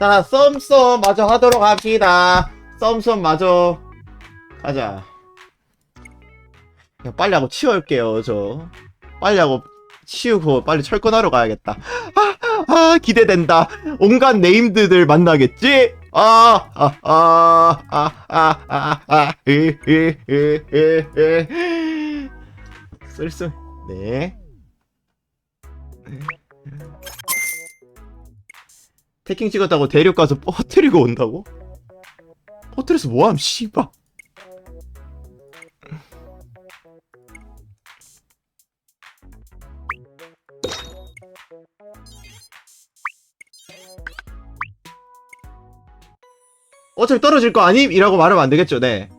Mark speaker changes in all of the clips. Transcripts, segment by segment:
Speaker 1: 자, 썸썸 마저 하도록 합시다. 썸썸 마저 가자. 그냥 빨리 하고 치울게요. 저 빨리 하고 치우고 빨리 철권하러 가야겠다. 기대된다. 온갖 네임드들 만나겠지? 쓸쓸. 네. 태킹 찍었다고 대륙 가서 퍼뜨리고 온다고? 퍼뜨려서 뭐함, 씨발. 어차피 떨어질 거 아님? 이라고 말하면 안 되겠죠, 네.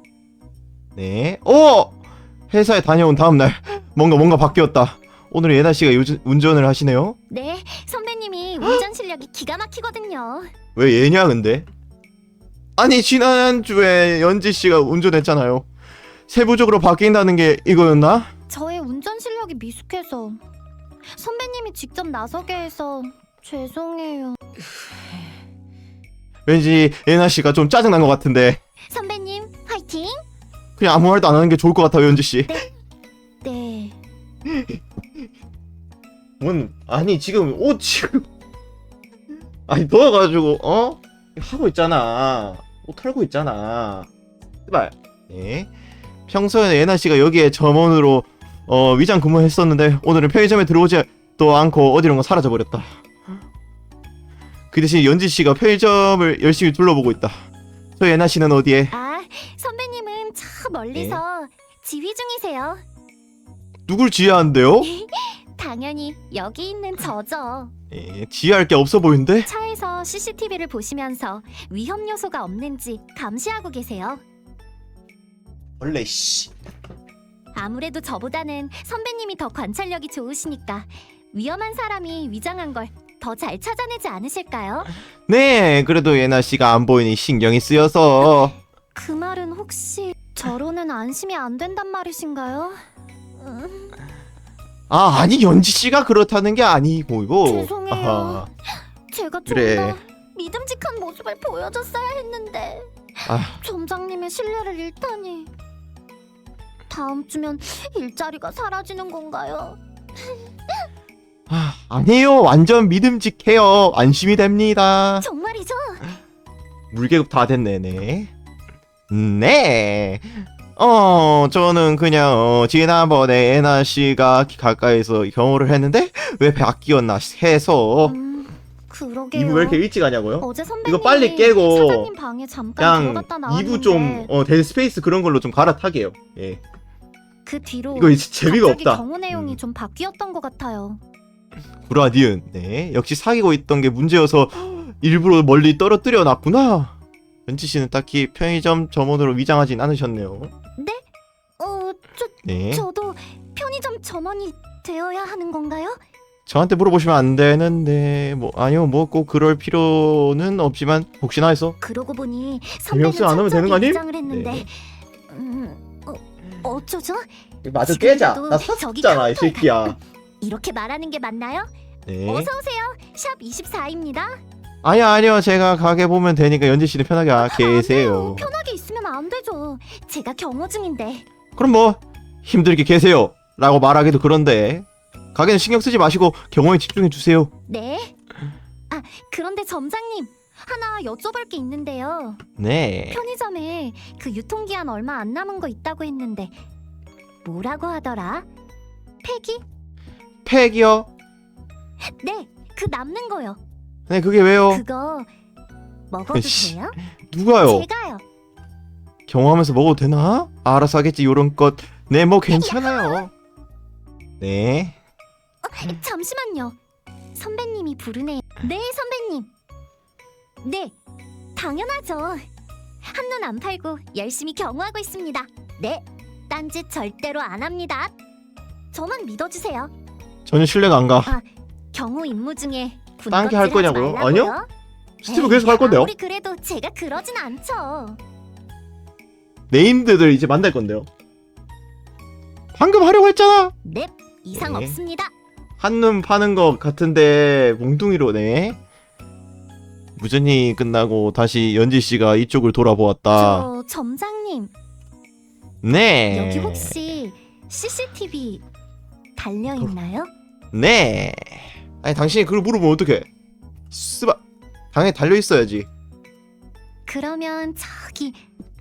Speaker 1: 네. 회사에 다녀온 다음날 뭔가 바뀌었다. 오늘 예나 씨가 운전을 하시네요?
Speaker 2: 네, 선배님이 운전 실력이 기가 막히거든요.
Speaker 1: 왜 얘냐, 근데? 아니, 지난주에 연지 씨가 운전했잖아요. 세부적으로 바뀐다는 게 이거였나?
Speaker 2: 저의 운전 실력이 미숙해서 선배님이 직접 나서게 해서 죄송해요.
Speaker 1: 왠지 예나 씨가 좀 짜증난 것 같은데.
Speaker 2: 선배님, 화이팅!
Speaker 1: 그냥 아무 말도 안 하는 게 좋을 것 같아요, 연지 씨.
Speaker 2: 네.
Speaker 1: 아니, 지금 지금 아니, 더워가지고 하고 있잖아. 옷 털고 있잖아. 제발. 네. 평소에는 예나 씨가 여기에 점원으로 위장 근무했었는데 오늘은 편의점에 들어오지도 않고 어디론가 사라져 버렸다. 그 대신 연지 씨가 편의점을 열심히 둘러보고 있다. 저 예나 씨는 어디에?
Speaker 2: 선배님은 저 멀리서 지휘 중이세요.
Speaker 1: 누굴 지휘하는데요?
Speaker 2: 당연히 여기 있는 저죠.
Speaker 1: 지휘할 게 없어 보이는데?
Speaker 2: 차에서 CCTV를 보시면서 위험 요소가 없는지 감시하고 계세요.
Speaker 1: 원래 씨.
Speaker 2: 아무래도 저보다는 선배님이 더 관찰력이 좋으시니까 위험한 사람이 위장한 걸 더 잘 찾아내지 않으실까요?
Speaker 1: 네, 그래도 예나 씨가 안 보이니 신경이 쓰여서.
Speaker 2: 그 말은 혹시 저로는 안심이 안 된단 말이신가요?
Speaker 1: 아니, 연지 씨가 그렇다는 게 아니고.
Speaker 2: 죄송해요.
Speaker 1: 아하.
Speaker 2: 제가 좀
Speaker 1: 그래.
Speaker 2: 더 믿음직한 모습을 보여줬어야 했는데 점장님의 신뢰를 잃다니. 다음 주면 일자리가 사라지는 건가요?
Speaker 1: 아니에요. 완전 믿음직해요. 안심이 됩니다.
Speaker 2: 정말이죠?
Speaker 1: 물계급 다 됐네. 네. 네. 저는 그냥 지난번에 예나 씨가 가까이서 경호를 했는데 왜 바뀌었나 해서.
Speaker 2: 그러게요.
Speaker 1: 2부 왜 이렇게 일찍 하냐고요?
Speaker 2: 어제 선배님이
Speaker 1: 이거 빨리 깨고
Speaker 2: 사장님 방에 잠깐
Speaker 1: 그냥
Speaker 2: 들어갔다 나왔는데
Speaker 1: 2부 좀 데드스페이스 그런 걸로 좀 갈아타게요. 예.
Speaker 2: 그 뒤로
Speaker 1: 이거 재미가
Speaker 2: 갑자기
Speaker 1: 없다.
Speaker 2: 경호 내용이 좀 바뀌었던 것 같아요.
Speaker 1: 브라디은. 네. 역시 사귀고 있던 게 문제여서 일부러 멀리 떨어뜨려 놨구나. 연지 씨는 딱히 편의점 점원으로 위장하진 않으셨네요.
Speaker 2: 네?
Speaker 1: 네.
Speaker 2: 저도 편의점 점원이 되어야 하는 건가요?
Speaker 1: 저한테 물어보시면 안 되는데 아니요, 꼭 그럴 필요는 없지만 혹시나 해서.
Speaker 2: 그러고 보니 선배는
Speaker 1: 재미없으면 안 하면 되는 거 아님?
Speaker 2: 위장을 했는데
Speaker 1: 네.
Speaker 2: 어쩌죠?
Speaker 1: 맞아,
Speaker 2: 지금
Speaker 1: 깨자.
Speaker 2: 그래도
Speaker 1: 나
Speaker 2: 저기
Speaker 1: 샀잖아, 이
Speaker 2: 카운터에
Speaker 1: 새끼야.
Speaker 2: 이렇게 말하는 게 맞나요?
Speaker 1: 네.
Speaker 2: 어서 오세요. 샵 24입니다.
Speaker 1: 아니요. 제가 가게 보면 되니까 연지 씨는 편하게 계세요.
Speaker 2: 편하게 있으면 안 되죠. 제가 경호 중인데.
Speaker 1: 그럼 힘들게 계세요 라고 말하기도 그런데 가게는 신경 쓰지 마시고 경호에 집중해 주세요.
Speaker 2: 네. 그런데 점장님, 하나 여쭤볼 게 있는데요.
Speaker 1: 네.
Speaker 2: 편의점에 그 유통기한 얼마 안 남은 거 있다고 했는데 뭐라고 하더라? 폐기?
Speaker 1: 팩이요?
Speaker 2: 네, 그 남는 거요.
Speaker 1: 네, 그게 왜요?
Speaker 2: 그거 먹어도
Speaker 1: 씨,
Speaker 2: 돼요?
Speaker 1: 누가요?
Speaker 2: 제가요.
Speaker 1: 경호하면서 먹어도 되나? 알아서 하겠지 요런 것. 네, 괜찮아요. 네.
Speaker 2: 잠시만요. 선배님이 부르네요. 네, 선배님. 네, 당연하죠. 한눈 안 팔고 열심히 경호하고 있습니다. 네, 딴짓 절대로 안 합니다. 저만 믿어주세요.
Speaker 1: 전혀 신뢰가 안 가.
Speaker 2: 경호 임무 중에
Speaker 1: 딴 게 할
Speaker 2: 군것질 하지
Speaker 1: 거냐고요?
Speaker 2: 말라고요?
Speaker 1: 아니요? 스티브 계속 할 건데요.
Speaker 2: 아무리 그래도 제가 그러진 않죠.
Speaker 1: 네임드들 이제 만날 건데요. 방금 하려고 했잖아.
Speaker 2: 넵, 이상
Speaker 1: 네.
Speaker 2: 없습니다.
Speaker 1: 한눈 파는 것 같은데 몽둥이로. 네. 무전이 끝나고 다시 연지 씨가 이쪽을 돌아보았다.
Speaker 2: 저 점장님,
Speaker 1: 네.
Speaker 2: 여기 혹시 CCTV 달려 있나요?
Speaker 1: 네. 아니 당신이 그걸 물어보면 어떡해? 스바. 당연히 달려 있어야지.
Speaker 2: 그러면 저기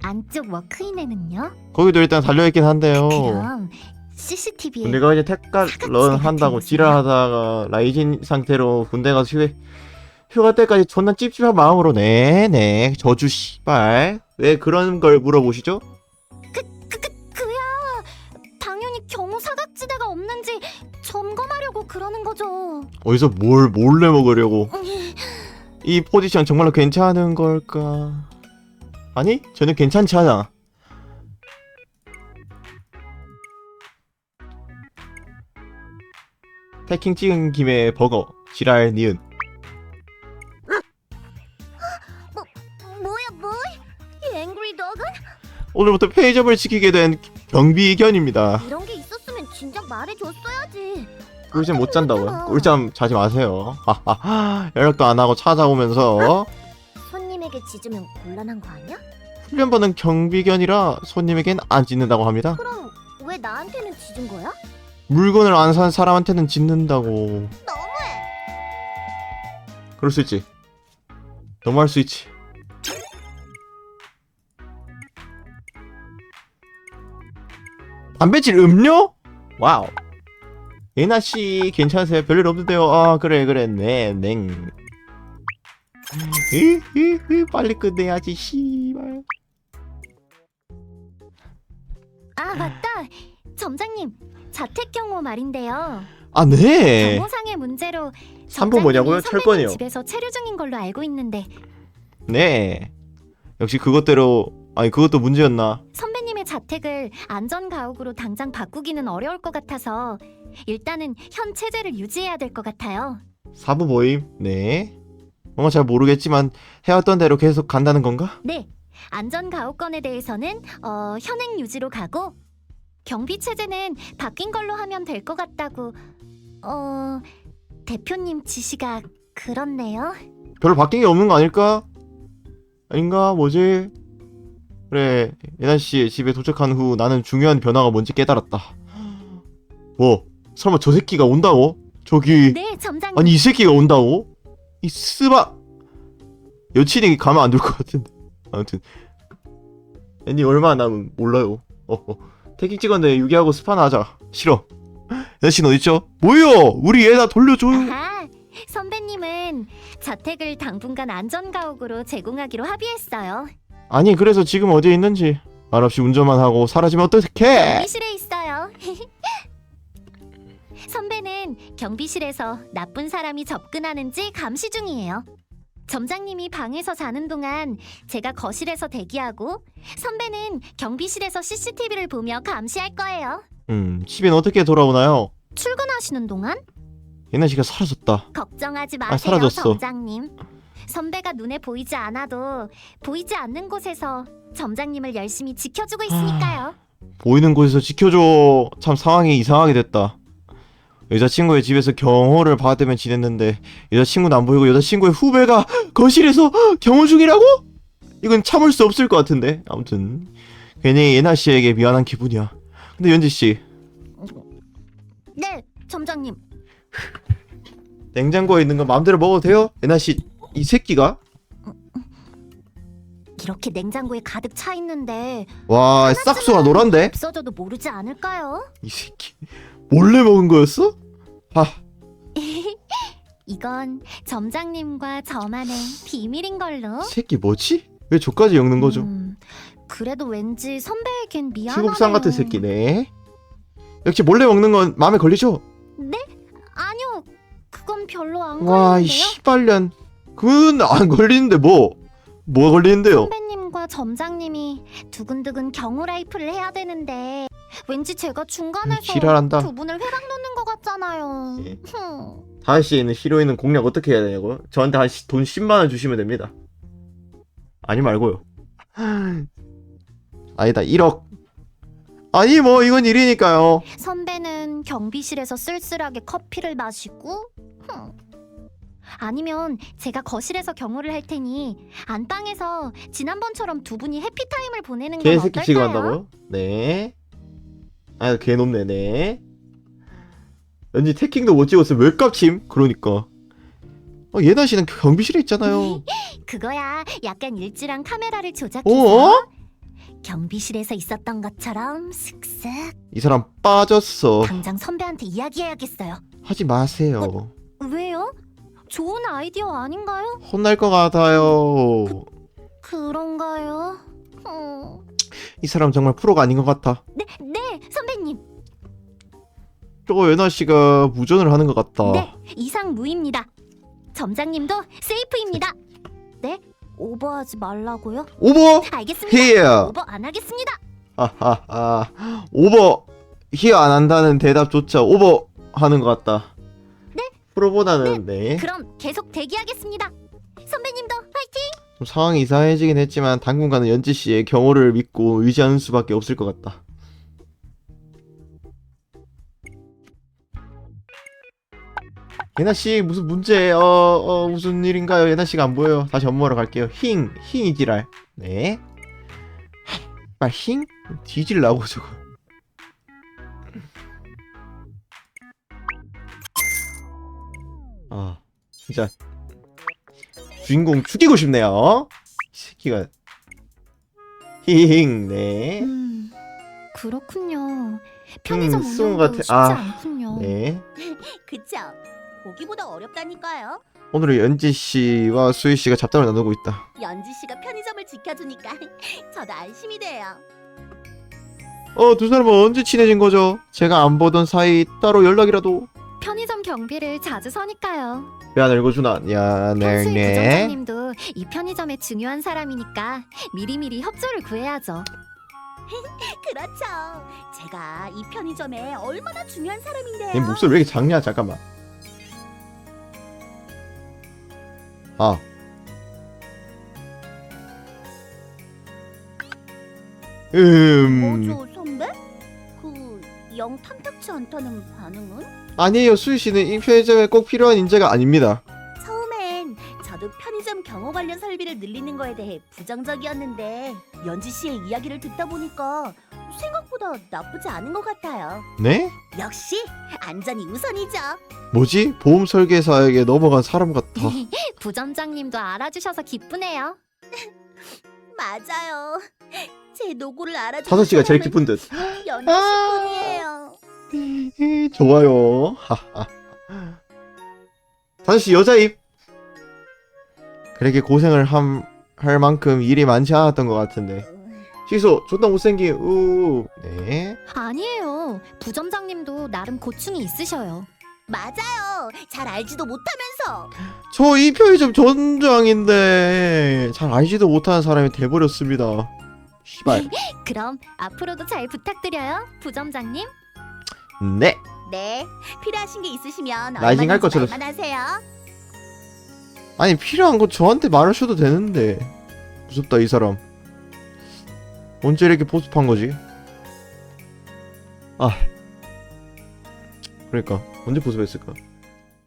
Speaker 2: 안쪽 워크인에는요?
Speaker 1: 거기도 일단 달려 있긴 한데요.
Speaker 2: 그럼 CCTV에
Speaker 1: 내가 이제 택가
Speaker 2: 사각지대
Speaker 1: 런 한다고
Speaker 2: 같은
Speaker 1: 지랄하다가 라이진 상태로 군대 가서 휴가 때까지 존나 찝찝한 마음으로 네네 저주 씨발 왜 그런 걸 물어보시죠?
Speaker 2: 그야 당연히 경호 사각지대가 없는지 점검하려고 그러는 거죠.
Speaker 1: 어디서 뭘 몰래 먹으려고. 이 포지션 정말로 괜찮은 걸까? 아니 전혀 괜찮지 않아. 패킹 찍은 김에 버거 지랄 니은.
Speaker 2: 뭐야 이 앵그리 덕은?
Speaker 1: 오늘부터 편의점을 지키게 된 경비견입니다.
Speaker 2: 이런 게 있었으면 진작 말해줬어야지.
Speaker 1: 꿀잠 못 잔다고요? 꿀잠 자지 마세요. 하하하. 연락도 안 하고 찾아오면서
Speaker 2: 손님에게 짖으면 곤란한 거 아니야?
Speaker 1: 훈련받은 경비견이라 손님에겐 안 짖는다고 합니다.
Speaker 2: 그럼 왜 나한테는 짖은 거야?
Speaker 1: 물건을 안 산 사람한테는 짖는다고.
Speaker 2: 너무해.
Speaker 1: 그럴 수 있지. 너무할 수 있지. 담배질 음료? 와우. 예나 씨 괜찮으세요? 별일 없는데요. 아 그래 네 냉. 빨리 끝내야지 씨발.
Speaker 2: 아 맞다. 점장님 자택 경호 말인데요.
Speaker 1: 아 네.
Speaker 2: 경호상의 문제로
Speaker 1: 삼보 뭐냐고요?
Speaker 2: 점장님이
Speaker 1: 철권이요.
Speaker 2: 선배님 집에서 체류 중인 걸로 알고 있는데
Speaker 1: 네. 역시 그것대로 아니 그것도 문제였나?
Speaker 2: 선배님의 자택을 안전가옥으로 당장 바꾸기는 어려울 것 같아서 일단은 현 체제를 유지해야 될 것 같아요.
Speaker 1: 사부 모임? 네. 뭔가 잘 모르겠지만 해왔던 대로 계속 간다는 건가?
Speaker 2: 네, 안전가옥건에 대해서는 현행 유지로 가고 경비 체제는 바뀐 걸로 하면 될 것 같다고 대표님 지시가 그렇네요.
Speaker 1: 별로 바뀐 게 없는 거 아닐까? 아닌가? 뭐지? 그래, 예나씨 집에 도착한 후 나는 중요한 변화가 뭔지 깨달았다. 뭐? 설마 저 새끼가 온다고? 저기
Speaker 2: 네, 점장님.
Speaker 1: 아니 이 새끼가 온다고? 이 스바 여친이 가면 안 될 것 같은데. 아무튼 애니 얼마나 남은 몰라요. 태킹 찍었는데 유기하고 스파나 하자. 싫어. 예나씨는 어딨죠? 뭐요? 우리 얘나 돌려줘요.
Speaker 2: 아하, 선배님은 자택을 당분간 안전가옥으로 제공하기로 합의했어요.
Speaker 1: 아니 그래서 지금 어디에 있는지 말없이 운전만 하고 사라지면 어떡해?
Speaker 2: 경비실에 있어요. 선배는 경비실에서 나쁜 사람이 접근하는지 감시 중이에요. 점장님이 방에서 자는 동안 제가 거실에서 대기하고 선배는 경비실에서 CCTV를 보며 감시할 거예요.
Speaker 1: 집엔 어떻게 돌아오나요?
Speaker 2: 출근하시는 동안?
Speaker 1: 예나씨가 사라졌다.
Speaker 2: 걱정하지 마세요,
Speaker 1: 사라졌어.
Speaker 2: 점장님. 선배가 눈에 보이지 않아도 보이지 않는 곳에서 점장님을 열심히 지켜주고 있으니까요.
Speaker 1: 보이는 곳에서 지켜줘. 참 상황이 이상하게 됐다. 여자친구의 집에서 경호를 받으며 지냈는데 여자친구는 안 보이고 여자친구의 후배가 거실에서 경호 중이라고? 이건 참을 수 없을 것 같은데. 아무튼 괜히 예나씨에게 미안한 기분이야. 근데 연지씨
Speaker 2: 네, 점장님.
Speaker 1: 냉장고에 있는 거 마음대로 먹어도 돼요? 예나씨 이 새끼가?
Speaker 2: 이렇게 냉장고에 가득 차 있는데
Speaker 1: 와 싹수가 노란데?
Speaker 2: 없어져도 모르지 않을까요?
Speaker 1: 이 새끼 몰래 먹은 거였어? 아
Speaker 2: 이건 점장님과 저만의 비밀인 걸로.
Speaker 1: 새끼 뭐지? 왜 저까지 엮는 거죠?
Speaker 2: 그래도 왠지 선배에겐 미안하네요.
Speaker 1: 출국상 같은 새끼네. 역시 몰래 먹는 건 마음에 걸리죠?
Speaker 2: 네? 아니요. 그건 별로 안
Speaker 1: 와, 이
Speaker 2: 걸리는데요.
Speaker 1: 씨발년. 그건 안 걸리는데 뭐가 걸리는데요?
Speaker 2: 선배님과 점장님이 두근두근 경호 라이프를 해야 되는데 왠지 제가 중간에서
Speaker 1: 지랄한다.
Speaker 2: 두 분을 회랑 놓는 것 같잖아요.
Speaker 1: 예. 다시에 있는 히로인은 공략 어떻게 해야 되냐고요? 저한테 돈 10만 원 주시면 됩니다. 아니 말고요. 아니다 1억. 아니 뭐 이건 일이니까요.
Speaker 2: 선배는 경비실에서 쓸쓸하게 커피를 마시고 아니면 제가 거실에서 경호를 할 테니 안방에서 지난번처럼 두 분이 해피타임을 보내는 건
Speaker 1: 개새끼
Speaker 2: 어떨까요?
Speaker 1: 취급한다고요? 네. 아, 개 높네, 네. 왠지 태킹도 못 찍었으면 왜 깝침? 그러니까. 예나 씨는 경비실에 있잖아요.
Speaker 2: 그거야 약간 일지랑 카메라를
Speaker 1: 어?
Speaker 2: 조작해서 경비실에서 있었던 것처럼 슥슥
Speaker 1: 이 사람 빠졌어.
Speaker 2: 당장 선배한테 이야기해야겠어요.
Speaker 1: 하지 마세요.
Speaker 2: 왜요? 좋은 아이디어 아닌가요?
Speaker 1: 혼날 것 같아요.
Speaker 2: 그런가요?
Speaker 1: 이 사람 정말 프로가 아닌 것 같아.
Speaker 2: 네, 선배님.
Speaker 1: 저거 예나 씨가 무전을 하는 것 같다.
Speaker 2: 네, 이상 무입니다. 점장님도 세이프입니다. 네, 오버하지 말라고요?
Speaker 1: 오버
Speaker 2: 알겠습니다.
Speaker 1: 히어.
Speaker 2: 오버 안 하겠습니다.
Speaker 1: 하하하. 오버 히어 안 한다는 대답조차 오버 하는 것 같다.
Speaker 2: 네.
Speaker 1: 프로보다는 네.
Speaker 2: 그럼 계속 대기하겠습니다. 선배님도 화이팅!
Speaker 1: 좀 상황이 이상해지긴 했지만 당분간은 연지 씨의 경호를 믿고 의지하는 수밖에 없을 것 같다. 예나 씨 무슨 문제? 무슨 일인가요? 예나 씨가 안 보여요. 다시 업무하러 갈게요. 힝이 지랄. 네. 말 힝? 뒤질라고 저거. 아 진짜 주인공 죽이고 싶네요. 이 새끼가. 힝 네.
Speaker 2: 그렇군요. 편의점
Speaker 1: 수은
Speaker 2: 운영도
Speaker 1: 같아.
Speaker 2: 쉽지
Speaker 1: 아,
Speaker 2: 않군요.
Speaker 1: 네.
Speaker 2: 그쵸? 보기보다 어렵다니까요.
Speaker 1: 오늘은 연지 씨와 수희 씨가 잡담을 나누고 있다.
Speaker 2: 연지 씨가 편의점을 지켜주니까 저도 안심이 돼요.
Speaker 1: 두 사람은 언제 친해진 거죠? 제가 안 보던 사이 따로 연락이라도.
Speaker 2: 편의점 경비를 자주 서니까요.
Speaker 1: 야, 늙어주나. 야,
Speaker 2: 평소에
Speaker 1: 네.
Speaker 2: 부점장님도 이 편의점의 중요한 사람이니까 미리미리 협조를 구해야죠. 그렇죠. 제가 이 편의점에 얼마나 중요한 사람인데요.
Speaker 1: 얘 목소리 왜 이렇게 작냐? 잠깐만. 아.
Speaker 2: 뭐죠, 선배? 영 탐탁치 않다는 반응은?
Speaker 1: 아니에요. 수희 씨는 이 편의점에 꼭 필요한 인재가 아닙니다.
Speaker 2: 처음엔 저도 편의점 경호 관련 설비를 늘리는 거에 대해 부정적이었는데 연지 씨의 이야기를 듣다 보니까 생각보다 나쁘지 않은 것 같아요.
Speaker 1: 네?
Speaker 2: 역시 안전이 우선이죠.
Speaker 1: 뭐지? 보험 설계사에게 넘어간 사람 같아.
Speaker 2: 부점장님도 알아주셔서 기쁘네요. 맞아요. 제 노고를 알아주는
Speaker 1: 사서 씨가 제일
Speaker 2: 사람은
Speaker 1: 기쁜 듯.
Speaker 2: 연지 씨뿐이에요.
Speaker 1: 좋아요. 하하. 사서 씨 여자입. 그렇게 고생을 할 만큼 일이 많지 않았던 것 같은데. 시소 존나 못생긴. 네.
Speaker 2: 아니에요. 부점장님도 나름 고충이 있으셔요. 맞아요. 잘 알지도 못하면서.
Speaker 1: 저 이 편의점 점장인데 잘 알지도 못하는 사람이 돼버렸습니다. 시발.
Speaker 2: 그럼 앞으로도 잘 부탁드려요, 부점장님.
Speaker 1: 네.
Speaker 2: 네. 필요하신 게 있으시면
Speaker 1: 라이징 할
Speaker 2: 얼마든지
Speaker 1: 것처럼.
Speaker 2: 말만 하세요.
Speaker 1: 아니 필요한 거 저한테 말하셔도 되는데. 무섭다 이 사람. 언제 이렇게 보습한 거지? 아. 그러니까 언제 보습했을까?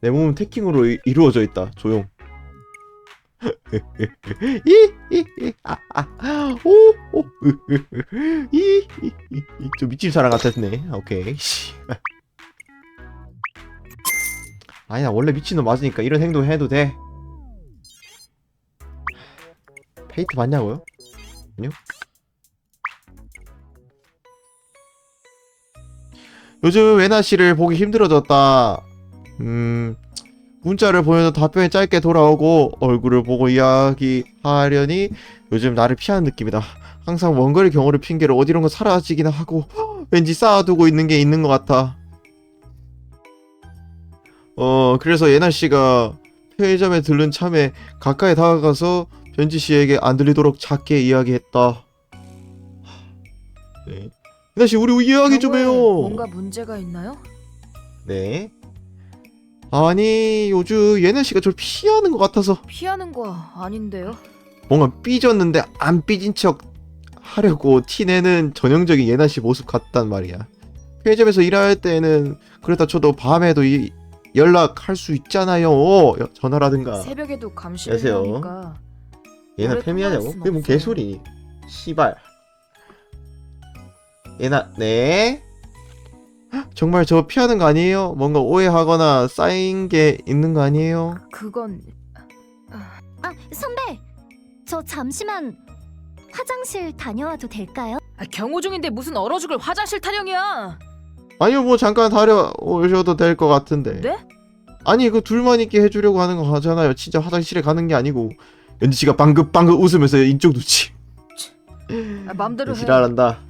Speaker 1: 내 몸은 태킹으로 이루어져 있다. 조용. 저 미친 사람 같았네. 오케이. 아니 나 원래 미친놈 맞으니까 이런 행동 해도 돼. 페이트 맞냐고요? 아니요. 요즘 예나 씨를 보기 힘들어졌다. 문자를 보내도 답변이 짧게 돌아오고 얼굴을 보고 이야기하려니 요즘 나를 피하는 느낌이다. 항상 원거리 경호를 핑계로 어디론가 사라지기나 하고 왠지 쌓아두고 있는 게 있는 것 같아. 그래서 예나 씨가 편의점에 들른 참에 가까이 다가가서 변지 씨에게 안 들리도록 작게 이야기했다. 네. 예나 씨 우리 이야기 좀 해요.
Speaker 3: 뭔가 문제가 있나요?
Speaker 1: 네. 아니 요즘 예나 씨가 저를 피하는 것 같아서
Speaker 3: 피하는 거 아닌데요?
Speaker 1: 뭔가 삐졌는데 안 삐진 척 하려고 티내는 전형적인 예나 씨 모습 같단 말이야. 편의점에서 일할 때는 그렇다 쳐도 밤에도 연락할 수 있잖아요. 전화라든가.
Speaker 3: 새벽에도 감시를
Speaker 1: 여보세요?
Speaker 3: 하니까
Speaker 1: 얘나
Speaker 3: 오래
Speaker 1: 패미하냐고?
Speaker 3: 통화할 순
Speaker 1: 그게 뭔
Speaker 3: 없어요.
Speaker 1: 개소리. 씨발. 얘나 네. 정말 저 피하는 거 아니에요? 뭔가 오해하거나 쌓인 게 있는 거 아니에요?
Speaker 3: 그건
Speaker 2: 아, 선배! 저 잠시만 화장실 다녀와도 될까요?
Speaker 3: 경호 중인데 무슨 얼어 죽을 화장실 타령이야.
Speaker 1: 아니요, 뭐 잠깐 다녀오셔도 될 것 같은데.
Speaker 3: 네?
Speaker 1: 아니, 그 둘만 있게 해주려고 하는 거 하잖아요. 진짜 화장실에 가는 게 아니고. 연지 씨가 방긋방긋 웃으면서 인쪽 눈치.
Speaker 3: 맘대로 해.
Speaker 1: 지랄한다.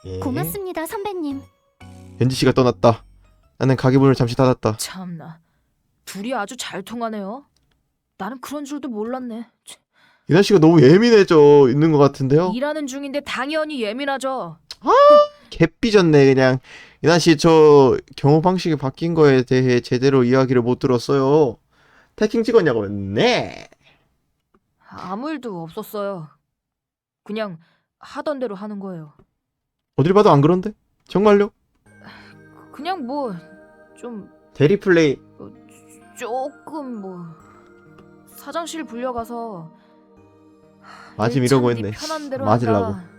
Speaker 1: 예.
Speaker 2: 고맙습니다, 선배님.
Speaker 1: 연지 씨가 떠났다. 나는 가게 문을 잠시 닫았다.
Speaker 3: 참나. 둘이 아주 잘 통하네요. 나는 그런 줄도 몰랐네.
Speaker 1: 이나 씨가 너무 예민해져 있는 것 같은데요?
Speaker 3: 일하는 중인데 당연히 예민하죠.
Speaker 1: 개 삐졌네 그냥. 이나 씨, 저 경호 방식이 바뀐 거에 대해 제대로 이야기를 못 들었어요. 태킹 찍었냐고요? 네.
Speaker 3: 아무 일도 없었어요. 그냥 하던 대로 하는 거예요.
Speaker 1: 어딜 봐도 안 그런데? 정말요?
Speaker 3: 그냥 뭐 좀
Speaker 1: 대리 플레이.
Speaker 3: 조금 뭐 사장실 불려가서
Speaker 1: 맞음 이러고
Speaker 3: 참
Speaker 1: 했네.
Speaker 3: 네 편한 대로
Speaker 1: 맞으려고.
Speaker 3: 한다.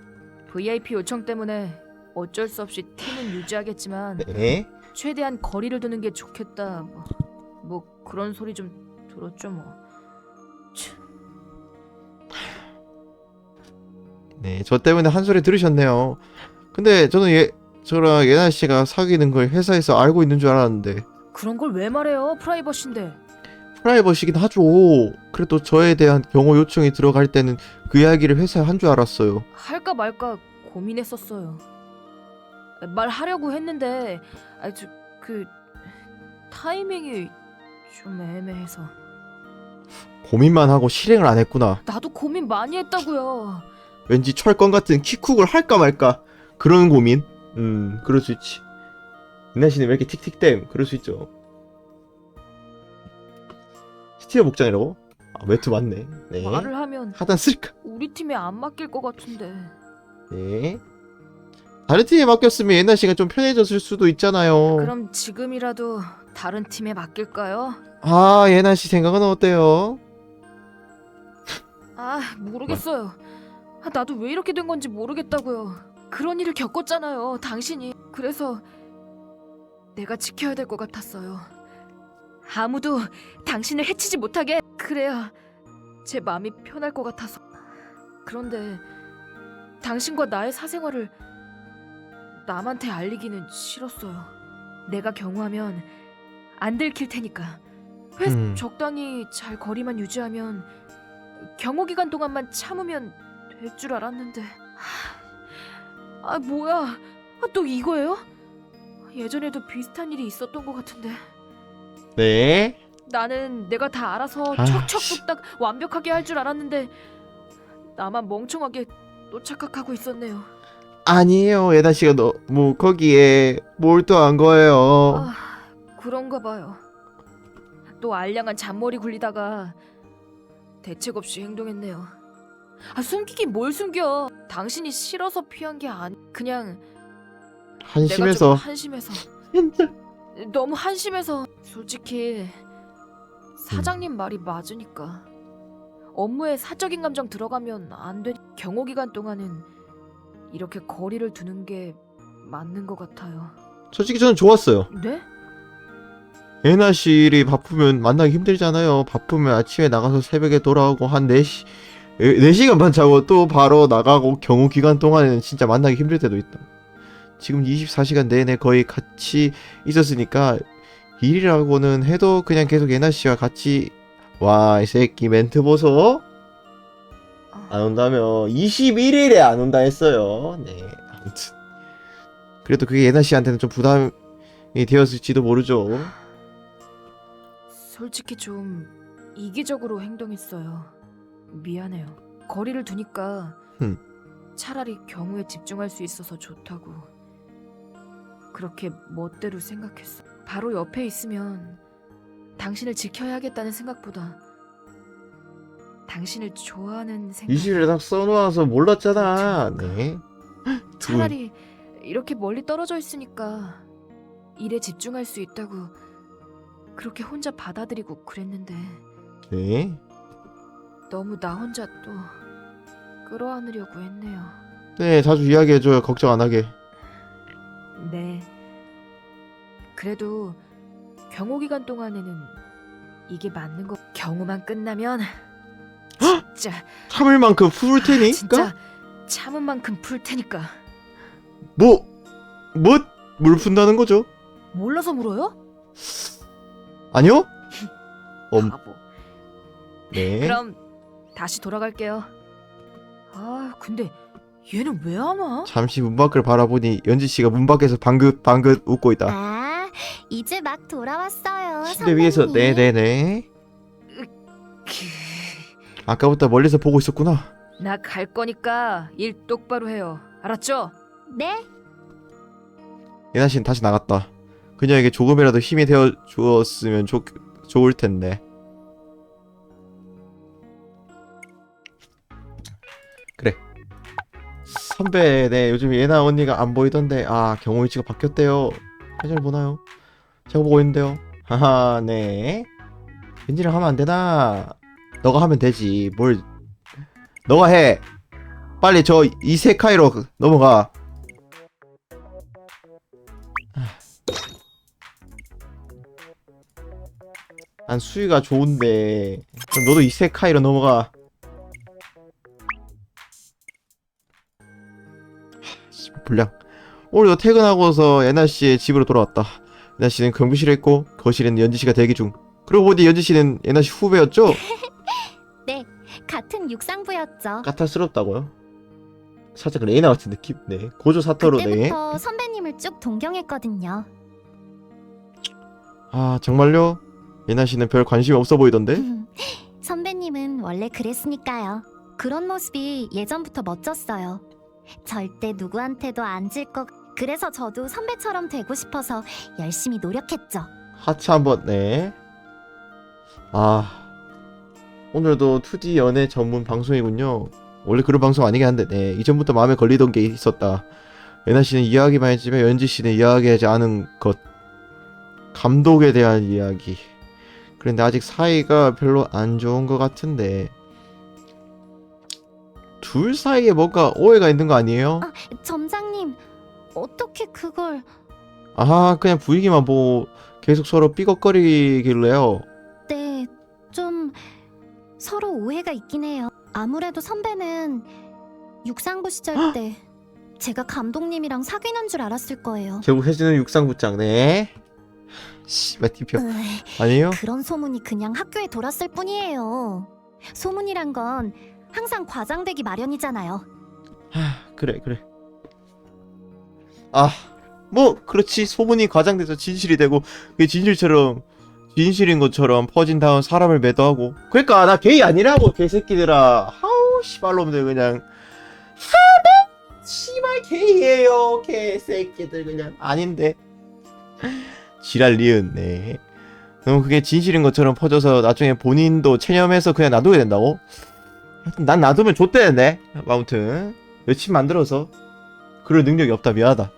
Speaker 3: VIP 요청 때문에 어쩔 수 없이 팀은 유지하겠지만
Speaker 1: 네.
Speaker 3: 최대한 거리를 두는 게 좋겠다. 뭐 그런 소리 좀 들었죠 뭐.
Speaker 1: 네, 저 때문에 한 소리 들으셨네요. 근데 저는 저랑 예나 씨가 사귀는 걸 회사에서 알고 있는 줄 알았는데.
Speaker 3: 그런 걸 왜 말해요? 프라이버시인데.
Speaker 1: 프라이버시긴 하죠. 그래도 저에 대한 경호 요청이 들어갈 때는 그 이야기를 회사에 한 줄 알았어요.
Speaker 3: 할까 말까 고민했었어요. 말하려고 했는데 그 타이밍이 좀 애매해서.
Speaker 1: 고민만 하고 실행을 안 했구나.
Speaker 3: 나도 고민 많이 했다고요.
Speaker 1: 왠지 철권 같은 키쿡을 할까 말까 그런 고민. 그럴 수 있지. 이나 씨는 왜 이렇게 틱틱댐? 그럴 수 있죠. 스티어 복장이라고? 아, 외투 맞네. 네.
Speaker 3: 말을 하면
Speaker 1: 하단 쓸까?
Speaker 3: 우리 팀에 안 맡길 것 같은데.
Speaker 1: 네. 다른 팀에 맡겼으면 예나 씨가 좀 편해졌을 수도 있잖아요.
Speaker 3: 그럼 지금이라도 다른 팀에 맡길까요?
Speaker 1: 아, 예나 씨 생각은 어때요?
Speaker 3: 아, 모르겠어요. 나도 왜 이렇게 된 건지 모르겠다고요. 그런 일을 겪었잖아요, 당신이. 그래서 내가 지켜야 될 것 같았어요. 아무도 당신을 해치지 못하게. 그래야 제 마음이 편할 것 같아서. 그런데 당신과 나의 사생활을 남한테 알리기는 싫었어요. 내가 경호하면 안 들킬 테니까. 적당히 잘 거리만 유지하면 경호 기간 동안만 참으면 될 줄 알았는데. 아, 뭐야? 또 이거예요? 예전에도 비슷한 일이 있었던 것 같은데.
Speaker 1: 네.
Speaker 3: 나는 내가 다 알아서
Speaker 1: 아,
Speaker 3: 척척뚝딱 완벽하게 할 줄 알았는데 나만 멍청하게 또 착각하고 있었네요.
Speaker 1: 아니에요. 예나 씨가 너무 거기에 몰두한 거예요.
Speaker 3: 아, 그런가 봐요. 또 알량한 잔머리 굴리다가 대책 없이 행동했네요. 숨기긴 뭘 숨겨. 당신이 싫어서 피한 게 아니. 그냥 내가 좀
Speaker 1: 한심해서.
Speaker 3: 한심해서.
Speaker 1: 진짜.
Speaker 3: 너무 한심해서. 솔직히 사장님 말이 맞으니까. 업무에 사적인 감정 들어가면 안 돼. 경호 기간 동안은 이렇게 거리를 두는 게 맞는 것 같아요.
Speaker 1: 솔직히 저는 좋았어요.
Speaker 3: 네?
Speaker 1: 예나 씨를 바쁘면 만나기 힘들잖아요. 바쁘면 아침에 나가서 새벽에 돌아오고 한 4시 4시간만 자고 또 바로 나가고 경호 기간 동안에는 진짜 만나기 힘들 때도 있다. 지금 24시간 내내 거의 같이 있었으니까 일이라고는 해도 그냥 계속 예나 씨와 같이. 와, 이 새끼 멘트 보소. 안 온다며 21일에 안 온다 했어요. 네, 아무튼 그래도 그게 예나 씨한테는 좀 부담이 되었을지도 모르죠.
Speaker 3: 솔직히 좀 이기적으로 행동했어요. 미안해요. 거리를 두니까 차라리 경우에 집중할 수 있어서 좋다고 그렇게 멋대로 생각했어. 바로 옆에 있으면 당신을 지켜야겠다는 생각보다 당신을 좋아하는 생각.
Speaker 1: 20일에 딱 써놓아서 몰랐잖아. 네.
Speaker 3: 차라리 이렇게 멀리 떨어져 있으니까 일에 집중할 수 있다고 그렇게 혼자 받아들이고 그랬는데
Speaker 1: 네.
Speaker 3: 너무 나 혼자 또 끌어안으려고 했네요.
Speaker 1: 네, 자주 이야기해줘요. 걱정 안 하게.
Speaker 3: 네. 그래도 경호 기간 동안에는 이게 맞는 거. 경호만 끝나면 진짜
Speaker 1: 참을 만큼 풀 테니까?
Speaker 3: 진짜 참은 만큼 풀 테니까.
Speaker 1: 뭐 물 푼다는 거죠?
Speaker 3: 몰라서 물어요?
Speaker 1: 아니요?
Speaker 3: 바보.
Speaker 1: 네.
Speaker 3: 그럼 다시 돌아갈게요. 아, 근데 얘는 왜 안 와?
Speaker 1: 잠시 문 밖을 바라보니 연지 씨가 문 밖에서 방긋방긋 웃고 있다.
Speaker 2: 아, 이제 막 돌아왔어요.
Speaker 1: 침대 위에서
Speaker 2: 선배님.
Speaker 1: 네네네. 아까부터 멀리서 보고 있었구나.
Speaker 3: 나 갈 거니까 일 똑바로 해요. 알았죠?
Speaker 2: 네,
Speaker 1: 예나 씨는 다시 나갔다. 그녀에게 조금이라도 힘이 되어 주었으면 좋을 텐데. 그래. 선배, 네, 요즘 예나 언니가 안 보이던데, 아, 경호 위치가 바뀌었대요. 사진을 보나요? 제가 보고 있는데요. 하하, 네. 왠지를 하면 안 되나? 너가 하면 되지. 뭘, 너가 해. 빨리 저 이세카이로 넘어가. 난 수위가 좋은데 그럼 너도 이세카이로 넘어가. 불량. 오늘도 퇴근하고서 예나씨의 집으로 돌아왔다. 예나씨는 경비실에 있고 거실에는 연지씨가 대기 중. 그러고 보니 연지씨는 예나씨 후배였죠?
Speaker 2: 같은 육상부였죠.
Speaker 1: 까탈스럽다고요? 살짝 레이나 같은 느낌? 네. 고조 사토로. 네.
Speaker 2: 그때부터 선배님을 쭉 동경했거든요.
Speaker 1: 아 정말요? 예나씨는 별 관심이 없어 보이던데?
Speaker 2: 선배님은 원래 그랬으니까요. 그런 모습이 예전부터 멋졌어요. 절대 누구한테도 안 질 것. 그래서 저도 선배처럼 되고 싶어서 열심히 노력했죠.
Speaker 1: 하트 한번. 네. 아 오늘도 2D 연애 전문 방송이군요. 원래 그런 방송 아니긴 한데, 네. 이전부터 마음에 걸리던 게 있었다. 예나 씨는 이야기만 했지만 연지 씨는 이야기하지 않은 것. 감독에 대한 이야기. 그런데 아직 사이가 별로 안 좋은 것 같은데. 둘 사이에 뭔가 오해가 있는 거 아니에요?
Speaker 2: 점장님, 어떻게 그걸...
Speaker 1: 아, 그냥 분위기만 보고 계속 서로 삐걱거리길래요.
Speaker 2: 네, 좀 서로 오해가 있긴 해요. 아무래도 선배는 육상부 시절 때 제가 감독님이랑 사귀는 줄 알았을 거예요.
Speaker 1: 결국 혜진은 육상부장. 네. 씨발 티표.
Speaker 2: 으이,
Speaker 1: 아니에요?
Speaker 2: 그런 소문이 그냥 학교에 돌았을 뿐이에요. 소문이란 건 항상 과장되기 마련이잖아요.
Speaker 1: 그래. 아, 뭐 그렇지. 소문이 과장돼서 진실이 되고 그게 진실인 것처럼 퍼진 다음 사람을 매도하고. 그러니까 나 게이 아니라고 개새끼들아. 아우 씨발놈들 그냥. 씨발 게이예요 개새끼들 그냥. 아닌데. 지랄 리은. 네. 그럼 그게 진실인 것처럼 퍼져서 나중에 본인도 체념해서 그냥 놔두게 된다고? 하여튼 난 놔두면 좆대는데. 아무튼 여친 만들어서 그럴 능력이 없다. 미안하다.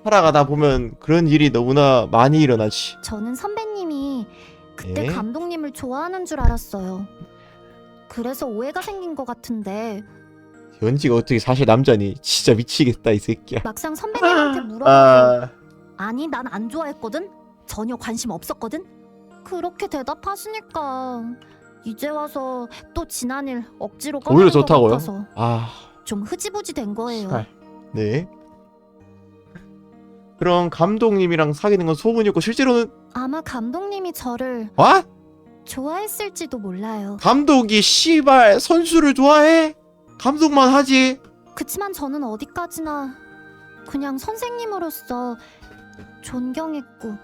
Speaker 1: 살아가다 보면 그런 일이 너무나 많이 일어나지.
Speaker 2: 저는 선배님이 그때
Speaker 1: 네?
Speaker 2: 감독님을 좋아하는 줄 알았어요. 그래서 오해가 생긴 것 같은데
Speaker 1: 연지가 어떻게 사실 남자니? 진짜 미치겠다 이 새끼야.
Speaker 2: 막상 선배님한테 물어보고
Speaker 1: 아,
Speaker 2: 아니 난 안 좋아했거든? 전혀 관심 없었거든? 그렇게 대답하시니까 이제 와서 또 지난 일 억지로
Speaker 1: 오히려
Speaker 2: 꺼내는 것
Speaker 1: 좋다고요?
Speaker 2: 같아서
Speaker 1: 아,
Speaker 2: 좀 흐지부지 된 거예요.
Speaker 1: 씨발. 네. 그럼 감독님이랑 사귀는 건 소문이었고 실제로는
Speaker 2: 아마 감독님이 저를
Speaker 1: 와?
Speaker 2: 좋아했을지도 몰라요.
Speaker 1: 감독이 씨발 선수를 좋아해? 감독만 하지.
Speaker 2: 그치만 저는 어디까지나 그냥 선생님으로서 존경했고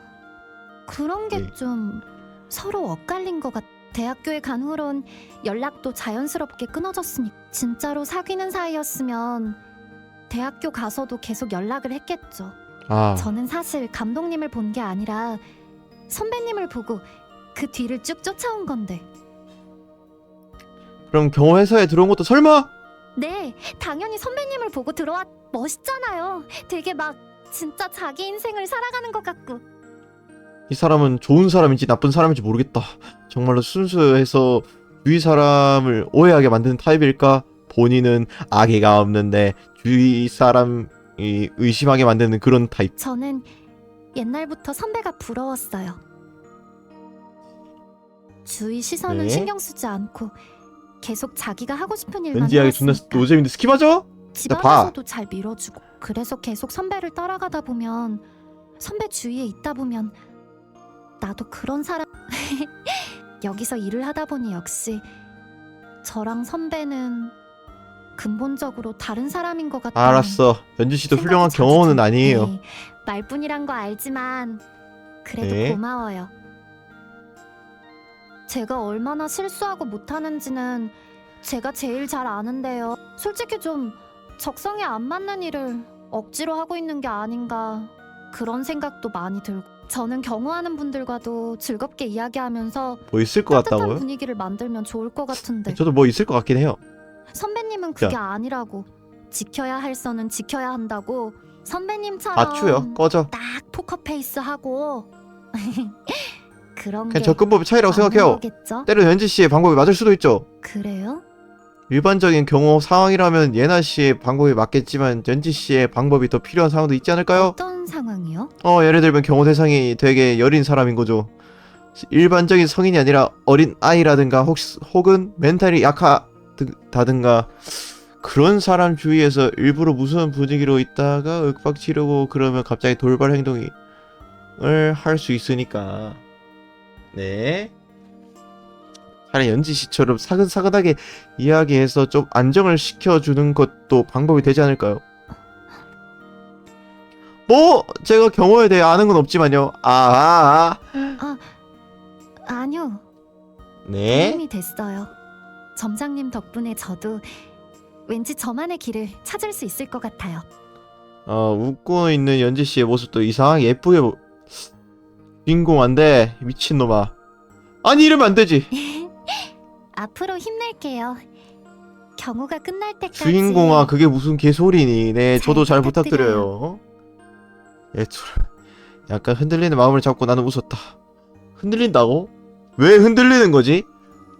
Speaker 2: 그런 게
Speaker 1: 네.
Speaker 2: 좀 서로 엇갈린 것 같아. 대학교에 간 후론 연락도 자연스럽게 끊어졌으니 진짜로 사귀는 사이였으면 대학교 가서도 계속 연락을 했겠죠.
Speaker 1: 아,
Speaker 2: 저는 사실 감독님을 본 게 아니라 선배님을 보고 그 뒤를 쭉 쫓아온 건데.
Speaker 1: 그럼 경호회사에 들어온 것도 설마?
Speaker 2: 네, 당연히 선배님을 보고 들어왔. 멋있잖아요. 되게 막 진짜 자기 인생을 살아가는 것 같고.
Speaker 1: 이 사람은 좋은 사람인지 나쁜 사람인지 모르겠다. 정말로 순수해서 주위 사람을 오해하게 만드는 타입일까? 본인은 악의가 없는데 주위 사람이 의심하게 만드는 그런 타입.
Speaker 2: 저는 옛날부터 선배가 부러웠어요. 주위 시선은
Speaker 1: 네.
Speaker 2: 신경 쓰지 않고 계속 자기가 하고 싶은 일만
Speaker 1: 왠지 하기 존나
Speaker 2: 해왔으니까.
Speaker 1: 노잼인데 스킵하죠?
Speaker 2: 집안에서도 잘 밀어주고. 그래서 계속 선배를 따라가다 보면, 선배 주위에 있다 보면 나도 그런 사람. 여기서 일을 하다 보니 역시 저랑 선배는 근본적으로 다른 사람인 것 같아요.
Speaker 1: 알았어. 연주 씨도 훌륭한 경험은 아니에요.
Speaker 2: 네, 말뿐이란 거 알지만 그래도
Speaker 1: 네.
Speaker 2: 고마워요. 제가 얼마나 실수하고 못하는지는 제가 제일 잘 아는데요. 솔직히 좀 적성에 안 맞는 일을 억지로 하고 있는 게 아닌가 그런 생각도 많이 들고. 저는 경호하는 분들과도 즐겁게 이야기하면서
Speaker 1: 뭐 있을 것
Speaker 2: 따뜻한
Speaker 1: 같다고요?
Speaker 2: 분위기를 만들면 좋을 것 같은데
Speaker 1: 저도 뭐 있을 것 같긴 해요.
Speaker 2: 선배님은 그게 아니라고. 지켜야 할 선은 지켜야 한다고. 선배님처럼
Speaker 1: 아추요. 꺼져.
Speaker 2: 딱 포커페이스 하고 그런
Speaker 1: 그냥
Speaker 2: 게
Speaker 1: 접근법의 차이라고 생각해요.
Speaker 2: 거겠죠?
Speaker 1: 때로 연지 씨의 방법이 맞을 수도 있죠.
Speaker 2: 그래요?
Speaker 1: 일반적인 경우 상황이라면 예나 씨의 방법이 맞겠지만 연지 씨의 방법이 더 필요한 상황도 있지 않을까요?
Speaker 2: 어떤 상황이요?
Speaker 1: 예를 들면 경호 대상이 되게 여린 사람인 거죠. 일반적인 성인이 아니라 어린 아이라든가 혹은 멘탈이 약하다든가 그런 사람 주위에서 일부러 무서운 분위기로 있다가 윽박지르고 그러면 갑자기 돌발 행동을 할 수 있으니까. 네. 차라리 연지 씨처럼 사근사근하게 이야기해서 좀 안정을 시켜주는 것도 방법이 되지 않을까요? 뭐 제가 경호에 대해 아는 건 없지만요.
Speaker 2: 아니요.
Speaker 1: 네.
Speaker 2: 도움이 됐어요. 점장님 덕분에 저도 왠지 저만의 길을 찾을 수 있을 것 같아요.
Speaker 1: 웃고 있는 연지 씨의 모습도 이상하게 예쁘게 주인공한데 미친놈아. 아니 이러면 안 되지.
Speaker 2: 앞으로 힘낼게요. 경호가 끝날 때까지.
Speaker 1: 주인공아 그게 무슨 개소리니. 네
Speaker 2: 잘
Speaker 1: 저도 잘
Speaker 2: 부탁드려요.
Speaker 1: 부탁드려요. 약간 흔들리는 마음을 잡고 나는 웃었다. 흔들린다고? 왜 흔들리는 거지?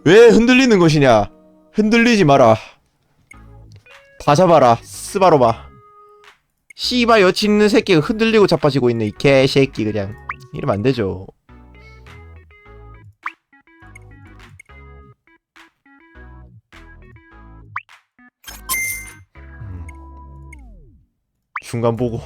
Speaker 1: 왜 흔들리는 것이냐? 흔들리지 마라. 다 잡아라. 스바로마. 씨발 여친 있는 새끼가 흔들리고 자빠지고 있네 이 개새끼 그냥. 이러면 안 되죠. 중간 보고.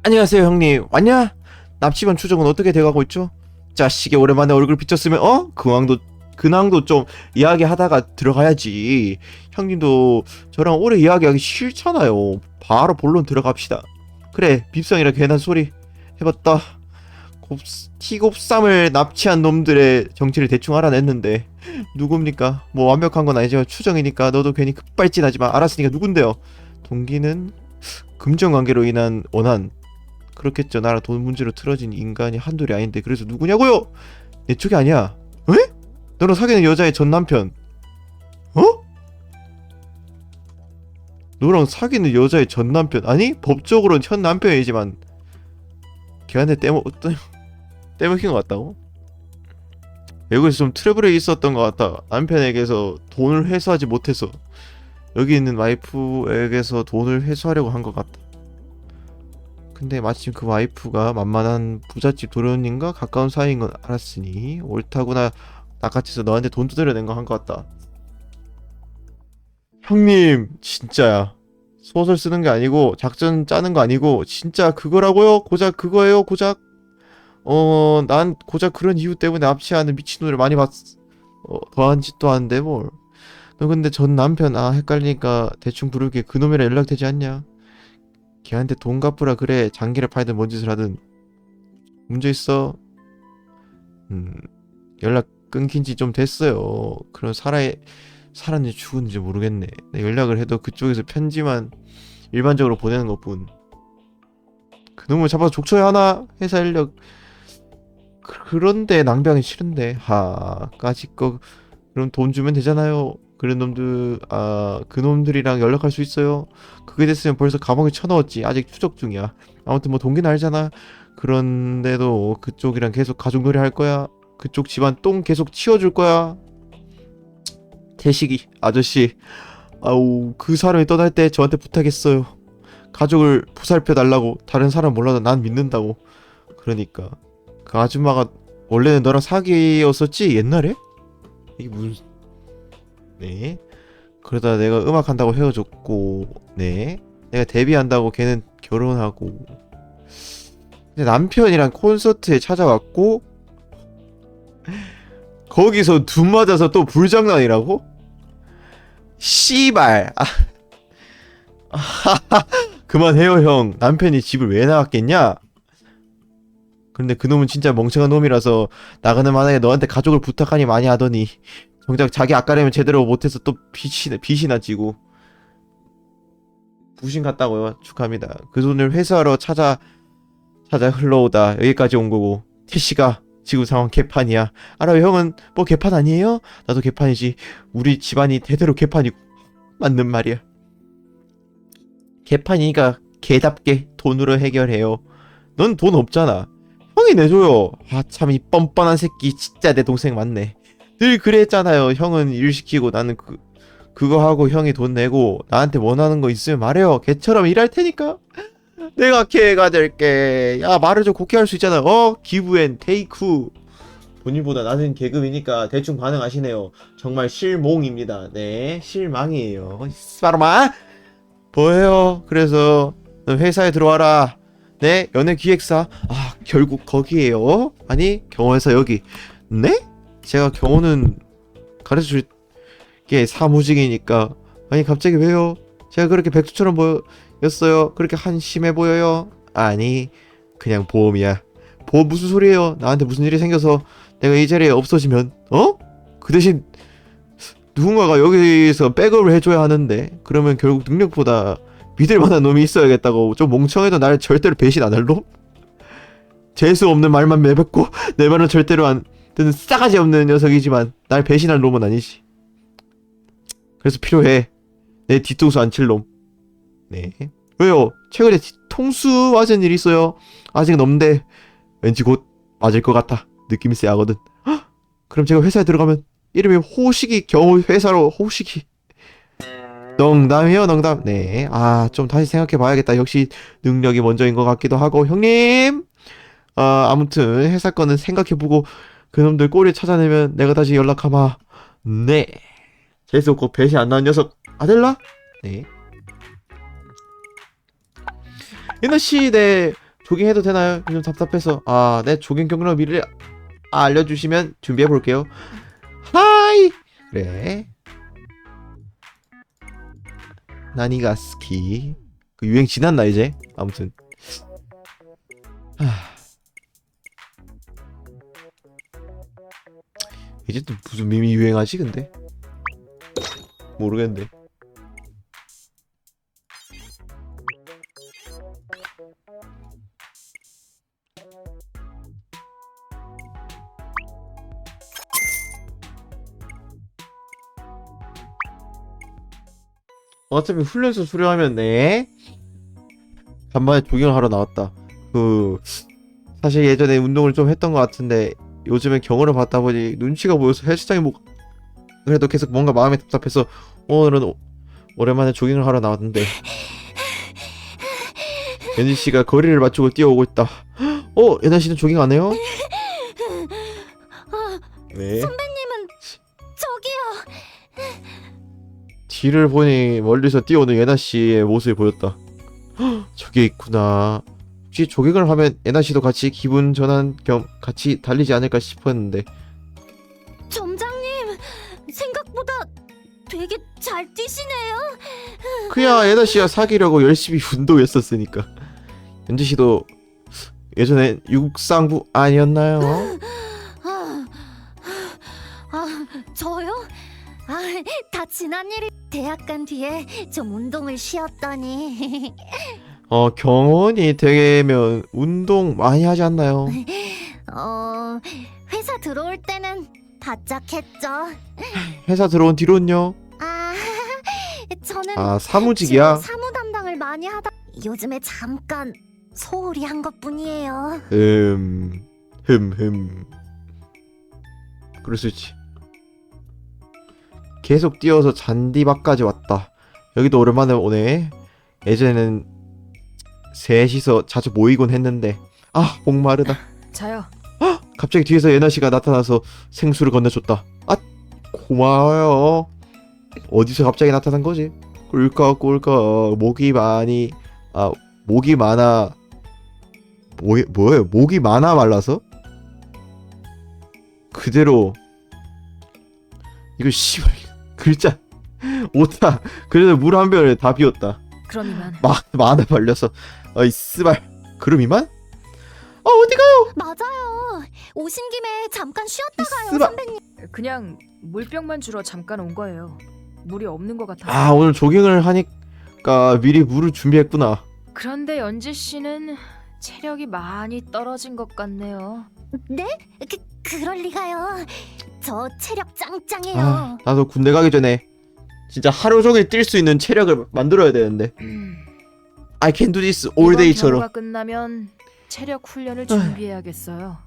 Speaker 1: 안녕하세요 형님. 왔냐? 납치범 추적은 어떻게 돼가고 있죠? 자식이 오랜만에 얼굴 비쳤으면 근황도 좀 이야기하다가 들어가야지. 형님도 저랑 오래 이야기하기 싫잖아요. 바로 본론 들어갑시다. 그래 빕성이라 괜한 소리 해봤다. T곱삼을 납치한 놈들의 정체를 대충 알아냈는데 누굽니까? 뭐 완벽한 건 아니지만 추정이니까 너도 괜히 급발진하지마. 알았으니까 누군데요? 동기는 금전관계로 인한 원한. 그렇겠죠. 나라 돈 문제로 틀어진 인간이 한둘이 아닌데 그래서 누구냐고요? 내 쪽이 아니야. 에? 너랑 사귀는 여자의 전 남편. 너랑 사귀는 여자의 전 남편. 아니 법적으로는 현 남편이지만 걔한테 떼먹힌 것 같다고? 외국에서 좀 트러블이 있었던 것 같다. 남편에게서 돈을 회수하지 못해서 여기 있는 와이프에게서 돈을 회수하려고 한 것 같다. 근데 마침 그 와이프가 만만한 부잣집 도련님과 가까운 사이인 건 알았으니 옳다구나. 낚아채서 너한테 돈 두드려낸 거 한 것 같다. 형님 진짜야. 소설 쓰는 게 아니고 작전 짜는 거 아니고 진짜 그거라고요? 고작 그거예요? 고작? 난 고작 그런 이유 때문에 납치하는 미친놈을 많이 봤어. 더한 짓도 아닌데 뭘. 너 근데 전 남편 헷갈리니까 대충 부르게 그놈이랑 연락되지 않냐? 걔한테 돈 갚으라 그래. 장기를 팔든 뭔 짓을 하든 문제 있어. 연락 끊긴 지 좀 됐어요. 그럼 살았는지 죽었는지 모르겠네. 연락을 해도 그쪽에서 편지만 일반적으로 보내는 것뿐. 그놈을 잡아서 족쳐야 하나? 회사 인력 그런데 낭비하기 싫은데. 까짓 거 그럼 돈 주면 되잖아요. 그런 놈들 그 놈들이랑 연락할 수 있어요? 그게 됐으면 벌써 감옥에 쳐넣었지. 아직 추적 중이야. 아무튼 뭐 동기는 알잖아. 그런데도 그쪽이랑 계속 가족놀이 할 거야? 그쪽 집안 똥 계속 치워줄 거야? 태식이 아저씨, 아우 그 사람이 떠날 때 저한테 부탁했어요. 가족을 보살펴 달라고. 다른 사람 몰라도 난 믿는다고. 그러니까 그 아줌마가 원래는 너랑 사귀었었지 옛날에? 이게 무슨... 네. 그러다 내가 음악 한다고 헤어졌고, 네. 내가 데뷔한다고 걔는 결혼하고. 근데 남편이랑 콘서트에 찾아왔고, 거기서 둠 맞아서 또 불장난이라고? 씨발. 그만해요 형. 남편이 집을 왜 나갔겠냐? 근데 그놈은 진짜 멍청한 놈이라서 나가는 마당에 너한테 가족을 부탁하니 많이 하더니 정작 자기 아까려면 제대로 못해서 또 빚이나 지고. 부신 같다고요. 축하합니다. 그 돈을 회수하러 찾아 흘러오다 여기까지 온 거고. 태씨가 지금 상황 개판이야. 알아요 형은 뭐 개판 아니에요? 나도 개판이지. 우리 집안이 대대로 개판이고. 맞는 말이야. 개판이니까 개답게 돈으로 해결해요. 넌 돈 없잖아. 형이 내줘요. 아 참 이 뻔뻔한 새끼 진짜 내 동생 맞네. 늘 그랬잖아요. 형은 일 시키고 나는 그거 하고 형이 돈 내고 나한테 원하는 거 있으면 말해요. 걔처럼 일할 테니까 내가 걔가 될게. 야 말을 좀 곱게 할 수 있잖아. 기브 앤 테이크. 본인보다 낮은 계급이니까 대충 반응하시네요. 정말 실몽입니다. 네 실망이에요. 스파르마 뭐예요? 그래서 너 회사에 들어와라. 네 연예기획사. 아 결국 거기에요? 아니 경호에서 여기. 네? 제가 경호는 가르쳐줄 게 사무직이니까. 아니 갑자기 왜요? 제가 그렇게 백수처럼 보였어요? 그렇게 한심해 보여요? 아니 그냥 보험이야. 보험 무슨 소리예요? 나한테 무슨 일이 생겨서 내가 이 자리에 없어지면 그 대신 누군가가 여기서 백업을 해줘야 하는데 그러면 결국 능력보다 믿을 만한 놈이 있어야겠다고. 좀 멍청해도 날 절대로 배신 안 할 놈? 재수 없는 말만 내뱉고 내 말은 절대로 안 듣는 싸가지 없는 녀석이지만 날 배신할 놈은 아니지. 그래서 필요해. 내 뒤통수 안 칠 놈. 네. 왜요? 최근에 통수 맞은 일 있어요? 아직은 없는데 왠지 곧 맞을 것 같아. 느낌이 쎄하거든. 헉! 그럼 제가 회사에 들어가면 이름이 호식이 경호 회사로 호식이. 농담이요 농담. 네. 좀 다시 생각해 봐야겠다. 역시 능력이 먼저인 것 같기도 하고. 형님 아무튼 회사 거는 생각해보고 그놈들 꼬리 찾아내면 내가 다시 연락하마. 네. 재수 없고 배신 안 나는 녀석 아델라? 네. 예나씨 네 조깅해도 되나요? 요즘 답답해서. 네 조깅 경로 미리 알려주시면 준비해볼게요. 하이. 그래 나니가스키 그 유행 지났나 이제? 아무튼 이제 또 무슨 밈이 유행하지 근데? 모르겠는데. 어차피 훈련소 수료하면 네 간만에 조깅을 하러 나왔다. 사실 예전에 운동을 좀 했던 것 같은데 요즘엔 경호를 받다 보니 눈치가 보여서 헬스장에 그래도 계속 뭔가 마음이 답답해서 오늘은 오랜만에 조깅을 하러 나왔는데 연지씨가 거리를 맞추고 뛰어오고 있다. 예나씨는 조깅 안 해요? 네.
Speaker 2: 선배님은 저기요.
Speaker 1: 뒤를 보니 멀리서 뛰어오는 예나씨의 모습이 보였다. 저기 있구나. 혹시 조깅을 하면 예나씨도 같이 기분 전환 겸 같이 달리지 않을까 싶었는데.
Speaker 2: 점장님 생각보다 되게 잘 뛰시네요.
Speaker 1: 그야 예나씨가 사귀려고 열심히 운동했었으니까. 연지씨도 예전에 육상부 아니었나요?
Speaker 2: 저요? 다 지난 일이. 대학 간 뒤에 좀 운동을 쉬었더니
Speaker 1: 경원이 되면 운동 많이 하지 않나요?
Speaker 2: 회사 들어올 때는 바짝 했죠.
Speaker 1: 회사 들어온 뒤로는요?
Speaker 2: 저는
Speaker 1: 아, 사무직이야?
Speaker 2: 주로 사무 담당을 많이 하다 요즘에 잠깐 소홀히 한 것뿐이에요.
Speaker 1: 그럴 수 있지. 계속 뛰어서 잔디밭까지 왔다. 여기도 오랜만에 오네. 예전에는 셋이서 자주 모이곤 했는데 아, 목마르다.
Speaker 3: 자요.
Speaker 1: 갑자기 뒤에서 예나 씨가 나타나서 생수를 건네줬다. 아, 고마워요. 어디서 갑자기 나타난 거지? 꿀꺽꿀꺽. 목이 많아. 뭐예요? 목이 많아 말라서? 그대로 이거 씨발 글자 오타. 그래도 물 한 병에 다 비웠다.
Speaker 3: 그럼 이만.
Speaker 1: 많아 말려서. 아이 쓰발. 그럼 이만? 아, 어디가요?
Speaker 2: 맞아요. 오신 김에 잠깐 쉬었다 가요,
Speaker 1: 쓰바.
Speaker 2: 선배님.
Speaker 3: 그냥 물병만 주러 잠깐 온 거예요. 물이 없는 것 같아서.
Speaker 1: 아, 오늘 조깅을 하니까 미리 물을 준비했구나.
Speaker 3: 그런데 연지 씨는 체력이 많이 떨어진 것 같네요.
Speaker 2: 네? 그럴 리가요. 저 체력 짱짱해요.
Speaker 1: 아, 나도 군대 가기 전에 진짜 하루 종일 뛸 수 있는 체력을 만들어야 되는데. I can do this all day처럼.
Speaker 3: 이번 경우가 끝나면 체력 훈련을 준비해야겠어요.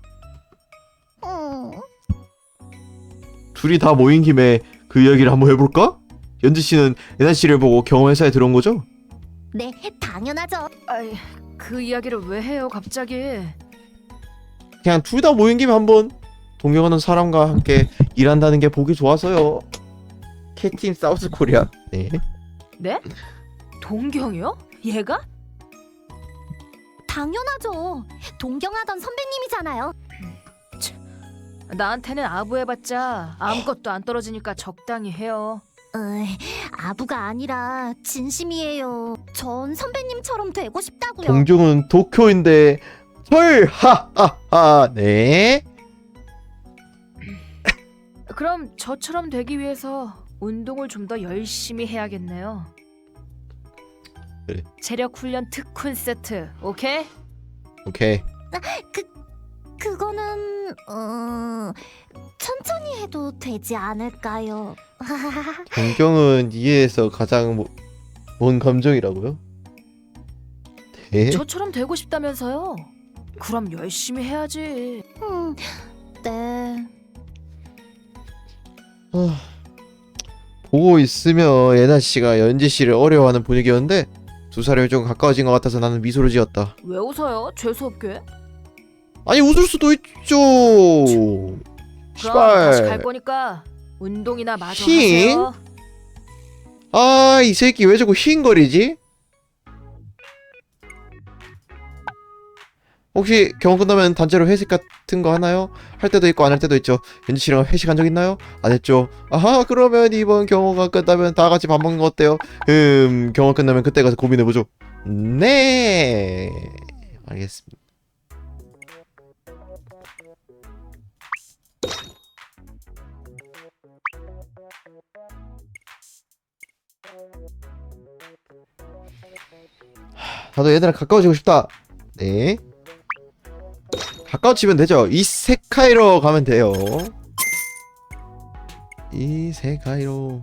Speaker 1: 둘이 다 모인 김에 그 이야기를 한번 해볼까? 연지 씨는 예나 씨를 보고 경험회사에 들어온 거죠?
Speaker 2: 네, 당연하죠.
Speaker 3: 아이, 그 이야기를 왜 해요, 갑자기?
Speaker 1: 그냥 둘 다 모인 김에 한번 동경하는 사람과 함께 일한다는 게 보기 좋아서요. K팀 사우스 코리아. 네.
Speaker 3: 네? 동경이요? 얘가?
Speaker 2: 당연하죠. 동경하던 선배님이잖아요.
Speaker 3: 나한테는 아부해봤자 아무것도 안 떨어지니까 적당히 해요.
Speaker 2: 아부가 아니라 진심이에요. 전 선배님처럼 되고 싶다고요.
Speaker 1: 동경은 도쿄인데 하하하. 네.
Speaker 3: 그럼 저처럼 되기 위해서 운동을 좀 더 열심히 해야겠네요.
Speaker 1: 그래.
Speaker 3: 체력 훈련 특훈 세트, 오케이?
Speaker 1: 오케이.
Speaker 2: 그거는 천천히 해도 되지 않을까요?
Speaker 1: 동경은 이해에서 가장 먼 감정이라고요? 네?
Speaker 3: 저처럼 되고 싶다면서요? 그럼 열심히 해야지.
Speaker 2: 네.
Speaker 1: 보고 있으면 예나 씨가 연지 씨를 어려워하는 분위기였는데 두 살이 좀 가까워진 것 같아서 나는 미소를 지었다.
Speaker 3: 왜 웃어요? 재수없게?
Speaker 1: 아니, 웃을 수도 있죠.
Speaker 3: 그럼 다시 갈
Speaker 1: 시발.
Speaker 3: 거니까 운동이나 마저
Speaker 1: 힝?
Speaker 3: 하세요.
Speaker 1: 아, 이 새끼 왜 자꾸 휘잉거리지? 혹시 경험 끝나면 단체로 회식 같은 거 하나요? 할 때도 있고 안 할 때도 있죠. 연지 씨랑 회식한 적 있나요? 안 했죠. 아하, 그러면 이번 경호가 끝나면 다 같이 밥 먹는 거 어때요? 경호 끝나면 그때 가서 고민해보죠. 네, 알겠습니다. 나도 얘들아 가까워지고 싶다. 네. 가까워지면 되죠. 이세카이로 가면 돼요. 이세카이로.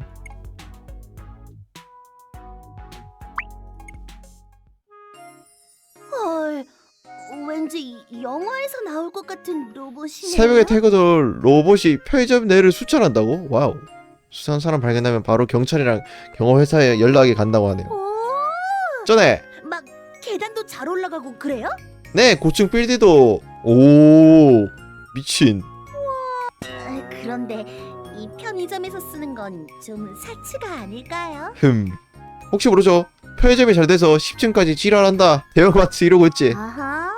Speaker 2: 헐, 왠지 영화에서 나올 것 같은 로봇이네요.
Speaker 1: 새벽에 퇴근도 로봇이 편의점 내를 수천한다고? 와우. 수상한 사람 발견하면 바로 경찰이랑 경호회사에 연락이 간다고 하네요. 전에
Speaker 2: 막 계단도 잘 올라가고 그래요?
Speaker 1: 네, 고층 빌딩도. 오, 미친.
Speaker 2: 그런데 이 편의점에서 쓰는 건 좀 사치가 아닐까요?
Speaker 1: 혹시 모르죠? 편의점이 잘 돼서 10층까지 지랄한다. 대형마트 이러고 있지.
Speaker 2: 아하,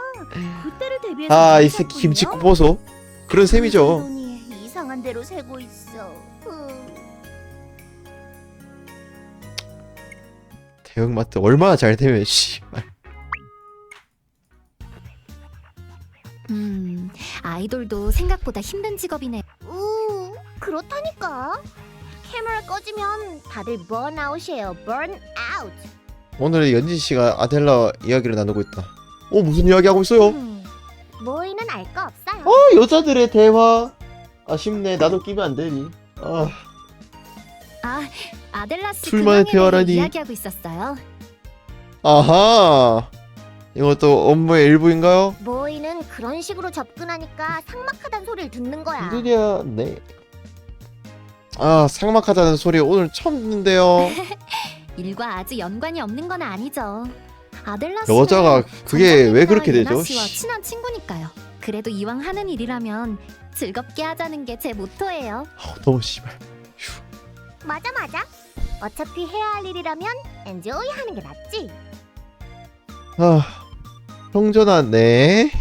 Speaker 2: 그때를 대비해서
Speaker 1: 아, 이 새끼 김치국 보소. 그런 셈이죠.
Speaker 2: 돈이 이상한 대로 새고 있어.
Speaker 1: 대형마트 얼마나 잘 되면 씨발.
Speaker 2: 아이돌도 생각보다 힘든 직업이네. 그렇다니까. 카메라 꺼지면 다들 번아웃이에요. 번아웃.
Speaker 1: 오늘 연진 씨가 아델라 이야기를 나누고 있다. 무슨 이야기 하고 있어요?
Speaker 2: 뭐이는 알 거 없어요.
Speaker 1: 여자들의 대화. 아쉽네. 나도 끼면 안 되니.
Speaker 2: 아, 아델라 씨
Speaker 1: 둘만의
Speaker 2: 근황에 대해
Speaker 1: 대화라니.
Speaker 2: 이야기하고 있었어요.
Speaker 1: 아하. 이것도 업무의 일부인가요?
Speaker 4: 모이는 그런 식으로 접근하니까 삭막하단 소리를 듣는 거야.
Speaker 1: 이들이야. 네. 아, 삭막하다는 소리 오늘 처음 듣는데요.
Speaker 2: 일과 아주 연관이 없는 건 아니죠. 아델라 씨는
Speaker 1: 여자가 그게 왜
Speaker 2: 정장님이나
Speaker 1: 그렇게
Speaker 2: 예나
Speaker 1: 되죠?
Speaker 2: 씨와
Speaker 1: 씨.
Speaker 2: 친한 친구니까요. 그래도 이왕 하는 일이라면 즐겁게 하자는 게 제 모토예요.
Speaker 1: 너무 씨발.
Speaker 4: 맞아. 어차피 해야 할 일이라면 엔조이 하는 게 낫지.
Speaker 1: 아, 형전한 네.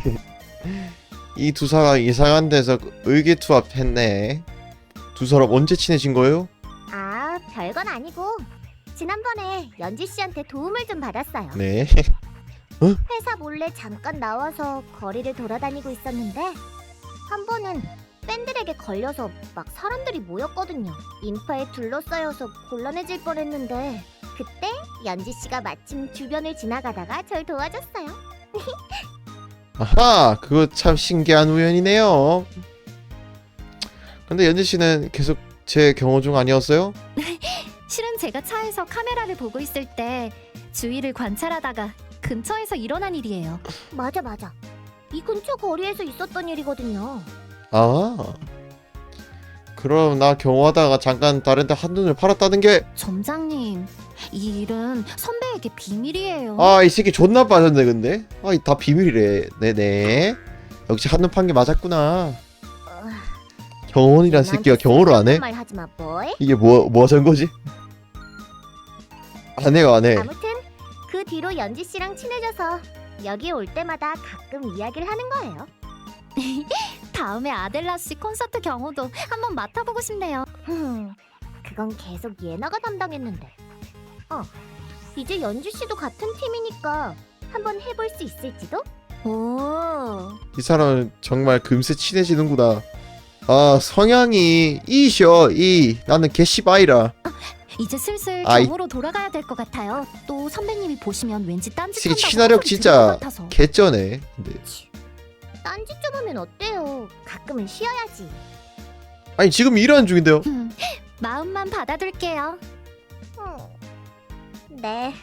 Speaker 1: 이 두 사람 이상한 데서 의기투합했네. 두 사람 언제 친해진 거예요?
Speaker 4: 아, 별건 아니고 지난번에 연지 씨한테 도움을 좀 받았어요.
Speaker 1: 네.
Speaker 4: 회사 몰래 잠깐 나와서 거리를 돌아다니고 있었는데 한 번은 팬들에게 걸려서 막 사람들이 모였거든요. 인파에 둘러싸여서 곤란해질 뻔했는데 그때 연지 씨가 마침 주변을 지나가다가 절 도와줬어요.
Speaker 1: 아하, 그거 참 신기한 우연이네요. 근데 연지 씨는 계속 제 경호 중 아니었어요?
Speaker 2: 실은 제가 차에서 카메라를 보고 있을 때 주위를 관찰하다가 근처에서 일어난 일이에요.
Speaker 4: 맞아. 이 근처 거리에서 있었던 일이거든요.
Speaker 1: 아, 그럼 나 경호하다가 잠깐 다른 데 한눈을 팔았다는 게.
Speaker 2: 점장님, 이 일은 선배에게 비밀이에요.
Speaker 1: 아, 이 새끼 존나 빠졌네 근데. 아, 이 다 비밀이래. 네네. 역시 한눈 판 게 맞았구나. 경호원이란 새끼가 경호를 안 해?
Speaker 4: 말 하지 마, boy.
Speaker 1: 이게 뭐 하자는 거지? 안 해요, 안 해.
Speaker 4: 아무튼 그 뒤로 연지 씨랑 친해져서 여기 올 때마다 가끔 이야기를 하는 거예요.
Speaker 2: 다음에 아델라 씨 콘서트 경호도 한번 맡아보고 싶네요.
Speaker 4: 그건 계속 예나가 담당했는데. 이제 연지 씨도 같은 팀이니까 한번 해볼 수 있을지도?
Speaker 2: 오,
Speaker 1: 이 사람은 정말 금세 친해지는구나. 아, 성향이 E셔, E. 나는 개씨바이라.
Speaker 2: 이제 슬슬
Speaker 1: 아이.
Speaker 2: 경호로 돌아가야 될 것 같아요. 또 선배님이 보시면 왠지
Speaker 1: 새끼
Speaker 2: 딴짓한다고
Speaker 1: 친화력
Speaker 2: 소리 들을
Speaker 1: 진짜
Speaker 2: 것 같아서.
Speaker 1: 개쩌네. 근데
Speaker 4: 딴짓 좀 하면 어때요? 가끔은 쉬어야지.
Speaker 1: 아니 지금 일하는 중인데요.
Speaker 2: 마음만 받아둘게요.
Speaker 4: 네.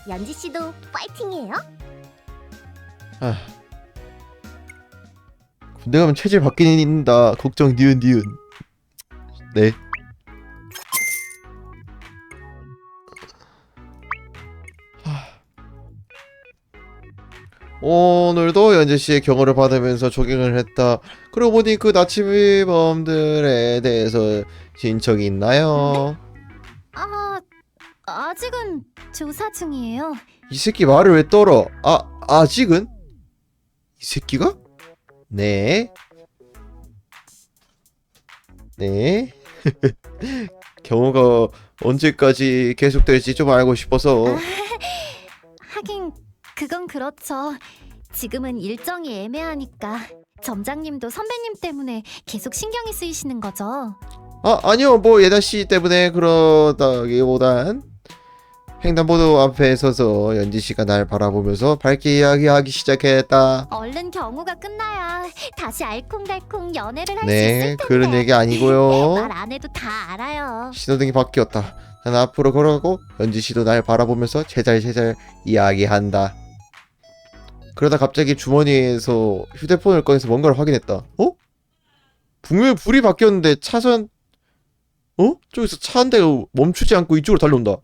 Speaker 4: 연지 씨도 파이팅이에요?
Speaker 1: 아, 군대 가면 체질 바뀌는다. 걱정 니은. 네. 오늘도 연재 씨의 경호를 받으면서 조깅을 했다. 그러고 보니 그 나침범들에 대해서 진척이 있나요?
Speaker 2: 아직은 조사 중이에요.
Speaker 1: 이 새끼 말을 왜 떨어? 아직은? 이 새끼가? 네. 네. 경호가 언제까지 계속될지 좀 알고 싶어서.
Speaker 2: 하긴 그건 그렇죠. 지금은 일정이 애매하니까 점장님도 선배님 때문에 계속 신경이 쓰이시는 거죠.
Speaker 1: 아니요. 뭐 예나 씨 때문에 그러다기보단 횡단보도 앞에 서서 연지 씨가 날 바라보면서 밝게 이야기하기 시작했다.
Speaker 2: 얼른 경호가 끝나야 다시 알콩달콩 연애를 할 수
Speaker 1: 네,
Speaker 2: 있을 텐데.
Speaker 1: 그런 얘기 아니고요.
Speaker 2: 말 안 해도 다 알아요.
Speaker 1: 신호등이 바뀌었다. 난 앞으로 걸어가고 연지 씨도 날 바라보면서 제잘 이야기한다. 그러다 갑자기 주머니에서 휴대폰을 꺼내서 뭔가를 확인했다. 분명히 불이 바뀌었는데 차선 저기서 차 한 대가 멈추지 않고 이쪽으로 달려온다.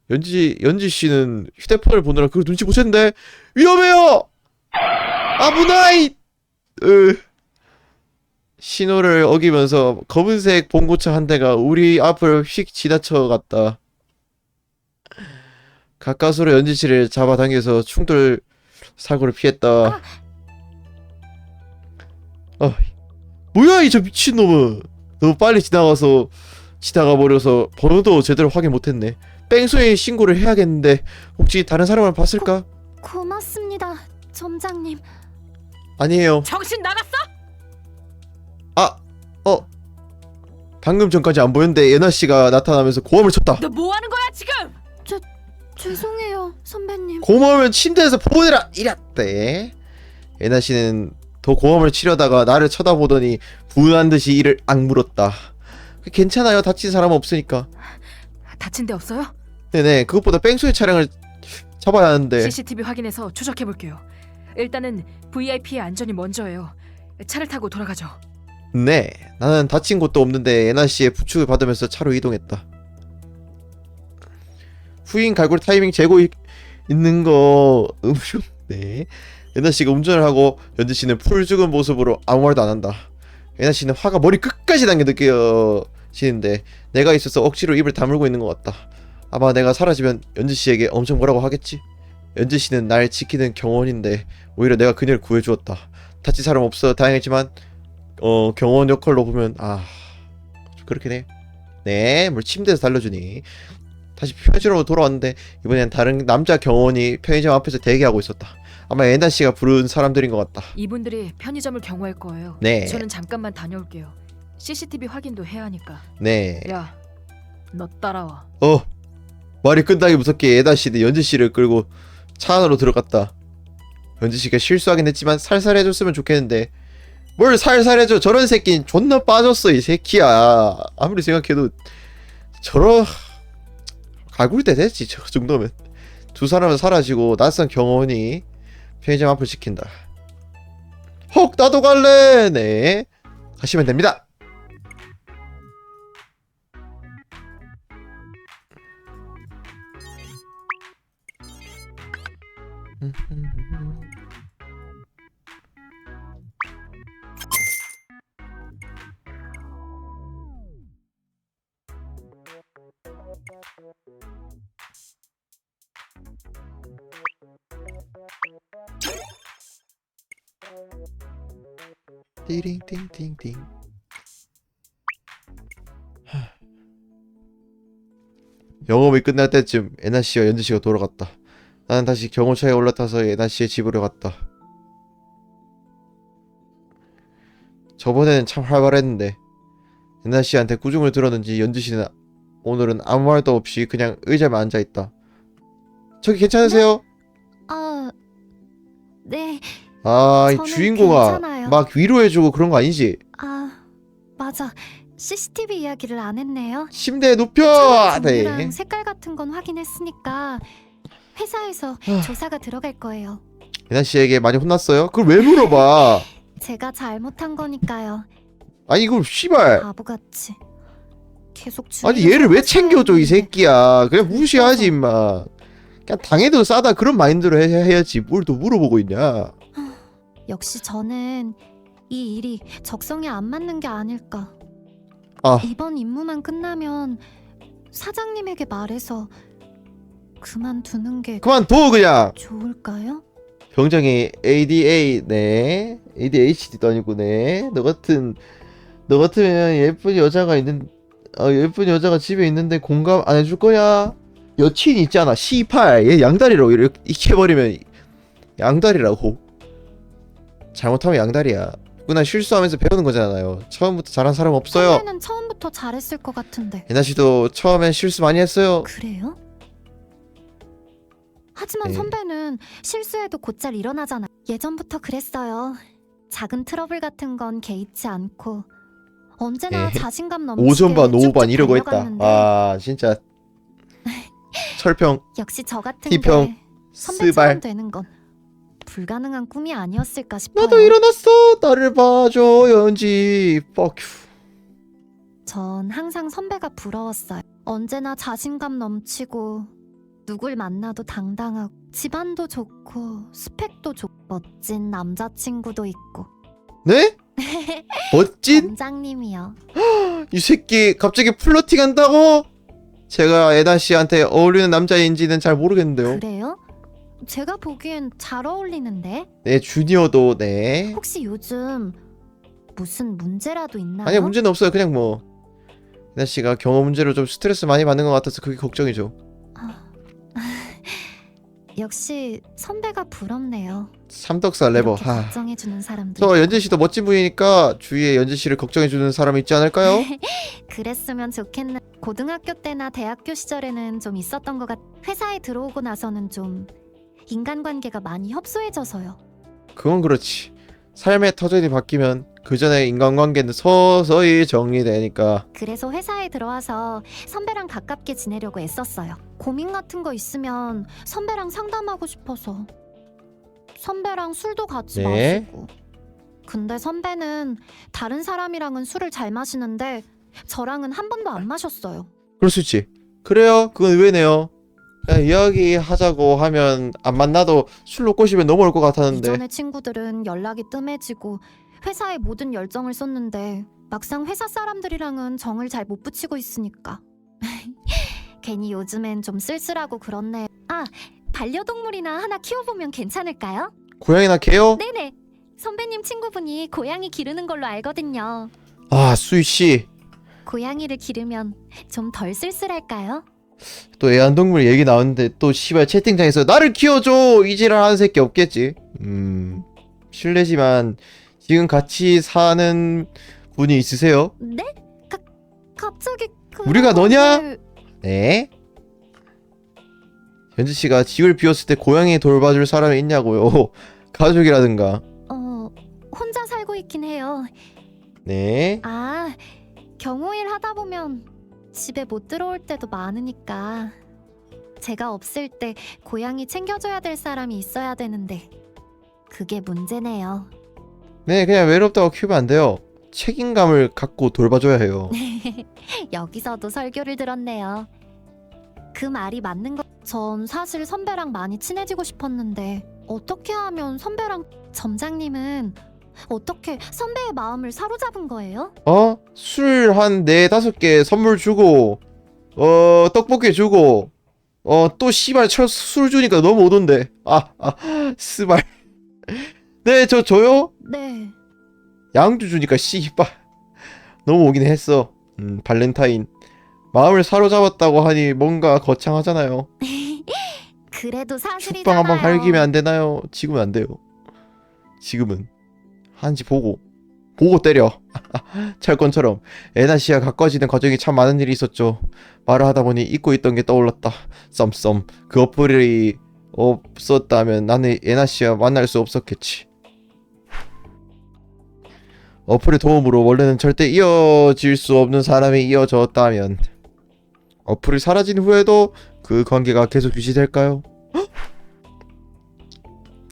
Speaker 1: 연지 씨는 휴대폰을 보느라 그걸 눈치 못 챘는데 위험해요. 아부나이. 신호를 어기면서 검은색 봉고차 한 대가 우리 앞을 휙 지나쳐갔다. 가까스로 연지 씨를 잡아당겨서 충돌 사고를 피했다. 뭐야 이 저 미친놈은. 너무 빨리 지나가 버려서 번호도 제대로 확인 못했네. 뺑소니 신고를 해야겠는데 혹시 다른 사람을 봤을까?
Speaker 2: 고맙습니다, 점장님.
Speaker 1: 아니에요.
Speaker 3: 정신 나갔어?
Speaker 1: 방금 전까지 안 보였는데 예나 씨가 나타나면서 고함을 쳤다.
Speaker 3: 너 뭐 하는 거야 지금?
Speaker 2: 죄송해요, 선배님.
Speaker 1: 고함을 침대에서 보내라 이랬대. 예나 씨는 더 고함을 치려다가 나를 쳐다보더니 분한 듯이 이를 악물었다. 괜찮아요. 다친 사람 없으니까.
Speaker 3: 다친 데 없어요?
Speaker 1: 네네. 그것보다 뺑소니 차량을 잡아야 하는데.
Speaker 3: CCTV 확인해서 추적해 볼게요. 일단은 VIP의 안전이 먼저예요. 차를 타고 돌아가죠.
Speaker 1: 네. 나는 다친 곳도 없는데 예나 씨의 부축을 받으면서 차로 이동했다. 후인 갈고리 타이밍 재고 있는 거 음주. 네. 예나 씨가 운전을 하고 연지 씨는 풀 죽은 모습으로 아무 말도 안 한다. 예나 씨는 화가 머리 끝까지 당겨 느껴지는데 내가 있어서 억지로 입을 다물고 있는 것 같다. 아마 내가 사라지면 연지 씨에게 엄청 뭐라고 하겠지? 연지 씨는 날 지키는 경원인데 오히려 내가 그녀를 구해주었다. 다친 사람 없어 다행이지만 경원 역할로 보면 그렇긴 해. 네, 뭘 침대에서 달려주니. 다시 편의점으로 돌아왔는데 이번엔 다른 남자 경원이 편의점 앞에서 대기하고 있었다. 아마 에나 씨가 부른 사람들인 것 같다.
Speaker 3: 이분들이 편의점을 경호할 거예요.
Speaker 1: 네.
Speaker 3: 저는 잠깐만 다녀올게요. CCTV 확인도 해야 하니까.
Speaker 1: 네.
Speaker 3: 야, 너 따라와.
Speaker 1: 말이 끝나기 무섭게 에나 씨는 연지 씨를 끌고 차 안으로 들어갔다. 연지 씨가 실수하긴 했지만 살살 해줬으면 좋겠는데 뭘 살살 해줘. 저런 새끼는 존나 빠졌어 이 새끼야. 아무리 생각해도 저런 갈구리 때 됐지. 저 정도면 두 사람은 사라지고 낯선 경원이 편의점 앞을 지킨다. 헉 나도 갈래. 네 가시면 됩니다. 띠링띵띵띵. 영업이 끝날 때쯤 에나 씨와 연지 씨가 돌아갔다. 나는 다시 경호차에 올라타서 에나 씨의 집으로 갔다. 저번에는 참 활발했는데 에나 씨한테 꾸중을 들었는지 연지 씨는 오늘은 아무 말도 없이 그냥 의자만 앉아 있다. 저기 괜찮으세요?
Speaker 2: 네.
Speaker 1: 이
Speaker 2: 저는
Speaker 1: 주인공아
Speaker 2: 괜찮아요.
Speaker 1: 막 위로해주고 그런 거 아니지?
Speaker 2: 맞아. CCTV 이야기를 안 했네요.
Speaker 1: 침대에 눕혀.
Speaker 2: 차량
Speaker 1: 네.
Speaker 2: 종류랑 색깔 같은 건 확인했으니까 회사에서 조사가 들어갈 거예요.
Speaker 1: 에나 씨에게 많이 혼났어요? 그걸 왜 물어봐?
Speaker 2: 제가 잘못한 거니까요.
Speaker 1: 아니 이걸 씨발.
Speaker 2: 바보같이 계속
Speaker 1: 아니
Speaker 2: 주위를
Speaker 1: 얘를 왜
Speaker 2: 살펴봐야
Speaker 1: 챙겨줘 이
Speaker 2: 했는데.
Speaker 1: 새끼야. 그냥 무시하지
Speaker 2: 이뻐서.
Speaker 1: 임마. 그냥 당해도 싸다 그런 마인드로 해야지 뭘 또 물어보고 있냐.
Speaker 2: 역시 저는 이 일이 적성에 안 맞는 게 아닐까. 이번 임무만 끝나면 사장님에게 말해서 그만두는 게
Speaker 1: 그만둬 그냥.
Speaker 2: 좋을까요?
Speaker 1: 병장이 ADA 네 ADHD도 아니고 네너 같으면 예쁜 여자가 집에 있는데 공감 안 해줄 거야. 여친 있잖아 C8 얘 양다리로 이렇게 해버리면 양다리라고. 잘못하면 양다리야. 누구나 실수하면서 배우는 거잖아요. 처음부터 잘한 사람 없어요.
Speaker 2: 선배는 처음부터 잘했을 것 같은데.
Speaker 1: 예나 씨도 처음엔 실수 많이 했어요.
Speaker 2: 그래요? 하지만
Speaker 1: 네.
Speaker 2: 선배는 실수해도 곧잘 일어나잖아. 예전부터 그랬어요. 작은 트러블 같은 건 개의치 않고 언제나
Speaker 1: 네.
Speaker 2: 자신감 넘치게
Speaker 1: 오전반 오후반
Speaker 2: 쭉쭉
Speaker 1: 이러고 했다.
Speaker 2: 달려갔는데
Speaker 1: 진짜 철평
Speaker 2: 역시 저 같은
Speaker 1: T평
Speaker 2: 게 선배처럼
Speaker 1: 스발.
Speaker 2: 되는 건 불가능한 꿈이 아니었을까 싶어요.
Speaker 1: 나도 일어났어. 나를 봐줘 연지. Fuck you.
Speaker 2: 전 항상 선배가 부러웠어요. 언제나 자신감 넘치고 누굴 만나도 당당하고 집안도 좋고 스펙도 좋고 멋진 남자친구도 있고.
Speaker 1: 네? 멋진?
Speaker 2: 점장님이요.
Speaker 1: 이 새끼 갑자기 플러팅 한다고? 제가 에나 씨한테 어울리는 남자인지는 잘 모르겠는데요.
Speaker 2: 그래요? 제가 보기엔 잘 어울리는데?
Speaker 1: 네 주니어도 네.
Speaker 2: 혹시 요즘 무슨 문제라도 있나요?
Speaker 1: 아니요 문제는 없어요. 그냥 뭐 에나 씨가 경험 문제로 좀 스트레스 많이 받는 것 같아서 그게 걱정이죠.
Speaker 2: 역시 선배가 부럽네요.
Speaker 1: 삼덕살 레버.
Speaker 2: 이렇게 걱정해주는 사람들.
Speaker 1: 저 연지 씨도 멋진 분이니까 주위에 연지 씨를 걱정해 주는 사람이 있지 않을까요?
Speaker 2: 그랬으면 좋겠네. 고등학교 때나 대학교 시절에는 좀 있었던 것 같. 회사에 들어오고 나서는 좀 인간관계가 많이 협소해져서요.
Speaker 1: 그건 그렇지. 삶의 터전이 바뀌면 그 전에 인간관계는 서서히 정리되니까.
Speaker 2: 그래서 회사에 들어와서 선배랑 가깝게 지내려고 애썼어요. 고민 같은 거 있으면 선배랑 상담하고 싶어서. 선배랑 술도 같이
Speaker 1: 네.
Speaker 2: 마시고. 근데 선배는 다른 사람이랑은 술을 잘 마시는데 저랑은 한 번도 안 마셨어요.
Speaker 1: 그럴 수 있지. 그래요? 그건 의외네요. 그냥 이야기하자고 하면 안 만나도 술로 꼬시면 넘어올 것 같았는데.
Speaker 2: 이전의 친구들은 연락이 뜸해지고 회사에 모든 열정을 쏟는데 막상 회사 사람들이랑은 정을 잘 못 붙이고 있으니까. 괜히 요즘엔 좀 쓸쓸하고 그렇네. 아, 반려동물이나 하나 키워보면 괜찮을까요?
Speaker 1: 고양이나 개요?
Speaker 2: 네네. 선배님 친구분이 고양이 기르는 걸로 알거든요.
Speaker 1: 아, 수희씨.
Speaker 2: 고양이를 기르면 좀 덜 쓸쓸할까요?
Speaker 1: 또 애완동물 얘기 나왔는데 또 씨발 채팅창에서 나를 키워줘! 이지랄 하는 새끼 없겠지. 실례지만 지금 같이 사는 분이 있으세요?
Speaker 2: 네? 갑자기
Speaker 1: 우리가 너냐?
Speaker 2: 걸-
Speaker 1: 네? 현지씨가 집을 비웠을 때 고양이 돌봐줄 사람이 있냐고요. 가족이라든가.
Speaker 2: 혼자 살고 있긴 해요.
Speaker 1: 네.
Speaker 2: 아, 경호일 하다 보면 집에 못 들어올 때도 많으니까 제가 없을 때 고양이 챙겨줘야 될 사람이 있어야 되는데 그게 문제네요.
Speaker 1: 네, 그냥 외롭다고 키우면 안 돼요. 책임감을 갖고 돌봐줘야 해요.
Speaker 2: 여기서도 설교를 들었네요. 그 말이 맞는 거. 전 사실 선배랑 많이 친해지고 싶었는데 어떻게 하면 선배랑 점장님은 어떻게 선배의 마음을 사로잡은 거예요?
Speaker 1: 술 한 4-5개 선물 주고 떡볶이 주고 또 씨발 술 주니까 너무 오던데. 스발. 네, 저 줘요?
Speaker 2: 네.
Speaker 1: 양주 주니까 씨발 너무 오긴 했어. 발렌타인. 마음을 사로잡았다고 하니 뭔가 거창하잖아요.
Speaker 2: 그래도 사실이잖아요.
Speaker 1: 축방 한번 갈기면 안 되나요? 지금은 안 돼요. 지금은 한지 보고 때려. 철권처럼 에나씨와 가까워지는 과정이 참 많은 일이 있었죠. 말을 하다 보니 잊고 있던 게 떠올랐다. 썸썸. 그 어플이 없었다면 나는 에나씨와 만날 수 없었겠지. 어플의 도움으로 원래는 절대 이어질 수 없는 사람이 이어졌다면 어플이 사라진 후에도 그 관계가 계속 유지될까요?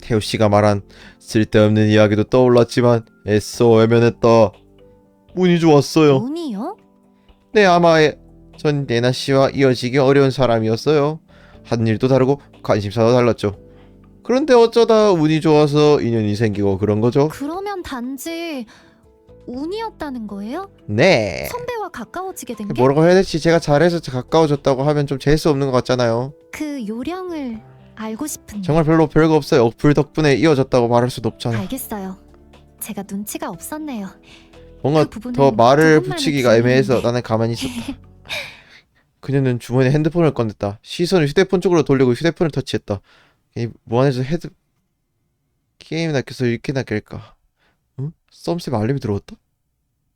Speaker 1: 태우씨가 말한 쓸데없는 이야기도 떠올랐지만 애써 외면했다. 운이 좋았어요.
Speaker 2: 운이요?
Speaker 1: 네, 아마 전 예나씨와 이어지기 어려운 사람이었어요. 하는 일도 다르고 관심사도 달랐죠. 그런데 어쩌다 운이 좋아서 인연이 생기고 그런 거죠.
Speaker 2: 그러면 단지 운이었다는 거예요?
Speaker 1: 네.
Speaker 2: 선배와 가까워지게 된 게?
Speaker 1: 뭐라고 해야 될지 제가 잘해서 가까워졌다고 하면 좀 재수 없는 것 같잖아요.
Speaker 2: 그 요령을 알고 싶은데.
Speaker 1: 정말 별거 없어요. 어플 덕분에 이어졌다고 말할 수도 없잖아.
Speaker 2: 알겠어요. 제가 눈치가 없었네요.
Speaker 1: 뭔가
Speaker 2: 그 부분은
Speaker 1: 더 말을
Speaker 2: 조금만의
Speaker 1: 붙이기가 애매해서
Speaker 2: 기회인데.
Speaker 1: 나는 가만히 있었다. 그녀는 주머니에 핸드폰을 꺼냈다. 시선을 휴대폰 쪽으로 돌리고 휴대폰을 터치했다. 무한에서 게임이나 켜서 읽기나 깰까. 응? 썸셉 알림이 들어왔다?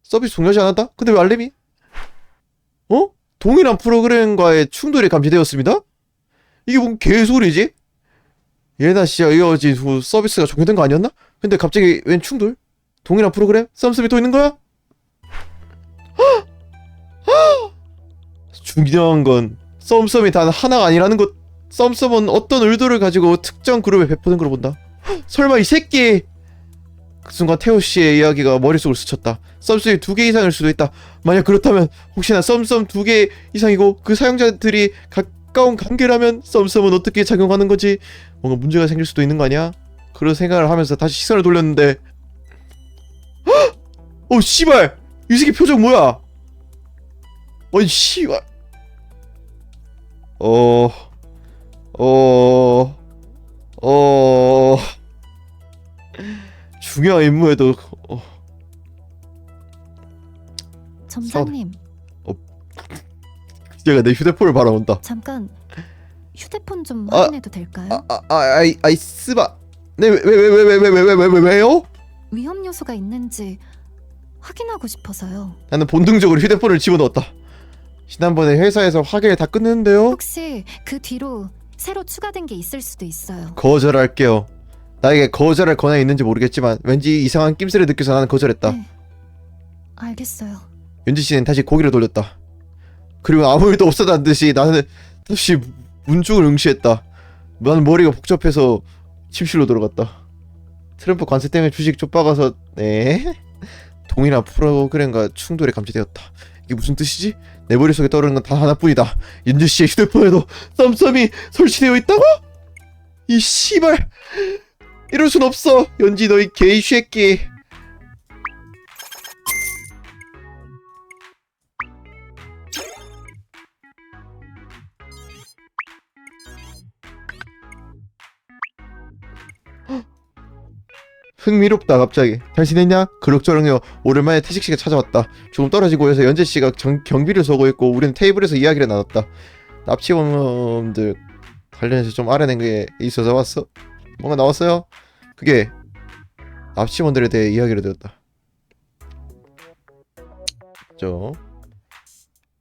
Speaker 1: 서비스 종료하지 않았다? 근데 왜 알림이? 동일한 프로그램과의 충돌이 감지되었습니다? 이게 뭔 개소리지? 예나 씨와 이어진 후 서비스가 종료된 거 아니었나? 근데 갑자기 웬 충돌? 동일한 프로그램? 썸썸이 또 있는 거야? 중요한 건 썸썸이 단 하나가 아니라는 것. 썸썸은 어떤 의도를 가지고 특정 그룹에 배포된 걸 본다. 설마 이 새끼! 그 순간 태호 씨의 이야기가 머릿속을 스쳤다. 썸썸이 2개 이상일 수도 있다. 만약 그렇다면 혹시나 썸썸 2개 이상이고 그 사용자들이 가까운 관계라면 썸썸은 어떻게 작용하는 거지? 뭔가 문제가 생길 수도 있는 거 아니야? 그런 생각을 하면서 다시 시선을 돌렸는데 씨발! 이 새끼 표정 뭐야? 어이 씨발. 중요한 임무에도
Speaker 2: 점장님,
Speaker 1: 얘가 내 휴대폰을 바라본다.
Speaker 2: 잠깐 휴대폰 좀
Speaker 1: 아,
Speaker 2: 확인해도 될까요?
Speaker 1: 아이 스바. 네, 왜요?
Speaker 2: 위험 요소가 있는지 확인하고 싶어서요.
Speaker 1: 나는 본능적으로 휴대폰을 집어넣었다. 지난번에 회사에서 확인을 다 끝냈는데요.
Speaker 2: 혹시 그 뒤로 새로 추가된 게 있을 수도 있어요.
Speaker 1: 거절할게요. 나에게 거절할 권한이 있는지 모르겠지만 왠지 이상한 낌새를 느껴서 나는 거절했다.
Speaker 2: 네. 알겠어요.
Speaker 1: 윤지 씨는 다시 고개를 돌렸다. 그리고 아무 일도 없었다는 듯이 나는 다시 문중을 응시했다. 나는 머리가 복잡해서 침실로 들어갔다. 트럼프 관세 때문에 주식 쫓아가서 동일한 프로그램과 충돌에 감지되었다. 이게 무슨 뜻이지? 내 머릿속에 떠오르는 건 단 하나뿐이다. 윤지 씨의 휴대폰에도 썸썸이 설치되어 있다고? 이 씨발, 이럴 순 없어. 연지 너희 개이 쉐끼. 흥미롭다. 갑자기 잘 지냈냐? 그럭저럭요. 오랜만에 태식씨가 찾아왔다. 조금 떨어지고 해서 연재씨가 경비를 서고 있고 우리는 테이블에서 이야기를 나눴다. 납치범들 관련해서 좀 알아낸 게 있어서 왔어. 뭔가 나왔어요? 그게 납치범들에 대해 이야기를 들었다.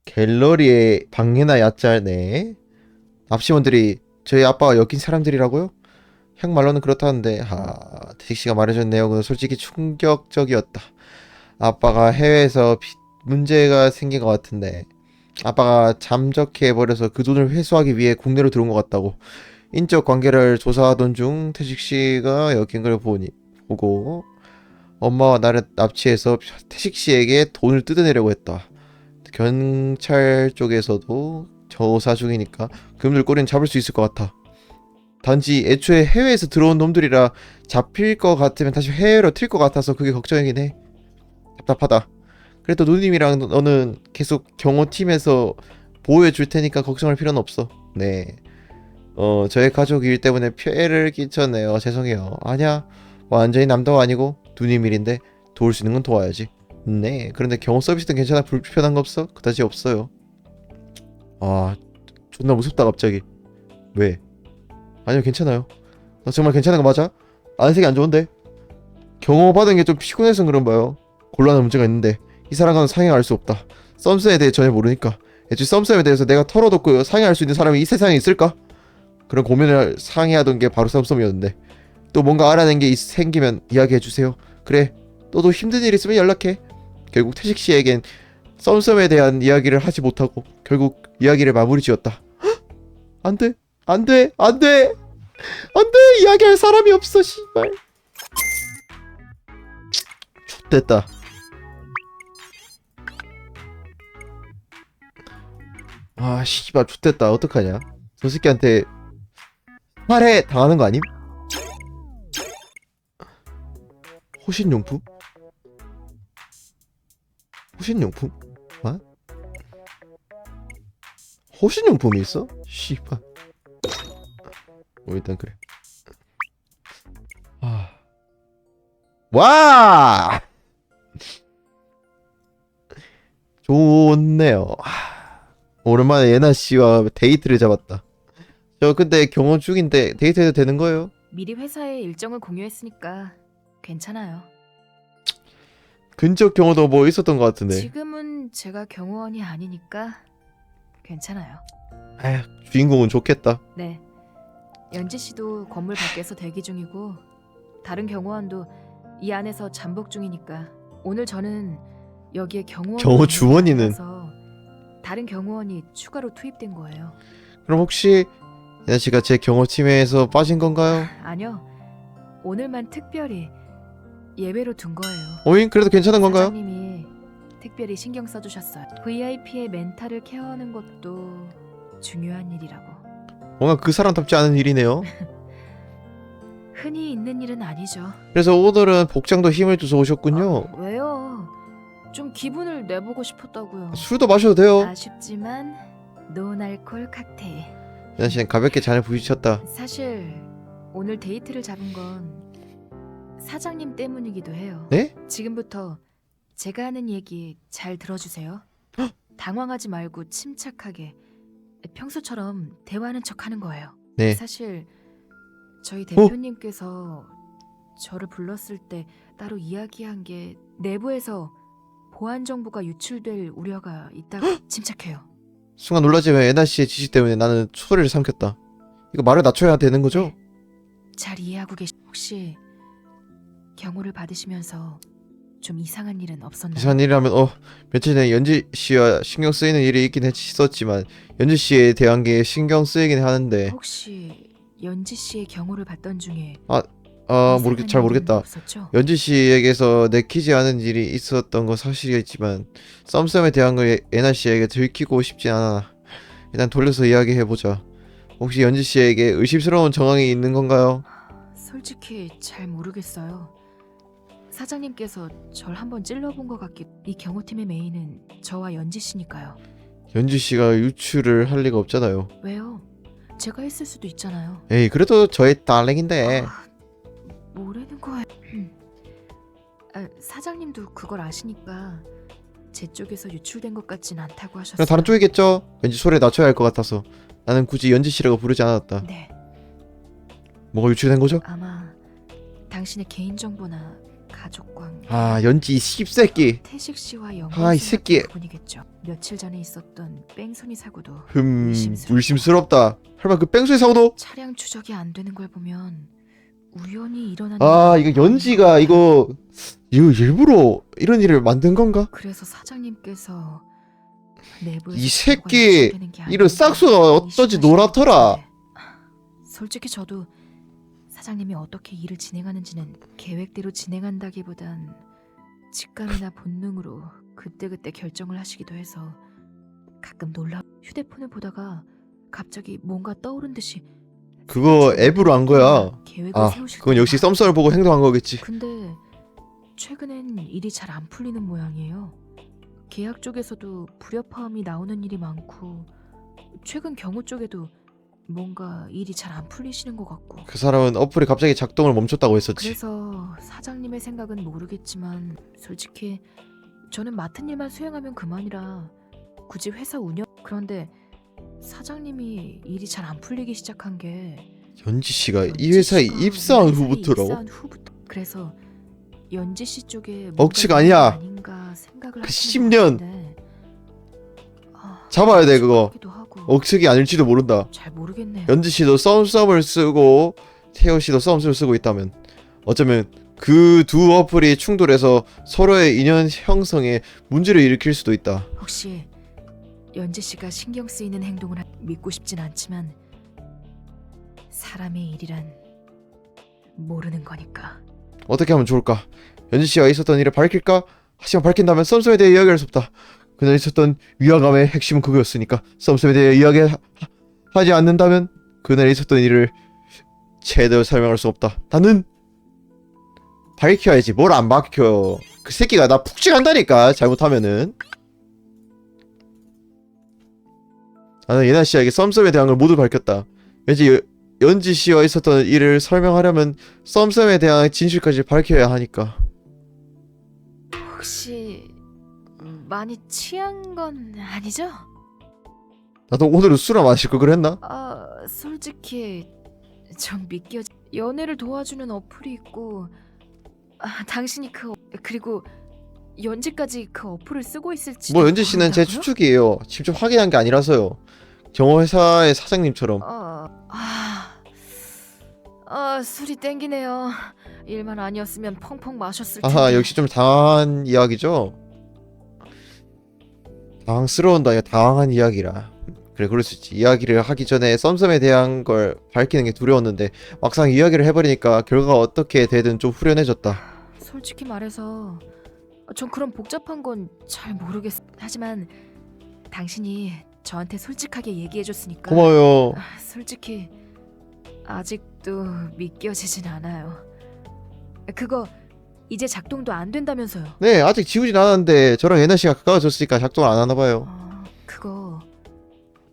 Speaker 1: 갤러리에 방해나 야짤네. 납치범들이 저희 아빠가 엮인 사람들이라고요? 형 말로는 그렇다는데 태식씨가 말해준 내용은 솔직히 충격적이었다. 아빠가 해외에서 문제가 생긴 것 같은데 아빠가 잠적해버려서 그 돈을 회수하기 위해 국내로 들어온 것 같다고. 인적 관계를 조사하던 중 태식씨가 엮인 걸 보고 엄마와 나를 납치해서 태식씨에게 돈을 뜯어내려고 했다. 경찰 쪽에서도 조사 중이니까 그놈들 꼬리는 잡을 수 있을 것 같아. 단지 애초에 해외에서 들어온 놈들이라 잡힐 것 같으면 다시 해외로 튈 것 같아서 그게 걱정이긴 해. 답답하다. 그래도 누님이랑 너는 계속 경호팀에서 보호해 줄 테니까 걱정할 필요는 없어. 네. 저의 가족 일 때문에 피해를 끼쳤네요. 죄송해요. 아니야. 완전히 남도 아니고 누님 일인데 도울 수 있는 건 도와야지. 네. 그런데 경호 서비스는 괜찮아? 불편한 거 없어? 그다지 없어요. 존나 무섭다 갑자기. 왜? 아니요, 괜찮아요. 나 정말 괜찮은 거 맞아? 안색이 안 좋은데? 경호 받은 게 좀 피곤해서 그런 봐요. 곤란한 문제가 있는데 이 사람과는 상의할 수 없다. 썸썸에 대해 전혀 모르니까. 애초에 썸썸에 대해서 내가 털어놓고 상의할 수 있는 사람이 이 세상에 있을까? 그런 고민을 상의하던 게 바로 썸썸이었는데 또 뭔가 알아낸 게 생기면 이야기해주세요. 그래, 너도 힘든 일 있으면 연락해. 결국 태식씨에겐 썸썸에 대한 이야기를 하지 못하고 결국 이야기를 마무리 지었다. 안돼, 안돼, 안돼, 안돼. 이야기할 사람이 없어. 씨발. X됐다. 씨발 X됐다. 어떡하냐. 저 새끼한테 살해 당하는 거 아님? 호신용품? 호신용품? 호신용품이 있어? 씨발. 일단 그래. 와! 좋네요. 오랜만에 예나 씨와 데이트를 잡았다. 저 근데 경호 중인데 데이트해도 되는 거예요?
Speaker 3: 미리 회사에 일정을 공유했으니까 괜찮아요.
Speaker 1: 근접 경호도 뭐 있었던 것 같은데.
Speaker 3: 지금은 제가 경호원이 아니니까 괜찮아요.
Speaker 1: 주인공은 좋겠다.
Speaker 3: 네. 연지 씨도 건물 밖에서 대기 중이고 다른 경호원도 이 안에서 잠복 중이니까 오늘 저는 여기에
Speaker 1: 경호 주원이는
Speaker 3: 다른 경호원이 추가로 투입된 거예요.
Speaker 1: 그럼 혹시 예나 씨가 제 경호팀에서 빠진 건가요?
Speaker 3: 아니요. 오늘만 특별히 예외로 둔 거예요.
Speaker 1: 오잉? 그래도 괜찮은 건가요?
Speaker 3: 사장님이 특별히 신경 써주셨어요. VIP의 멘탈을 케어하는 것도 중요한 일이라고.
Speaker 1: 뭔가 그 사람답지 않은 일이네요.
Speaker 3: 흔히 있는 일은 아니죠.
Speaker 1: 그래서 오늘은 복장도 힘을 줘서 오셨군요.
Speaker 3: 왜요? 좀 기분을 내보고 싶었다고요.
Speaker 1: 술도 마셔도 돼요.
Speaker 3: 아쉽지만 노알콜 칵테일.
Speaker 1: 예나 씨는 가볍게 잔을 부딪혔다.
Speaker 3: 사실 오늘 데이트를 잡은 건 사장님 때문이기도 해요.
Speaker 1: 네?
Speaker 3: 지금부터 제가 하는 얘기 잘 들어주세요. 당황하지 말고 침착하게 평소처럼 대화하는 척하는 거예요.
Speaker 1: 네.
Speaker 3: 사실 저희 대표님께서 저를 불렀을 때 따로 이야기한 게 내부에서 보안 정보가 유출될 우려가 있다고. 침착해요.
Speaker 1: 순간 놀라지만 예나 씨의 지시 때문에 나는 소리를 삼켰다. 이거 말을 낮춰야 되는 거죠?
Speaker 3: 잘 이해하고 계시. 혹시 경호를 받으시면서 좀 이상한 일은 없었나요?
Speaker 1: 이상한 일이라면 며칠 전에 연지 씨와 신경 쓰이는 일이 있긴 했었지만 연지 씨에 대한 게 신경 쓰이긴 하는데
Speaker 3: 혹시 연지 씨의 경호를 받던 중에
Speaker 1: 잘 모르겠다.
Speaker 3: 없었죠?
Speaker 1: 연지 씨에게서 내키지 않은 일이 있었던 건 사실이지만 썸썸에 대한 걸 예나 씨에게 들키고 싶진 않아. 일단 돌려서 이야기해보자. 혹시 연지 씨에게 의심스러운 정황이 있는 건가요?
Speaker 3: 솔직히 잘 모르겠어요. 사장님께서 절 한번 찔러본 것 같기. 이 경호팀의 메인은 저와 연지 씨니까요.
Speaker 1: 연지 씨가 유출을 할 리가 없잖아요.
Speaker 3: 왜요? 제가 했을 수도 있잖아요.
Speaker 1: 에이, 그래도 저의 딸랭인데.
Speaker 3: 뭐라는 거예요? 사장님도 그걸 아시니까 제 쪽에서 유출된 것 같진 않다고 하셨어요.
Speaker 1: 그냥 다른 쪽이겠죠? 왠지 소리를 낮춰야 할 것 같아서 나는 굳이 연지 씨라고 부르지 않았다.
Speaker 3: 네,
Speaker 1: 뭐가 유출된 거죠?
Speaker 3: 아마 당신의 개인정보나 가족 관계.
Speaker 1: 연지 이 씹새끼.
Speaker 3: 태식 씨와
Speaker 1: 이
Speaker 3: 연관성이
Speaker 1: 새끼.
Speaker 3: 부분이겠죠. 며칠 전에 있었던 뺑소니 사고도
Speaker 1: 의심스럽다. 설마 그 뺑소니 사고도?
Speaker 3: 차량 추적이 안 되는 걸 보면 우연히 일어난.
Speaker 1: 이거 연지가 이거 일부러 이런 일을 만든 건가?
Speaker 3: 그래서 사장님께서 내부에서
Speaker 1: 이 새끼,
Speaker 3: 정보가 유출되는 게
Speaker 1: 이런
Speaker 3: 아닌가
Speaker 1: 싹수가 어쩐지
Speaker 3: 의심하시는
Speaker 1: 놀았더라.
Speaker 3: 것 솔직히 저도 사장님이 어떻게 일을 진행하는지는 계획대로 진행한다기보단 직감이나 본능으로 그때그때 결정을 하시기도 해서 가끔 놀라. 휴대폰을 보다가 갑자기 뭔가 떠오른 듯이
Speaker 1: 그거 앱으로 한 거야.
Speaker 3: 계획을 세우실
Speaker 1: 그건 역시
Speaker 3: 때가
Speaker 1: 썸썸을 보고 행동한 거겠지.
Speaker 3: 근데 최근엔 일이 잘 안 풀리는 모양이에요. 계약 쪽에서도 불협화음이 나오는 일이 많고 최근 경호 쪽에도 뭔가 일이 잘 안 풀리시는 것 같고.
Speaker 1: 그 사람은 어플이 갑자기 작동을 멈췄다고 했었지.
Speaker 3: 그래서 사장님의 생각은 모르겠지만 솔직히 저는 맡은 일만 수행하면 그만이라 굳이 회사 운영. 그런데 사장님이 일이 잘 안 풀리기 시작한 게
Speaker 1: 연지 씨가 이
Speaker 3: 연지
Speaker 1: 회사에
Speaker 3: 씨가
Speaker 1: 입사한
Speaker 3: 우리 회사에
Speaker 1: 후부터라고?
Speaker 3: 입사한 후부터. 그래서 연지 씨 쪽에
Speaker 1: 억지가
Speaker 3: 뭔가
Speaker 1: 아니야.
Speaker 3: 아닌가 생각을
Speaker 1: 그
Speaker 3: 하시는
Speaker 1: 10년.
Speaker 3: 것 같은데,
Speaker 1: 잡아야 돼, 그거.
Speaker 3: 싶기도 하고.
Speaker 1: 억측이 아닐지도 모른다.
Speaker 3: 잘 모르겠네요.
Speaker 1: 연지 씨도 썸썸을 쓰고 태호 씨도 썸썸을 쓰고 있다면 어쩌면 그 두 어플이 충돌해서 서로의 인연 형성에 문제를 일으킬 수도 있다.
Speaker 3: 혹시 연지 씨가 신경 쓰이는 행동을 믿고 싶진 않지만 사람의 일이란 모르는 거니까.
Speaker 1: 어떻게 하면 좋을까? 연지 씨가 있었던 일을 밝힐까? 하지만 밝힌다면 썸썸에 대해 이야기할 수 없다. 그날 있었던 위화감의 핵심은 그거였으니까 썸썸에 대해 이야기하지 않는다면 그날 있었던 일을 제대로 설명할 수 없다. 나는 밝혀야지. 뭘 안 밝혀. 그 새끼가 나 푹 찍한다니까 잘못하면은. 나는 예나 씨에게 썸썸에 대한 걸 모두 밝혔다. 왠지 연지 씨와 있었던 일을 설명하려면 썸썸에 대한 진실까지 밝혀야 하니까.
Speaker 3: 혹시 많이 취한 건 아니죠?
Speaker 1: 나도 오늘은 술을 마실 걸 그랬나?
Speaker 3: 솔직히 좀 믿겨. 연애를 도와주는 어플이 있고 당신이 그리고 연지까지 그 어플을 쓰고 있을지.
Speaker 1: 뭐 연지 씨는 제 추측이에요. 직접 확인한 게 아니라서요. 경호회사의 사장님처럼.
Speaker 3: 술이 땡기네요. 일만 아니었으면 펑펑 마셨을 텐데.
Speaker 1: 아하, 역시 좀 당황한 이야기죠? 당황스러운다. 이거 당황한 이야기라. 그래, 그럴 수 있지. 이야기를 하기 전에 썸썸에 대한 걸 밝히는 게 두려웠는데 막상 이야기를 해버리니까 결과가 어떻게 되든 좀 후련해졌다.
Speaker 3: 솔직히 말해서 전 그런 복잡한 건 잘 모르겠어. 하지만 당신이 저한테 솔직하게 얘기해줬으니까.
Speaker 1: 고마워요.
Speaker 3: 솔직히 아직도 믿겨지진 않아요. 그거 이제 작동도 안 된다면서요.
Speaker 1: 네, 아직 지우진 않았는데 저랑 예나 씨가 가까워졌으니까 작동을 안 하나 봐요.
Speaker 3: 그거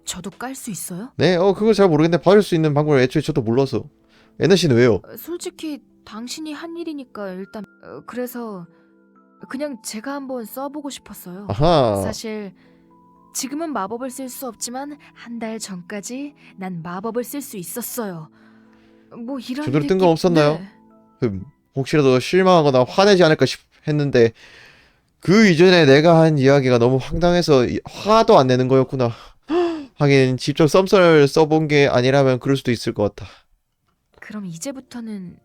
Speaker 3: 저도 깔 수 있어요?
Speaker 1: 네, 그걸 잘 모르겠는데 받을 수 있는 방법을 애초에 저도 몰라서. 예나 씨는 왜요?
Speaker 3: 솔직히 당신이 한 일이니까 일단 그래서 그냥 제가 한번 써보고 싶었어요.
Speaker 1: 아하.
Speaker 3: 사실 지금은 마법을 쓸 수 없지만 한 달 전까지 난 마법을 쓸 수 있었어요. 뭐 이런
Speaker 1: 제대로
Speaker 3: 일이
Speaker 1: 뜬금없었나요?
Speaker 3: 네.
Speaker 1: 혹시라도 실망하거나 화내지 않을까 했는데 그 이전에 내가 한 이야기가 너무 황당해서 화도 안 내는 거였구나. 하긴 직접 썸썸을 써본 게 아니라면 그럴 수도 있을 것 같아.
Speaker 3: 그럼 이제부터는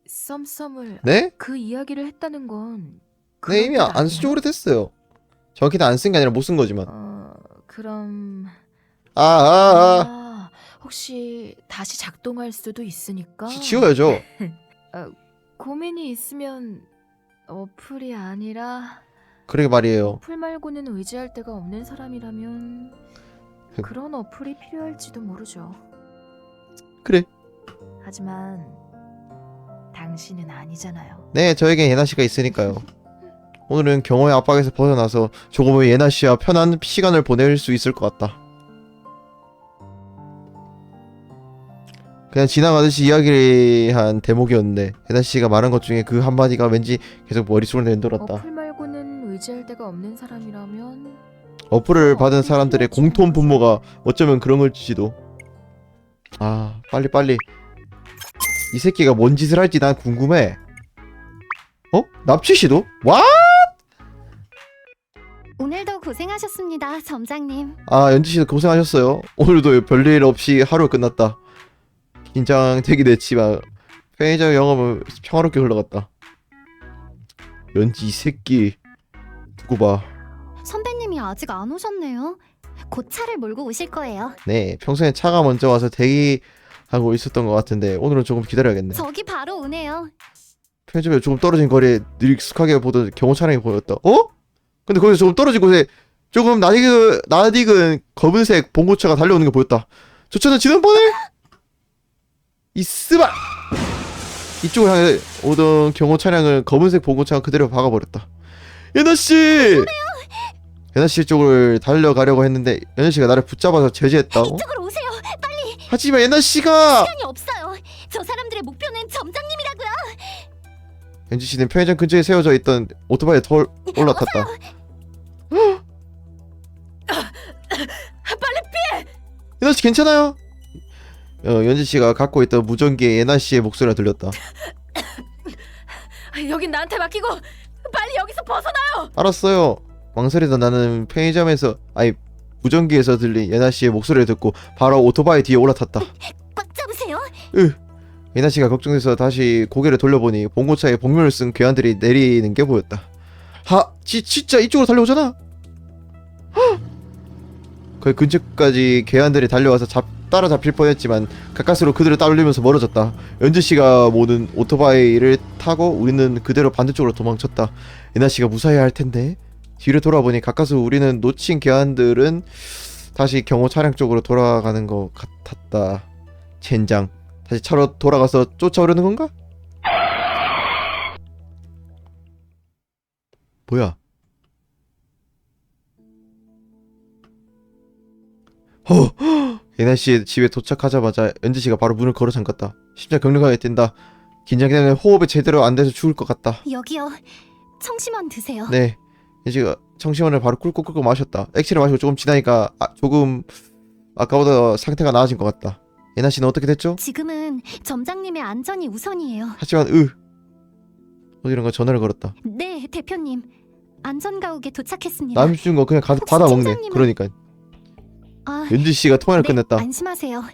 Speaker 3: 썸썸을
Speaker 1: 네?
Speaker 3: 그 이야기를 했다는 건
Speaker 1: 네, 이미
Speaker 3: 그런 뜻
Speaker 1: 안 쓴 지
Speaker 3: 아니에요?
Speaker 1: 오래됐어요. 정확히는 안 쓴 게 아니라 못 쓴 거지만.
Speaker 3: 그럼
Speaker 1: 아.
Speaker 3: 혹시 다시 작동할 수도 있으니까
Speaker 1: 지워야죠.
Speaker 3: 고민이 있으면 어플이 아니라
Speaker 1: 그러게 말이에요.
Speaker 3: 어플 말고는 의지할 데가 없는 사람이라면 그런 어플이 필요할지도 모르죠.
Speaker 1: 그래.
Speaker 3: 하지만 당신은 아니잖아요.
Speaker 1: 네, 저에겐 예나 씨가 있으니까요. 오늘은 경호의 압박에서 벗어나서 조금은 예나 씨와 편한 시간을 보낼 수 있을 것 같다. 그냥 지나가듯이 이야기한 대목이었는데 예나 씨가 말한 것 중에 그 한마디가 왠지 계속 머릿속을 맴돌았다.
Speaker 3: 어플 말고는 의지할 데가 없는 사람이라면
Speaker 1: 어플을 받은 사람들의 공통 분모가 어쩌면 그런 걸지도. 아, 빨리. 이 새끼가 뭔 짓을 할지 난 궁금해. 납치 시도? 와?
Speaker 2: 오늘도 고생하셨습니다, 점장님.
Speaker 1: 아, 연지 씨도 고생하셨어요. 오늘도 별일 없이 하루 끝났다. 긴장되긴 했지만 편의점 영업은 평화롭게 흘러갔다. 연지 이 새끼 두고 봐.
Speaker 2: 선배님이 아직 안 오셨네요. 곧 차를 몰고 오실 거예요.
Speaker 1: 네, 평소엔 차가 먼저 와서 대기하고 있었던 것 같은데 오늘은 조금 기다려야겠네.
Speaker 2: 저기 바로 오네요.
Speaker 1: 편의점에 조금 떨어진 거리에 익숙하게 보던 경호 차량이 보였다. 근데 거기서 조금 떨어진 곳에 조금 낯익은 검은색 봉고차가 달려오는 게 보였다. 저 차는 지난번에 이스바 이쪽을 향해 오던 경호 차량을 검은색 봉고차가 그대로 박아버렸다. 예나씨! 예나씨 쪽을 달려가려고 했는데 예나씨가 나를 붙잡아서 제지했다.
Speaker 2: 이쪽으로 오세요.
Speaker 1: 하지만 예나씨가
Speaker 2: 시간이 없어요. 저 사람들의 목표는 점장님이라고요.
Speaker 1: 연지씨는 편의점 근처에 세워져 있던 오토바이에 올라탔다.
Speaker 3: 빨리
Speaker 1: 예나씨 괜찮아요? 연지씨가 갖고 있던 무전기에 예나씨의 목소리가 들렸다.
Speaker 3: 여긴 나한테 맡기고 빨리 여기서 벗어나요.
Speaker 1: 알았어요. 망설이던 나는 무전기에서 들린 예나씨의 목소리를 듣고 바로 오토바이 뒤에 올라탔다.
Speaker 2: 꽉 잡으세요.
Speaker 1: 예나씨가 걱정돼서 다시 고개를 돌려보니 봉고차에 복면을 쓴 괴한들이 내리는 게 보였다. 진짜 이쪽으로 달려오잖아. 거의 근처까지 괴한들이 달려와서 따라잡힐 뻔했지만 가까스로 그들을 따돌리면서 멀어졌다. 연지씨가 모는 오토바이를 타고 우리는 그대로 반대쪽으로 도망쳤다. 예나씨가 무사해야 할 텐데. 뒤를 돌아보니 가까스로 우리는 놓친 괴한들은 다시 경호 차량 쪽으로 돌아가는 것 같았다. 젠장. 다시 차로 돌아가서 쫓아오려는 건가? 뭐야? 예나씨 집에 도착하자마자 연지씨가 바로 문을 걸어 잠갔다. 심장 격렬하게 뛴다. 긴장 때문에 호흡이 제대로 안 돼서 죽을 것 같다.
Speaker 2: 여기요. 청심원 드세요.
Speaker 1: 네, 연지가 청심원을 바로 꿀꿀꿀 마셨다. 액체를 마시고 조금 지나니까 조금 아까보다 상태가 나아진 것 같다. 예나씨는 어떻게 됐죠?
Speaker 2: 지금은 점장님의 안전이 우선이에요.
Speaker 1: 하지만 어디론가 전화를 걸었다.
Speaker 2: 네, 대표님. 안전가옥에 도착했습니다.
Speaker 1: 남 준 거 그냥
Speaker 2: 혹시
Speaker 1: 받아 먹네.
Speaker 2: 팀장님은-
Speaker 1: 그러니까
Speaker 2: 아,
Speaker 1: 연지씨가 통화를
Speaker 2: 네,
Speaker 1: 끝냈다.
Speaker 2: 안심하세요.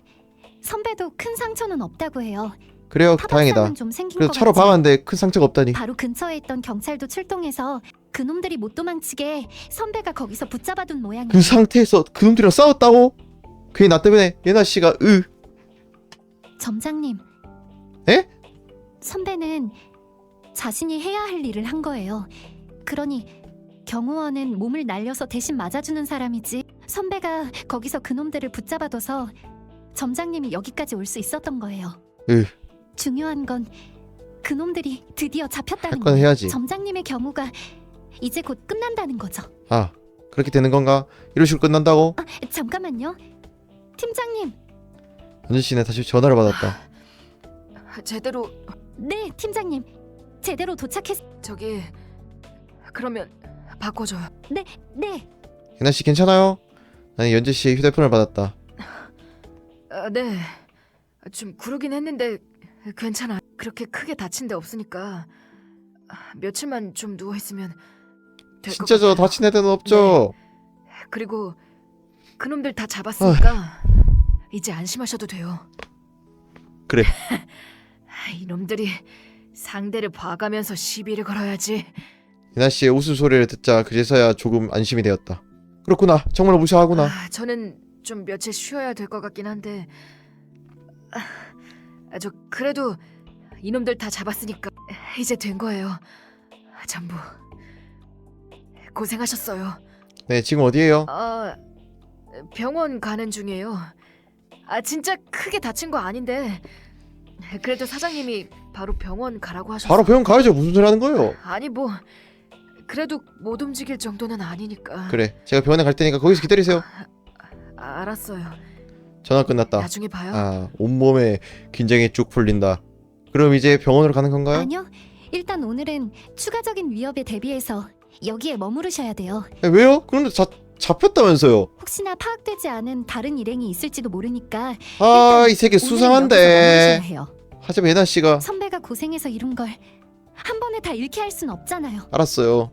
Speaker 2: 선배도 큰 상처는 없다고 해요.
Speaker 1: 그래요, 다행이다.
Speaker 2: 타박상은 좀 생긴
Speaker 1: 그래도
Speaker 2: 것
Speaker 1: 차로
Speaker 2: 같지만
Speaker 1: 박았는데 큰 상처가 없다니.
Speaker 2: 바로 근처에 있던 경찰도 출동해서 그놈들이 못 도망치게 선배가 거기서 붙잡아둔 모양이에요.
Speaker 1: 그 상태에서 그놈들이랑 싸웠다고? 괜히 나 때문에 예나씨가
Speaker 2: 점장님.
Speaker 1: 에?
Speaker 2: 선배는 자신이 해야 할 일을 한 거예요. 그러니 경호원은 몸을 날려서 대신 맞아주는 사람이지. 선배가 거기서 그놈들을 붙잡아둬서 점장님이 여기까지 올 수 있었던 거예요. 중요한 건 그놈들이 드디어 잡혔다는
Speaker 1: 할 건
Speaker 2: 거예요.
Speaker 1: 해야지.
Speaker 2: 점장님의 경우가 이제 곧 끝난다는 거죠.
Speaker 1: 그렇게 되는 건가? 이런 식으로 끝난다고?
Speaker 2: 잠깐만요. 팀장님.
Speaker 1: 연지씨는 다시 전화를 받았다.
Speaker 3: 제대로
Speaker 2: 네, 팀장님. 제대로 도착했...
Speaker 3: 저기 그러면 바꿔줘요.
Speaker 2: 네.
Speaker 1: 예나씨 괜찮아요? 나는 연지씨의 휴대폰을 받았다.
Speaker 3: 네. 좀 구르긴 했는데 괜찮아. 그렇게 크게 다친 데 없으니까 며칠만 좀 누워 있으면 될 것
Speaker 1: 진짜 저
Speaker 3: 같아요.
Speaker 1: 다친 애들은 없죠?
Speaker 3: 그리고 그놈들 다 잡았으니까 이제 안심하셔도 돼요.
Speaker 1: 그래.
Speaker 3: 이놈들이 상대를 봐가면서 시비를 걸어야지.
Speaker 1: 예나 씨의 웃음소리를 듣자 그제서야 조금 안심이 되었다. 그렇구나. 정말로 무시하구나.
Speaker 3: 저는 좀 며칠 쉬어야 될 것 같긴 한데 저 그래도 이놈들 다 잡았으니까 이제 된 거예요. 전부 고생하셨어요.
Speaker 1: 네, 지금 어디에요?
Speaker 3: 병원 가는 중이에요. 진짜 크게 다친 거 아닌데 그래도 사장님이 바로 병원 가라고 하셨어요.
Speaker 1: 바로 병원 가야죠. 무슨 소리 하는 거예요?
Speaker 3: 아니 뭐 그래도 못 움직일 정도는 아니니까.
Speaker 1: 그래, 제가 병원에 갈 테니까 거기서 기다리세요.
Speaker 3: 알았어요.
Speaker 1: 전화 끝났다.
Speaker 3: 나중에 봐요.
Speaker 1: 온몸에 긴장이 쭉 풀린다. 그럼 이제 병원으로 가는 건가요?
Speaker 2: 아니요. 일단 오늘은 추가적인 위협에 대비해서 여기에 머무르셔야 돼요.
Speaker 1: 왜요? 그런데 잡혔다면서요.
Speaker 2: 혹시나 파악되지 않은 다른 일행이 있을지도 모르니까
Speaker 1: 이 세계
Speaker 2: 오늘은 여기서
Speaker 1: 수상한데.
Speaker 2: 머무르셔야 해요.
Speaker 1: 하지만 예나 씨가
Speaker 2: 선배가 고생해서 이룬 걸 한 번에 다 잃게 할 순 없잖아요.
Speaker 1: 알았어요.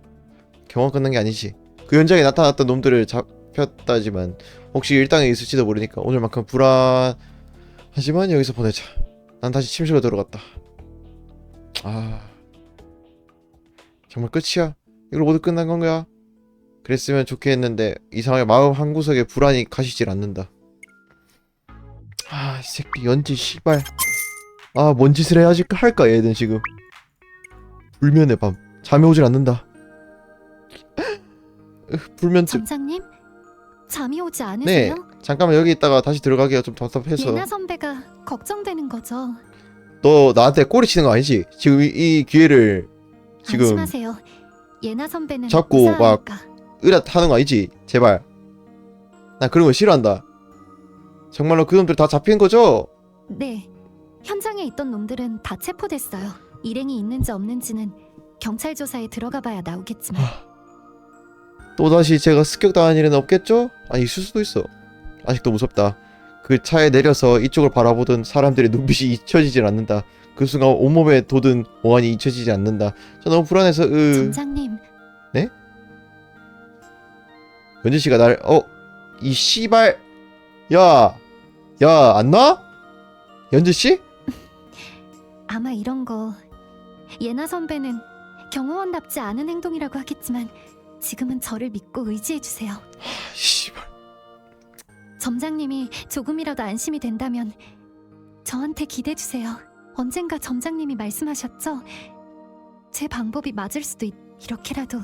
Speaker 1: 경험 끝난 게 아니지. 그 현장에 나타났던 놈들을 잡혔다지만 혹시 일당에 있을지도 모르니까 오늘만큼 불안하지만 여기서 보내자. 난 다시 침실로 들어갔다. 정말 끝이야? 이걸 모두 끝난 건가? 그랬으면 좋겠는데 이상하게 마음 한구석에 불안이 가시질 않는다. 이 새끼 연지 씨발. 뭔 짓을 해야지 할까 얘는 지금. 불면의 밤. 잠이 오질 않는다. 불면증.
Speaker 2: 점장님? 잠이 오지 않으세요?
Speaker 1: 잠깐만 여기 있다가 다시 들어가기가 좀 답답해서.
Speaker 2: 예나 선배가 걱정되는 거죠.
Speaker 1: 너 나한테 꼬리치는 거 아니지? 지금 이 기회를 지금
Speaker 2: 안심하세요. 예나 선배는
Speaker 1: 자꾸
Speaker 2: 의사니까.
Speaker 1: 하는 거 아니지? 제발. 나 그런 거 싫어한다. 정말로 그 놈들 다 잡힌 거죠?
Speaker 2: 네. 현장에 있던 놈들은 다 체포됐어요. 일행이 있는지 없는지는 경찰 조사에 들어가 봐야 나오겠지만.
Speaker 1: 또다시 제가 습격당한 일은 없겠죠? 있을 수도 있어. 아직도 무섭다. 그 차에 내려서 이쪽을 바라보던 사람들의 눈빛이 잊혀지질 않는다. 그 순간 온몸에 돋은 몽환이 잊혀지지 않는다. 저 너무 불안해서
Speaker 2: 점장님.
Speaker 1: 네? 연지 씨가 날 이 씨발 야 안 놔? 연지 씨?
Speaker 2: 아마 이런 거 예나 선배는 경호원답지 않은 행동이라고 하겠지만 지금은 저를 믿고 의지해주세요.
Speaker 1: 씨발.
Speaker 2: 점장님이 조금이라도 안심이 된다면 저한테 기대주세요. 언젠가 점장님이 말씀하셨죠? 제 방법이 맞을 수도 이렇게라도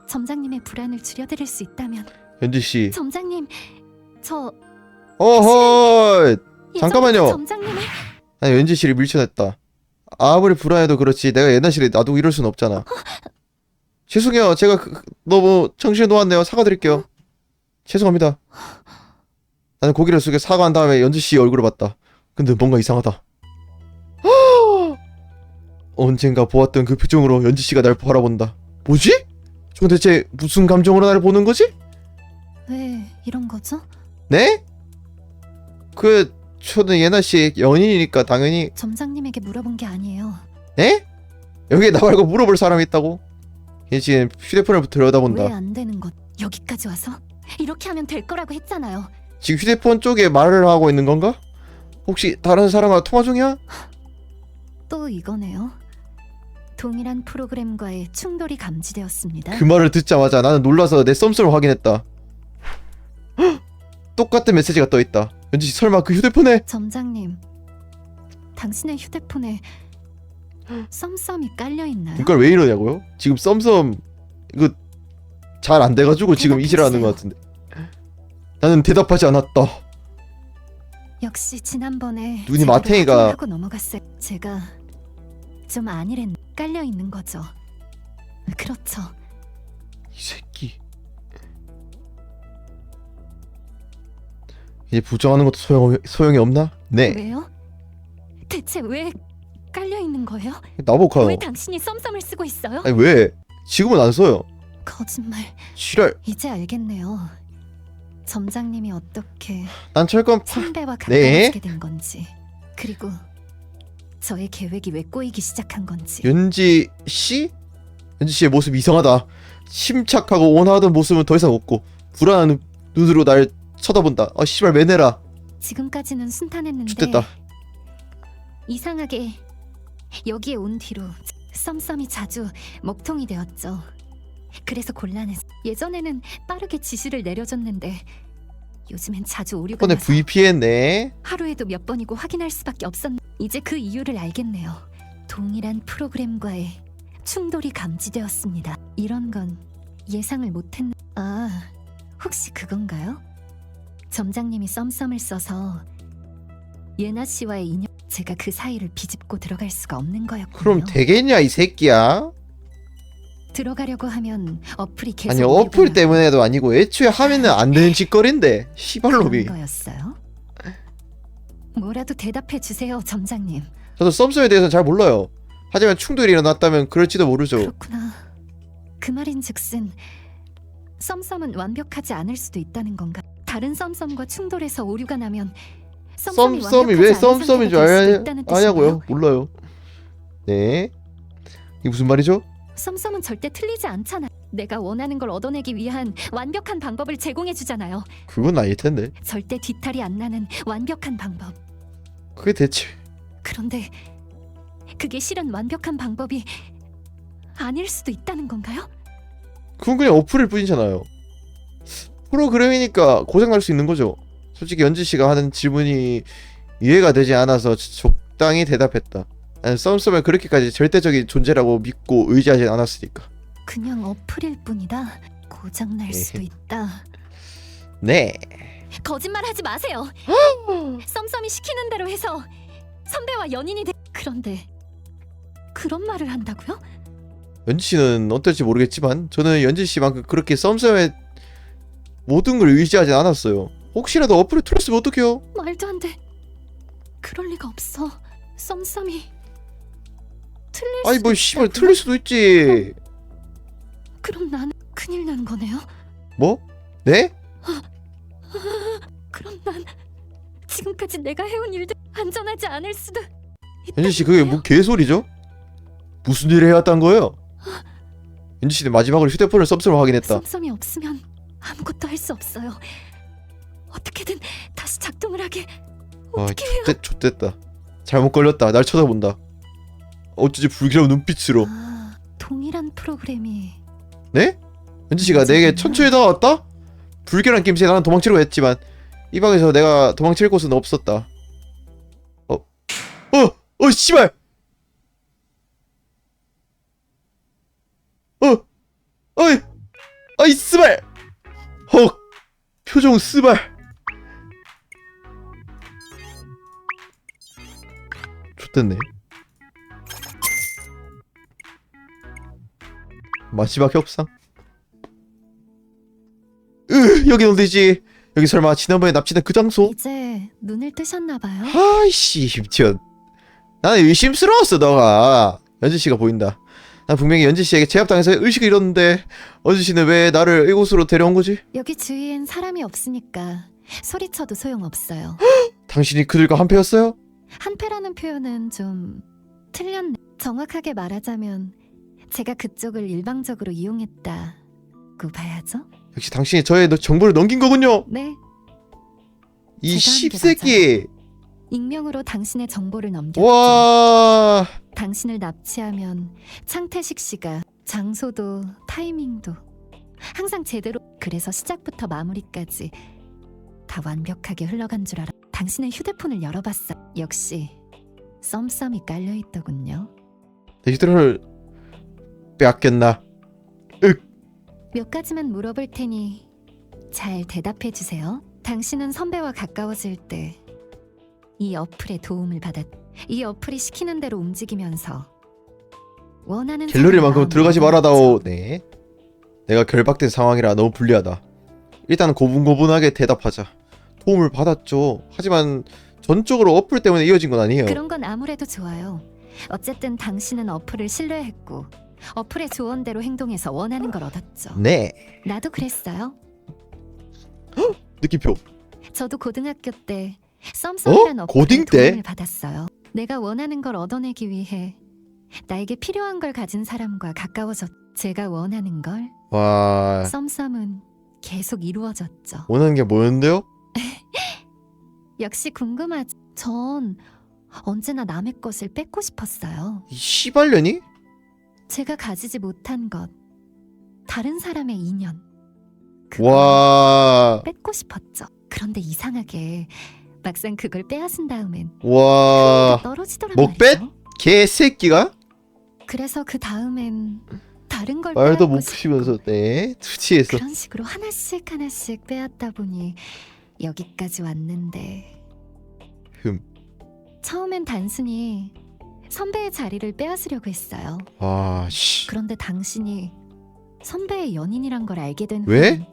Speaker 2: 점장님의 불안을 줄여드릴 수 있다면.
Speaker 1: 연지 씨.
Speaker 2: 점장님, 저
Speaker 1: 어허. 잠깐만요.
Speaker 2: 예전부터 점장님을
Speaker 1: 나 연지 씨를 밀쳐냈다. 아무리 불안해도 그렇지 내가 예나 씨를 놔두고 이럴 순 없잖아. 죄송해요. 제가 너무 정신이 놓았네요. 사과드릴게요. 죄송합니다. 나는 고개를 숙여 사과한 다음에 연지 씨 얼굴을 봤다. 근데 뭔가 이상하다. 언젠가 보았던 그 표정으로 연지 씨가 날 바라본다. 뭐지? 저건 대체 무슨 감정으로 나를 보는 거지?
Speaker 2: 왜 이런 거죠?
Speaker 1: 네? 저는 예나 씨 연인이니까 당연히.
Speaker 2: 점장님에게 물어본 게 아니에요.
Speaker 1: 네? 여기에 나 말고 물어볼 사람이 있다고? 얘 지금 휴대폰을
Speaker 2: 왜
Speaker 1: 들여다본다.
Speaker 2: 안 되는 것? 여기까지 와서 이렇게 하면 될 거라고 했잖아요.
Speaker 1: 지금 휴대폰 쪽에 말을 하고 있는 건가? 혹시 다른 사람과 통화 중이야?
Speaker 2: 또 이거네요. 동일한 프로그램과의 충돌이 감지되었습니다.
Speaker 1: 그 말을 듣자마자 나는 놀라서 내 썸썸을 확인했다. 헉! 똑같은 메시지가 떠있다. 연지 설마 그 휴대폰에?
Speaker 2: 점장님, 당신의 휴대폰에 썸썸이 깔려 있나요?
Speaker 1: 그걸 왜 이러냐고요? 지금 썸썸 이거 잘 안 돼가지고 지금 이질하는 것 같은데. 나는 대답하지 않았다.
Speaker 2: 역시 지난번에
Speaker 1: 눈이
Speaker 2: 제대로
Speaker 1: 마탱이가-
Speaker 2: 확인하고 넘어갔어요. 제가 좀 아니랬 깔려 있는 거죠. 그렇죠.
Speaker 1: 이 새끼. 이제 부정하는 것도 소용이 없나? 네.
Speaker 2: 왜요? 대체 왜 깔려 있는 거예요?
Speaker 1: 나보고
Speaker 2: 왜 당신이 썸썸을 쓰고 있어요?
Speaker 1: 아니 왜? 지금은 안 써요.
Speaker 2: 거짓말.
Speaker 1: 지랄.
Speaker 2: 이제 알겠네요. 점장님이 어떻게
Speaker 1: 난 철권
Speaker 2: 선배와
Speaker 1: 네.
Speaker 2: 가까워지게 된 건지, 그리고 저의 계획이 왜 꼬이기 시작한 건지.
Speaker 1: 연지 씨? 연지 씨의 모습이 이상하다. 침착하고 온화하던 모습은 더 이상 없고 불안한 눈으로 날 쳐다본다. 씨발 매내라.
Speaker 2: 지금까지는 순탄했는데
Speaker 1: 죽됐다.
Speaker 2: 이상하게 여기에 온 뒤로 썸썸이 자주 먹통이 되었죠. 그래서 곤란해서 예전에는 빠르게 지시를 내려줬는데 요즘엔 자주 오류가
Speaker 1: 이번에
Speaker 2: 나서
Speaker 1: VP했네.
Speaker 2: 하루에도 몇 번이고 확인할 수밖에 없었는데 이제 그 이유를 알겠네요. 동일한 프로그램과의 충돌이 감지되었습니다. 이런 건 예상을 못했... 아, 혹시 그건가요? 점장님이 썸썸을 써서 예나 씨와의 인연... 제가 그 사이를 비집고 들어갈 수가 없는 거였군요.
Speaker 1: 그럼 되겠냐 이 새끼야?
Speaker 2: 들어가려고 하면 어플이 계속
Speaker 1: 아니
Speaker 2: 오류가
Speaker 1: 어플
Speaker 2: 나고
Speaker 1: 때문에도 아니고 애초에 하면은 안 되는 짓거리인데 시발놈이.
Speaker 2: 그런 거였어요? 뭐라도 대답해 주세요, 점장님.
Speaker 1: 저도 썸썸에 대해서는 잘 몰라요. 하지만 충돌이 일어났다면 그럴지도 모르죠.
Speaker 2: 그렇구나. 그 말인즉슨 썸썸은 완벽하지 않을 수도 있다는 건가? 다른 썸썸과 충돌해서 오류가 나면 썸썸이
Speaker 1: 썸썸이 왜
Speaker 2: 완벽하지 않은
Speaker 1: 썸썸인 줄
Speaker 2: 상태가 될 수도 있다는
Speaker 1: 아냐고요?
Speaker 2: 뜻인가요?
Speaker 1: 몰라요. 네. 이게 무슨 말이죠?
Speaker 2: 썸썸은 절대 틀리지 않잖아. 내가 원하는 걸 얻어내기 위한 완벽한 방법을 제공해 주잖아요.
Speaker 1: 그건 아닐 텐데.
Speaker 2: 절대 뒤탈이 안 나는 완벽한 방법.
Speaker 1: 그게 대체
Speaker 2: 그런데 그게 실은 완벽한 방법이 아닐 수도 있다는 건가요?
Speaker 1: 그건 그냥 어플일 뿐이잖아요. 프로그램이니까 고장 날 수 있는 거죠. 솔직히 연지 씨가 하는 질문이 이해가 되지 않아서 적당히 대답했다. 나는 썸썸을 그렇게까지 절대적인 존재라고 믿고 의지하진 않았으니까.
Speaker 2: 그냥 어플일 뿐이다. 고장 날 수도 있다.
Speaker 1: 네.
Speaker 2: 거짓말하지 마세요. 썸썸이 시키는 대로 해서 선배와 연인이 돼. 그런데 그런 말을 한다고요?
Speaker 1: 연지 씨는 어떨지 모르겠지만 저는 연지 씨만큼 그렇게 썸썸의 모든 걸 의지하진 않았어요. 혹시라도 어플을 틀었으면 어떡해요?
Speaker 2: 말도 안 돼. 그럴 리가 없어. 썸썸이 틀릴
Speaker 1: 아니
Speaker 2: 수도
Speaker 1: 뭐 씨발
Speaker 2: 있다고요?
Speaker 1: 틀릴 수도 있지.
Speaker 2: 그럼 난 큰일 난 거네요.
Speaker 1: 뭐? 네?
Speaker 2: 그럼 난 지금까지 내가 해온 일들 안전하지 않을 수도
Speaker 1: 연지 씨 그게 뭐 개소리죠? 무슨 일을 해왔단 거예요? 연지 씨는 마지막으로 휴대폰을 썸썸으로 확인했다.
Speaker 2: 썸썸이 없으면 아무것도 할 수 없어요. 어떻게든 다시 작동을 하게.
Speaker 1: 와,
Speaker 2: 어떻게 해요?
Speaker 1: 좆됐다. 잘못 걸렸다. 날 쳐다본다. 어쩌지 불길한 눈빛으로.
Speaker 2: 아, 동일한 프로그램이
Speaker 1: 네? 연지 씨가 내게 천천히 다가왔다? 불길한 김새에 나는 도망치려고 했지만 이 방에서 내가 도망칠 곳은 없었다. 씨발! 어이 스발! 헉! 표정 스발! 좋댔네. 마지막 협상? 여긴 어디지? 여기 설마 지난번에 납치된 그 장소?
Speaker 2: 이제 눈을 뜨셨나 봐요.
Speaker 1: 아이씨 심지어 나는 의심스러웠어. 너가 연지씨가 보인다. 난 분명히 연지씨에게 제압당해서 의식을 잃었는데 연지씨는 왜 나를 이곳으로 데려온 거지?
Speaker 2: 여기 주위엔 사람이 없으니까 소리쳐도 소용없어요.
Speaker 1: 당신이 그들과 한패였어요?
Speaker 2: 한패라는 표현은 좀 틀렸네. 정확하게 말하자면 제가 그쪽을 일방적으로 이용했다고 봐야죠.
Speaker 1: 역시 당신이 저의 정보를 넘긴 거군요.
Speaker 2: 네,
Speaker 1: 이
Speaker 2: 제가 한게
Speaker 1: 씹새끼.
Speaker 2: 익명으로 당신의 정보를 넘겼죠.
Speaker 1: 와
Speaker 2: 당신을 납치하면 창태식 씨가 장소도 타이밍도 항상 제대로, 그래서 시작부터 마무리까지 다 완벽하게 흘러간 줄 알아. 당신의 휴대폰을 열어봤어. 역시 썸썸이 깔려있더군요.
Speaker 1: 내 휴대폰을 빼앗겼나?
Speaker 2: 몇 가지만 물어볼 테니 잘 대답해 주세요. 당신은 선배와 가까워질 때 이 어플의 도움을 받았. 이 어플이 시키는 대로 움직이면서 원하는
Speaker 1: 갤러리만큼
Speaker 2: 사람의
Speaker 1: 들어가지
Speaker 2: 마음을
Speaker 1: 말아다오.
Speaker 2: 얻었죠.
Speaker 1: 네. 내가 결박된 상황이라 너무 불리하다. 일단 고분고분하게 대답하자. 도움을 받았죠. 하지만 전적으로 어플 때문에 이어진 건 아니에요.
Speaker 2: 그런 건 아무래도 좋아요. 어쨌든 당신은 어플을 신뢰했고 어플의 조언대로 행동해서 원하는 걸 얻었죠.
Speaker 1: 네.
Speaker 2: 나도 그랬어요.
Speaker 1: 느낌표.
Speaker 2: 저도 고등학교 때 썸썸이란 어플의
Speaker 1: 고딩 때?
Speaker 2: 도움을 받았어요. 내가 원하는 걸 얻어내기 위해 나에게 필요한 걸 가진 사람과 가까워졌. 제가 원하는 걸
Speaker 1: 와
Speaker 2: 썸썸은 계속 이루어졌죠.
Speaker 1: 원하는 게 뭐였는데요?
Speaker 2: 역시 궁금하지. 전 언제나 남의 것을 뺏고 싶었어요.
Speaker 1: 이 씨발년이?
Speaker 2: 제가 가지지 못한 것, 다른 사람의 인연. 그걸
Speaker 1: 와.
Speaker 2: 뺏고 싶었죠. 그런데 이상하게 막상 그걸 빼앗은 다음엔
Speaker 1: 와.
Speaker 2: 떨어지더란
Speaker 1: 뭐
Speaker 2: 말이죠.
Speaker 1: 개새끼가?
Speaker 2: 그래서 그 다음엔 다른 걸
Speaker 1: 말도
Speaker 2: 빼앗고
Speaker 1: 못
Speaker 2: 싶고
Speaker 1: 푸시면서 네 투치해서.
Speaker 2: 그런 식으로 하나씩 하나씩 빼앗다 보니 여기까지 왔는데 처음엔 단순히 선배의 자리를 빼앗으려고 했어요.
Speaker 1: 와 씨.
Speaker 2: 그런데 당신이 선배의 연인이란 걸 알게 된
Speaker 1: 왜?
Speaker 2: 후엔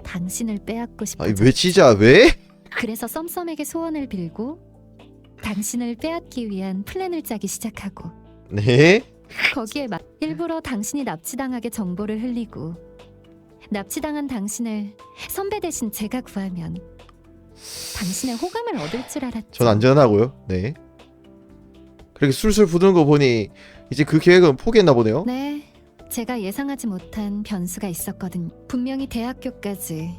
Speaker 2: 당신을 빼앗고
Speaker 1: 아니
Speaker 2: 싶어졌죠.
Speaker 1: 왜 진짜 왜?
Speaker 2: 그래서 썸썸에게 소원을 빌고 당신을 빼앗기 위한 플랜을 짜기 시작하고
Speaker 1: 네?
Speaker 2: 거기에 일부러 당신이 납치당하게 정보를 흘리고 납치당한 당신을 선배 대신 제가 구하면 당신의 호감을 얻을 줄 알았죠.
Speaker 1: 전 안전하고요. 네. 그렇게 술술 부드는 거 보니 이제 그 계획은 포기했나 보네요.
Speaker 2: 네, 제가 예상하지 못한 변수가 있었거든요. 분명히 대학교까지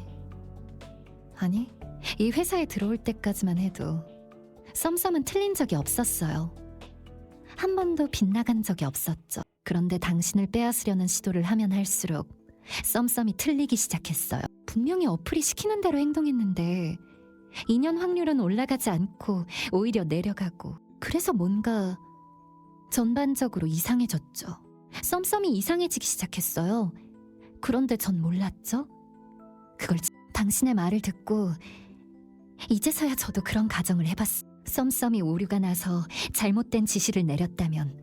Speaker 2: 아니, 이 회사에 들어올 때까지만 해도 썸썸은 틀린 적이 없었어요. 한 번도 빗나간 적이 없었죠. 그런데 당신을 빼앗으려는 시도를 하면 할수록 썸썸이 틀리기 시작했어요. 분명히 어플이 시키는 대로 행동했는데 인연 확률은 올라가지 않고 오히려 내려가고 그래서 뭔가 전반적으로 이상해졌죠. 썸썸이 이상해지기 시작했어요. 그런데 전 몰랐죠. 그걸 당신의 말을 듣고 이제서야 저도 그런 가정을 해봤어. 썸썸이 오류가 나서 잘못된 지시를 내렸다면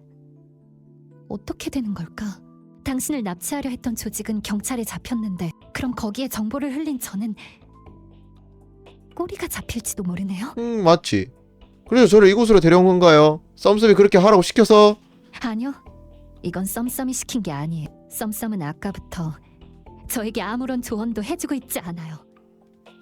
Speaker 2: 어떻게 되는 걸까? 당신을 납치하려 했던 조직은 경찰에 잡혔는데 그럼 거기에 정보를 흘린 저는 꼬리가 잡힐지도 모르네요.
Speaker 1: 맞지. 그래서 저를 이곳으로 데려온 건가요? 썸썸이 그렇게 하라고 시켜서?
Speaker 2: 아니요. 이건 썸썸이 시킨 게 아니에요. 썸썸은 아까부터 저에게 아무런 조언도 해주고 있지 않아요.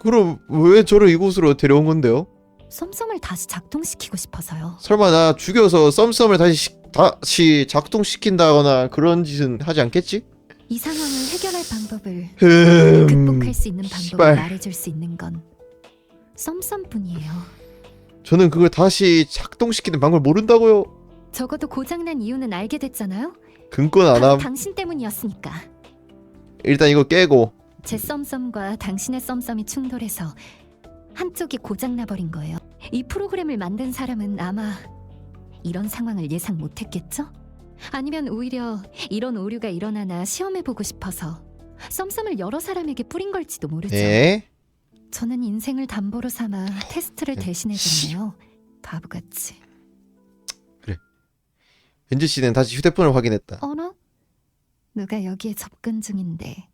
Speaker 1: 그럼 왜 저를 이곳으로 데려온 건데요?
Speaker 2: 썸썸을 다시 작동시키고 싶어서요.
Speaker 1: 설마 나 죽여서 썸썸을 다시 작동시킨다거나 그런 짓은 하지 않겠지?
Speaker 2: 이 상황을 해결할 방법을
Speaker 1: 흠...
Speaker 2: 극복할 수 있는 방법을
Speaker 1: 씨발.
Speaker 2: 말해줄 수 있는 건 썸썸뿐이에요.
Speaker 1: 저는 그걸 다시 작동시키는 방법을 모른다고요?
Speaker 2: 적어도 고장난 이유는 알게 됐잖아요.
Speaker 1: 근권
Speaker 2: 바로
Speaker 1: 안함.
Speaker 2: 당신 때문이었으니까.
Speaker 1: 일단 이거 깨고.
Speaker 2: 제 썸썸과 당신의 썸썸이 충돌해서 한쪽이 고장나버린 거예요. 이 프로그램을 만든 사람은 아마 이런 상황을 예상 못했겠죠? 아니면 오히려 이런 오류가 일어나나 시험해보고 싶어서 썸썸을 여러 사람에게 뿌린 걸지도 모르죠.
Speaker 1: 네.
Speaker 2: 저는 인생을 담보로 삼아 테스트를 대신해줬네요. 바보같이.
Speaker 1: 현지 씨는 다시 휴대폰을 확인했다.
Speaker 2: 어라? 누가 여기에 접근 중인데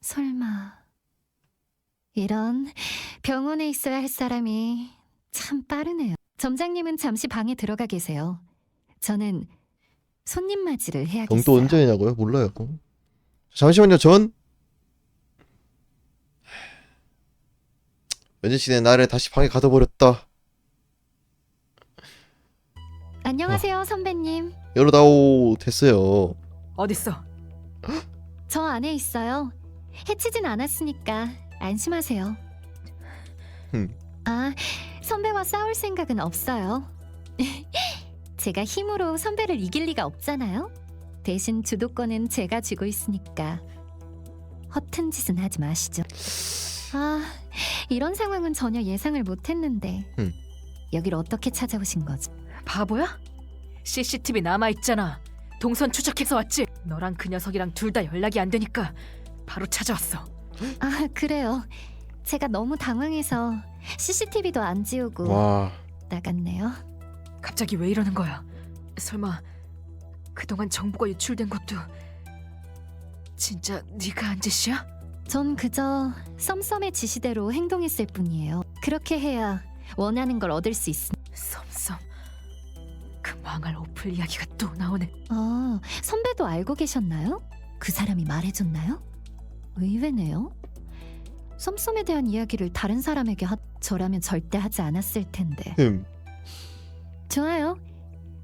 Speaker 2: 설마 이런 병원에 있어야 할 사람이 참 빠르네요. 점장님은 잠시 방에 들어가 계세요. 저는 손님 맞이를 해야겠어요.
Speaker 1: 병도 언제 되냐고요? 몰라요. 잠시만요. 전 현지 씨는 나를 다시 방에 가둬버렸다.
Speaker 2: 안녕하세요, 선배님.
Speaker 1: 열어다오. 됐어요.
Speaker 3: 어딨어?
Speaker 2: 저 안에 있어요. 해치진 않았으니까 안심하세요. 아, 선배와 싸울 생각은 없어요. 제가 힘으로 선배를 이길 리가 없잖아요. 대신 주도권은 제가 쥐고 있으니까 허튼 짓은 하지 마시죠. 아, 이런 상황은 전혀 예상을 못했는데 여길 어떻게 찾아오신 거죠?
Speaker 3: 바보야? CCTV 남아있잖아. 동선 추적해서 왔지. 너랑 그 녀석이랑 둘 다 연락이 안 되니까 바로 찾아왔어.
Speaker 2: 아, 그래요. 제가 너무 당황해서 CCTV도 안 지우고
Speaker 1: 와.
Speaker 2: 나갔네요.
Speaker 3: 갑자기 왜 이러는 거야? 설마 그동안 정보가 유출된 것도 진짜 네가 한 짓이야?
Speaker 2: 전 그저 썸썸의 지시대로 행동했을 뿐이에요. 그렇게 해야 원하는 걸 얻을 수 있습니다.
Speaker 3: 썸썸. 그 망할 어플 이야기가 또 나오네.
Speaker 2: 아, 선배도 알고 계셨나요? 그 사람이 말해줬나요? 의외네요. 썸썸에 대한 이야기를 다른 사람에게 저라면 절대 하지 않았을 텐데. 좋아요.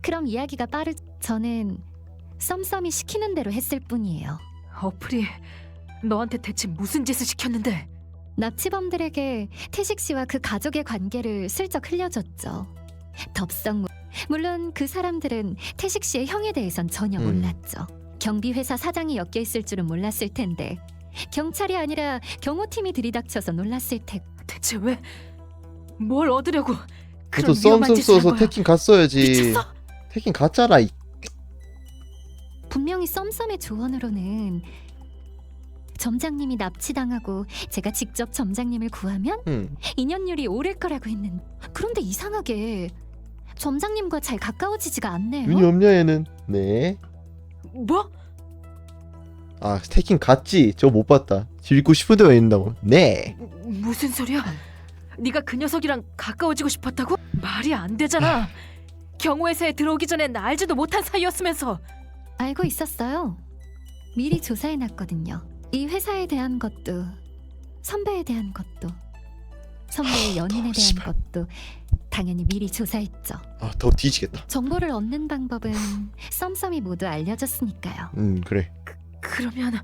Speaker 2: 그럼 이야기가 저는 썸썸이 시키는 대로 했을 뿐이에요.
Speaker 3: 어플이 너한테 대체 무슨 짓을 시켰는데?
Speaker 2: 납치범들에게 태식 씨와 그 가족의 관계를 슬쩍 흘려줬죠. 덥석 물론 그 사람들은 태식 씨의 형에 대해선 전혀 몰랐죠. 경비회사 사장이 엮여 있을 줄은 몰랐을 텐데 경찰이 아니라 경호팀이 들이닥쳐서 놀랐을 테고.
Speaker 3: 대체 왜? 뭘 얻으려고
Speaker 1: 그것도
Speaker 3: 그런 위험한
Speaker 1: 썸썸
Speaker 3: 짓을 한
Speaker 1: 써서
Speaker 3: 거야?
Speaker 1: 태킹 갔어야지.
Speaker 3: 미쳤어?
Speaker 1: 태킹 갔잖아.
Speaker 2: 분명히 썸썸의 조언으로는 점장님이 납치당하고 제가 직접 점장님을 구하면 인연율이 오를 거라고 했는데 그런데 이상하게 점장님과 잘 가까워지지가 않네요.
Speaker 1: 눈이 없냐 얘는. 네.
Speaker 3: 뭐?
Speaker 1: 아 태킹 갔지. 저 못 봤다. 질고 싶은데 왜 있는다고. 네.
Speaker 3: 무슨 소리야? 네가 그 녀석이랑 가까워지고 싶었다고? 말이 안 되잖아. 경호회사에 들어오기 전엔 알지도 못한 사이였으면서.
Speaker 2: 알고 있었어요. 미리 조사해놨거든요. 이 회사에 대한 것도 선배에 대한 것도 선배의 연인에 대한
Speaker 1: 씨발.
Speaker 2: 것도 당연히 미리 조사했죠.
Speaker 1: 아 더 뒤지겠다.
Speaker 2: 정보를 얻는 방법은 썸썸이 모두 알려줬으니까요.
Speaker 1: 그래.
Speaker 3: 그러면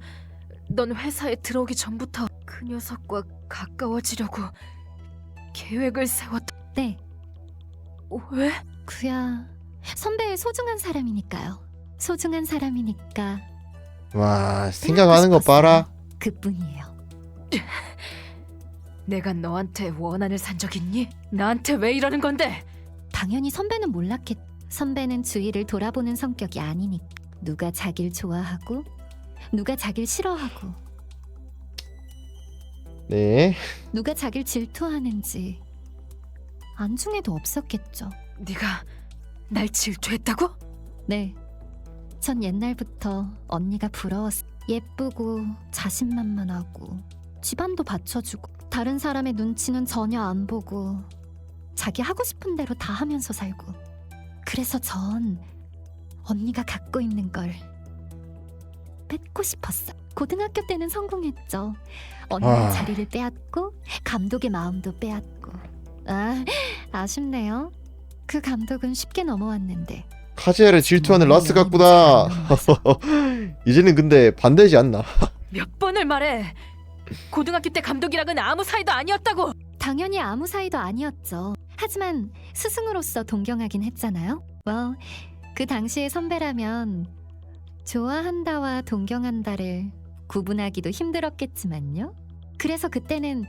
Speaker 3: 넌 회사에 들어오기 전부터 그 녀석과 가까워지려고 계획을 세웠다.
Speaker 2: 네,
Speaker 3: 왜?
Speaker 2: 그야 선배의 소중한 사람이니까요. 소중한 사람이니까
Speaker 1: 와 생각하는 거 봐라.
Speaker 2: 그뿐이에요.
Speaker 3: 내가 너한테 원한을 산 적 있니? 나한테 왜 이러는 건데?
Speaker 2: 당연히 선배는 몰랐겠. 선배는 주위를 돌아보는 성격이 아니니까. 누가 자기를 좋아하고 누가 자기를 싫어하고
Speaker 1: 네.
Speaker 2: 누가 자기를 질투하는지 안중에도 없었겠죠.
Speaker 3: 네가 날 질투했다고?
Speaker 2: 네, 전 옛날부터 언니가 부러웠어. 예쁘고 자신만만하고 집안도 받쳐주고 다른 사람의 눈치는 전혀 안 보고 자기 하고 싶은 대로 다 하면서 살고. 그래서 전 언니가 갖고 있는 걸 뺏고 싶었어. 고등학교 때는 성공했죠. 언니의 자리를 빼앗고 감독의 마음도 빼앗고. 아쉽네요. 그 감독은 쉽게 넘어왔는데
Speaker 1: 카즈야를 질투하는 라스 같구나. 이제는 근데 반대지 않나.
Speaker 3: 몇 번을 말해. 고등학교 때 감독이랑은 아무 사이도 아니었다고.
Speaker 2: 당연히 아무 사이도 아니었죠. 하지만 스승으로서 동경하긴 했잖아요. 뭐 그 당시의 선배라면 좋아한다와 동경한다를 구분하기도 힘들었겠지만요. 그래서 그때는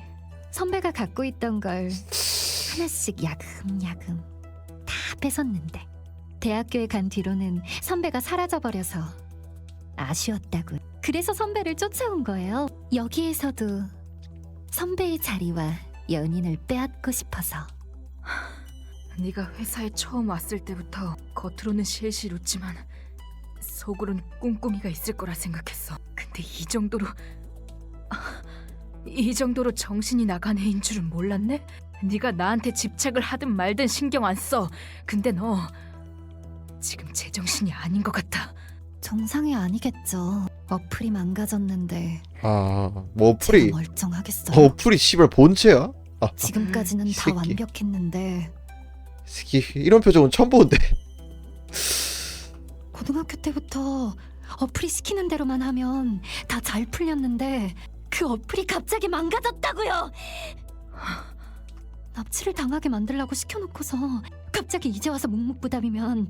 Speaker 2: 선배가 갖고 있던 걸 하나씩 야금야금 다 뺏었는데 대학교에 간 뒤로는 선배가 사라져버려서 아쉬웠다고. 그래서 선배를 쫓아온 거예요. 여기에서도 선배의 자리와 연인을 빼앗고 싶어서.
Speaker 3: 네가 회사에 처음 왔을 때부터 겉으로는 실실 웃지만 속으로는 꿍꿍이가 있을 거라 생각했어. 근데 이 정도로 정신이 나간 애인 줄은 몰랐네? 네가 나한테 집착을 하든 말든 신경 안 써. 근데 너 지금 제정신이 아닌 것 같아.
Speaker 2: 정상이 아니겠죠. 어플이 망가졌는데
Speaker 1: 뭐 어플이
Speaker 2: 제가 멀쩡하겠어요.
Speaker 1: 어플이 씨발 본체야?
Speaker 2: 지금까지는
Speaker 1: 이
Speaker 2: 다
Speaker 1: 새끼.
Speaker 2: 완벽했는데
Speaker 1: 새끼 이런 표정은 처음 보는데.
Speaker 2: 고등학교 때부터 어플이 시키는 대로만 하면 다 잘 풀렸는데 그 어플이 갑자기 망가졌다고요. 납치를 당하게 만들라고 시켜놓고서 갑자기 이제 와서 묵묵부답이면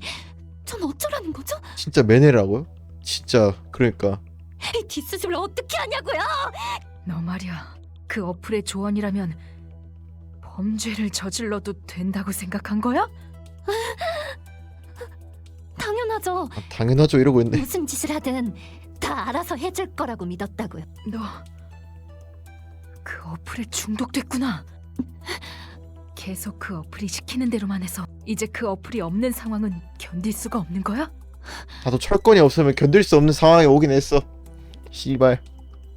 Speaker 2: 전 어쩌라는 거죠?
Speaker 1: 진짜 매네라고요? 진짜 그러니까.
Speaker 2: 이 뒷수습을 어떻게 하냐고요?
Speaker 3: 너 말이야. 그 어플의 조언이라면 범죄를 저질러도 된다고 생각한 거야?
Speaker 2: 당연하죠.
Speaker 1: 당연하죠 이러고 있네.
Speaker 2: 무슨 짓을 하든 다 알아서 해줄 거라고 믿었다고요.
Speaker 3: 너 그 어플에 중독됐구나. 계속 그 어플이 시키는 대로만 해서 이제 그 어플이 없는 상황은 견딜 수가 없는 거야?
Speaker 1: 나도 철권이 없으면 견딜 수 없는 상황에 오긴 했어. 씨발.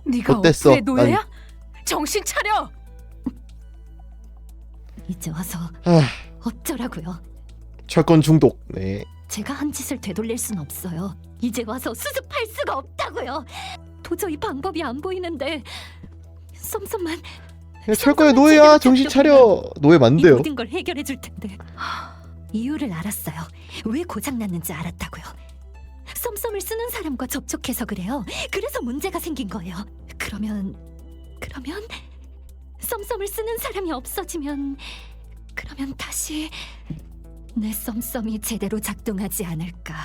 Speaker 3: 네가
Speaker 1: 어땠어?
Speaker 3: 어플의 노예야? 정신 차려!
Speaker 2: 이제 와서
Speaker 1: 아,
Speaker 2: 어쩌라고요?
Speaker 1: 철권 중독. 네.
Speaker 2: 제가 한 짓을 되돌릴 순 없어요. 이제 와서 수습할 수가 없다고요. 도저히 방법이 안 보이는데 썸썸만
Speaker 1: 야, 철권의 노예야. 정신 차려. 노예
Speaker 2: 이
Speaker 1: 만돼요.
Speaker 2: 모든 걸 해결해 줄 텐데. 이유를 알았어요. 왜 고장 났는지 알았다고요. 썸썸을 쓰는 사람과 접촉해서 그래요. 그래서 문제가 생긴 거예요. 그러면 썸썸을 쓰는 사람이 없어지면 그러면 다시 내 썸썸이 제대로 작동하지 않을까.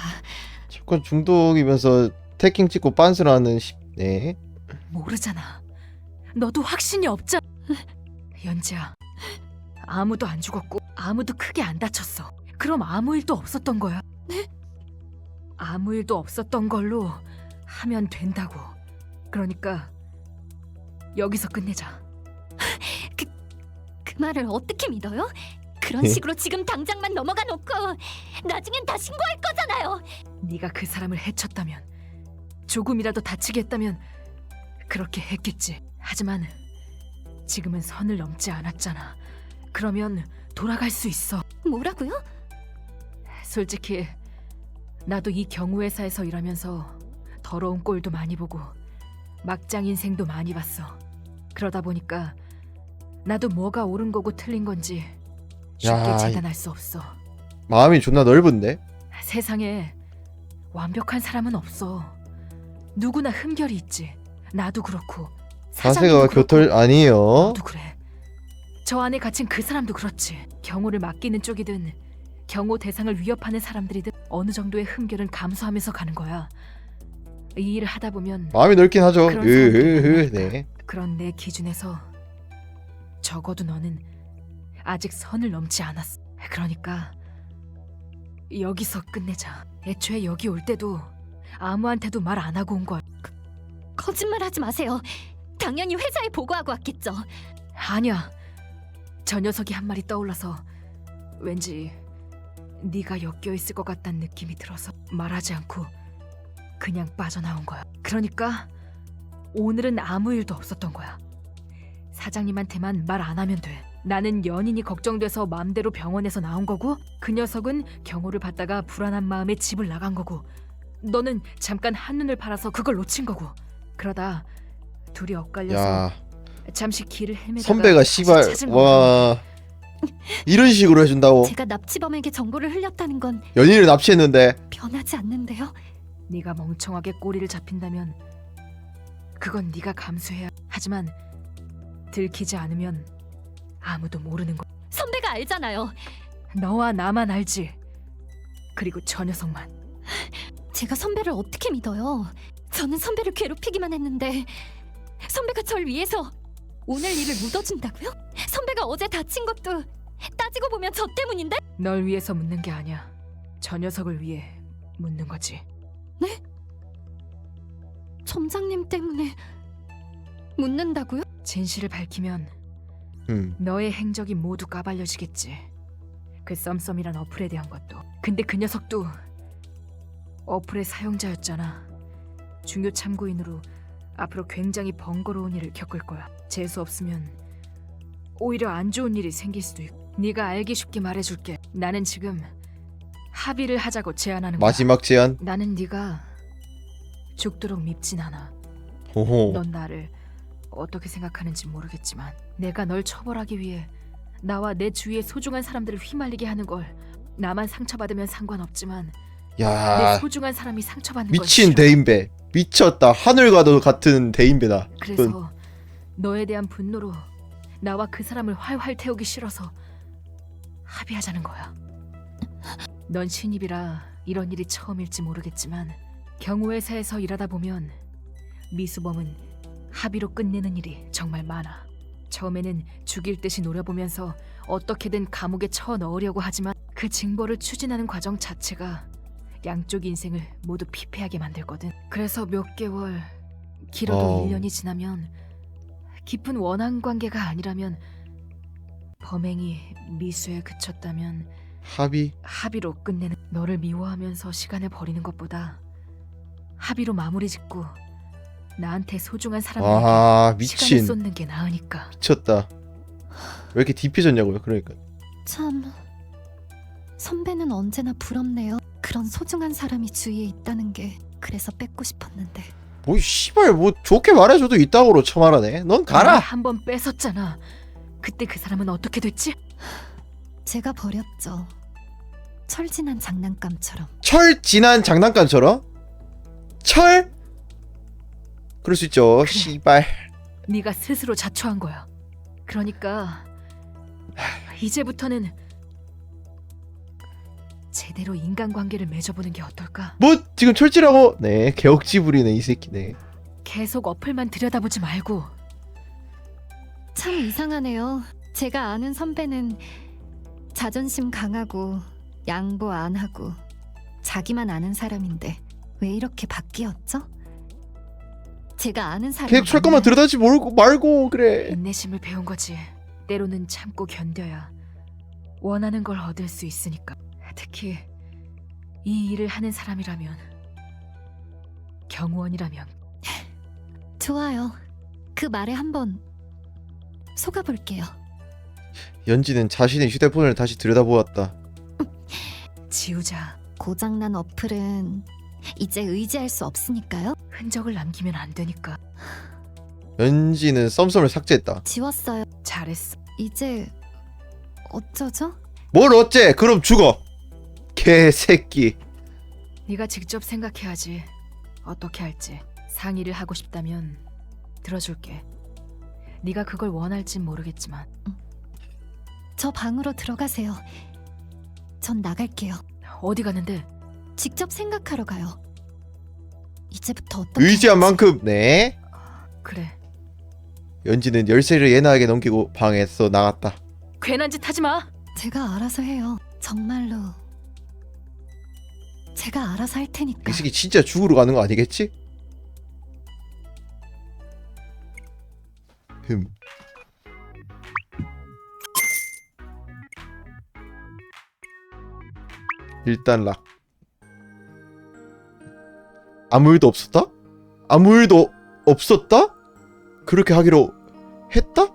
Speaker 1: 조건 중독이면서 태킹 찍고 빤스라는 네.
Speaker 3: 모르잖아. 너도 확신이 없잖아. 연지야, 아무도 안 죽었고 아무도 크게 안 다쳤어. 그럼 아무 일도 없었던 거야. 네? 아무 일도 없었던 걸로 하면 된다고. 그러니까 여기서 끝내자.
Speaker 2: 그 말을 어떻게 믿어요? 그런
Speaker 1: 네.
Speaker 2: 식으로 지금 당장만 넘어가 놓고 나중엔 다 신고할 거잖아요.
Speaker 3: 네가 그 사람을 해쳤다면, 조금이라도 다치게 했다면 그렇게 했겠지. 하지만 지금은 선을 넘지 않았잖아. 그러면 돌아갈 수 있어.
Speaker 2: 뭐라고요?
Speaker 3: 솔직히 나도 이 경우회사에서 일하면서 더러운 꼴도 많이 보고 막장 인생도 많이 봤어. 그러다 보니까 나도 뭐가 옳은 거고 틀린 건지 쉽게
Speaker 1: 야,
Speaker 3: 재단할 수 없어.
Speaker 1: 마음이 존나 넓은데?
Speaker 3: 세상에 완벽한 사람은 없어. 누구나 흠결이 있지. 나도 그렇고
Speaker 1: 자세가
Speaker 3: 사장님도
Speaker 1: 교털
Speaker 3: 그렇고
Speaker 1: 아니에요.
Speaker 3: 너도 그래. 저 안에 갇힌 그 사람도 그렇지. 경호를 맡기는 쪽이든 경호 대상을 위협하는 사람들이든 어느 정도의 흠결은 감수하면서 가는 거야. 이 일을 하다 보면
Speaker 1: 마음이 넓긴 하죠.
Speaker 3: 그런 사람들이 많으니까.
Speaker 1: 네.
Speaker 3: 그런 내 기준에서 적어도 너는 아직 선을 넘지 않았어. 그러니까 여기서 끝내자. 애초에 여기 올 때도 아무한테도 말 안 하고 온 거야.
Speaker 2: 거짓말하지 마세요. 당연히 회사에 보고하고 왔겠죠.
Speaker 3: 아니야. 저 녀석이 한 말이 떠올라서 왠지 네가 엮여 있을 것 같다는 느낌이 들어서 말하지 않고 그냥 빠져나온 거야. 그러니까 오늘은 아무 일도 없었던 거야. 사장님한테만 말 안 하면 돼. 나는 연인이 걱정돼서 마음대로 병원에서 나온 거고, 그 녀석은 경호를 받다가 불안한 마음에 집을 나간 거고, 너는 잠깐 한눈을 팔아서 그걸 놓친 거고. 그러다 둘이 엇갈려서
Speaker 1: 야,
Speaker 3: 잠시 길을 헤매다가
Speaker 1: 선배가
Speaker 3: 다시
Speaker 1: 씨발
Speaker 3: 찾은 거야.
Speaker 1: 와 이런 식으로 해준다고?
Speaker 2: 제가 납치범에게 정보를 흘렸다는 건
Speaker 1: 연인을 납치했는데
Speaker 2: 변하지 않는데요.
Speaker 3: 네가 멍청하게 꼬리를 잡힌다면 그건 네가 감수해야. 하지만 들키지 않으면 아무도 모르는 거야.
Speaker 2: 선배가 알잖아요.
Speaker 3: 너와 나만 알지. 그리고 저 녀석만.
Speaker 2: 제가 선배를 어떻게 믿어요? 저는 선배를 괴롭히기만 했는데 선배가 절 위해서 오늘 일을 묻어준다고요? 선배가 어제 다친 것도 따지고 보면 저 때문인데?
Speaker 3: 널 위해서 묻는 게 아니야. 저 녀석을 위해 묻는 거지.
Speaker 2: 점장님 때문에 묻는다고요?
Speaker 3: 진실을 밝히면 너의 행적이 모두 까발려지겠지. 그 썸썸이란 어플에 대한 것도. 근데 그 녀석도 어플의 사용자였잖아. 중요 참고인으로 앞으로 굉장히 번거로운 일을 겪을 거야. 재수 없으면 오히려 안 좋은 일이 생길 수도 있고. 네가 알기 쉽게 말해줄게. 나는 지금 합의를 하자고 제안하는 거야.
Speaker 1: 마지막 제안.
Speaker 3: 나는 네가 죽도록 밉진 않아.
Speaker 1: 호호.
Speaker 3: 넌 나를 어떻게 생각하는지 모르겠지만 내가 널 처벌하기 위해 나와 내 주위의 소중한 사람들을 휘말리게 하는 걸, 나만 상처받으면 상관없지만 내
Speaker 1: 야,
Speaker 3: 소중한 사람이 상처받는 걸
Speaker 1: 미친
Speaker 3: 싫어.
Speaker 1: 대인배. 미쳤다. 하늘과도 같은 대인배다.
Speaker 3: 그래서 너에 대한 분노로 나와 그 사람을 활활 태우기 싫어서 합의하자는 거야. 넌 신입이라 이런 일이 처음일지 모르겠지만 경호회사에서 일하다 보면 미수범은 합의로 끝내는 일이 정말 많아. 처음에는 죽일 듯이 노려보면서 어떻게든 감옥에 쳐넣으려고 하지만 그 징벌을 추진하는 과정 자체가 양쪽 인생을 모두 피폐하게 만들거든. 그래서 몇 개월, 길어도 1년이 지나면 깊은 원한 관계가 아니라면, 범행이 미수에 그쳤다면 합의로 끝내는. 너를 미워하면서 시간을 버리는 것보다 합의로 마무리 짓고 나한테 소중한 사람에게
Speaker 1: 와,
Speaker 3: 시간을
Speaker 1: 미친.
Speaker 3: 쏟는 게 나으니까.
Speaker 1: 미쳤다. 왜 이렇게 딥해졌냐고요? 그러니까.
Speaker 2: 참, 선배는 언제나 부럽네요. 그런 소중한 사람이 주위에 있다는 게. 그래서 뺏고 싶었는데.
Speaker 1: 뭐 씨발 뭐 좋게 말해줘도 이따구로 처말하네. 넌 가라.
Speaker 3: 한번 뺏었잖아. 그때 그 사람은 어떻게 됐지?
Speaker 2: 제가 버렸죠. 철진한 장난감처럼.
Speaker 1: 철 지난 장난감처럼? 철? 그럴 수 있죠.
Speaker 3: 그래.
Speaker 1: 씨발.
Speaker 3: 네가 스스로 자초한 거야. 그러니까 이제부터는 제대로 인간관계를 맺어보는 게 어떨까?
Speaker 1: 뭐 지금 철지라고? 네, 개억지 부리네 이 새끼네.
Speaker 3: 계속 어플만 들여다보지 말고.
Speaker 2: 참 이상하네요. 제가 아는 선배는 자존심 강하고 양보 안 하고 자기만 아는 사람인데 왜 이렇게 바뀌었죠? 제가 아는 사람
Speaker 1: 계속 철거만 들여다지 말고 그래.
Speaker 3: 인내심을 배운 거지. 때로는 참고 견뎌야 원하는 걸 얻을 수 있으니까. 특히 이 일을 하는 사람이라면, 경호원이라면.
Speaker 2: 좋아요. 그 말에 한번 속아볼게요.
Speaker 1: 연지는 자신의 휴대폰을 다시 들여다보았다.
Speaker 3: 지우자.
Speaker 2: 고장난 어플은 이제 의지할 수 없으니까요.
Speaker 3: 흔적을 남기면 안 되니까.
Speaker 1: 연지는 썸썸을 삭제했다.
Speaker 2: 지웠어요.
Speaker 3: 잘했어.
Speaker 2: 이제 어쩌죠?
Speaker 1: 뭘 어째? 그럼 죽어. 개새끼.
Speaker 3: 네가 직접 생각해야지. 어떻게 할지. 상의를 하고 싶다면 들어줄게. 네가 그걸 원할진 모르겠지만.
Speaker 2: 저 방으로 들어가세요. 전 나갈게요.
Speaker 3: 어디 가는데?
Speaker 2: 직접 생각하러 가요. 이제부터 어떻게
Speaker 1: 의지한
Speaker 2: 할지.
Speaker 1: 만큼. 네.
Speaker 3: 그래.
Speaker 1: 연지는 열쇠를 예나에게 넘기고 방에서 나갔다.
Speaker 3: 괜한 짓 하지 마.
Speaker 2: 제가 알아서 해요. 정말로 제가 알아서 할 테니까.
Speaker 1: 이 새끼 진짜 죽으러 가는 거 아니겠지? 일단 락. 아무 일도 없었다? 아무 일도 없었다? 그렇게 하기로 했다?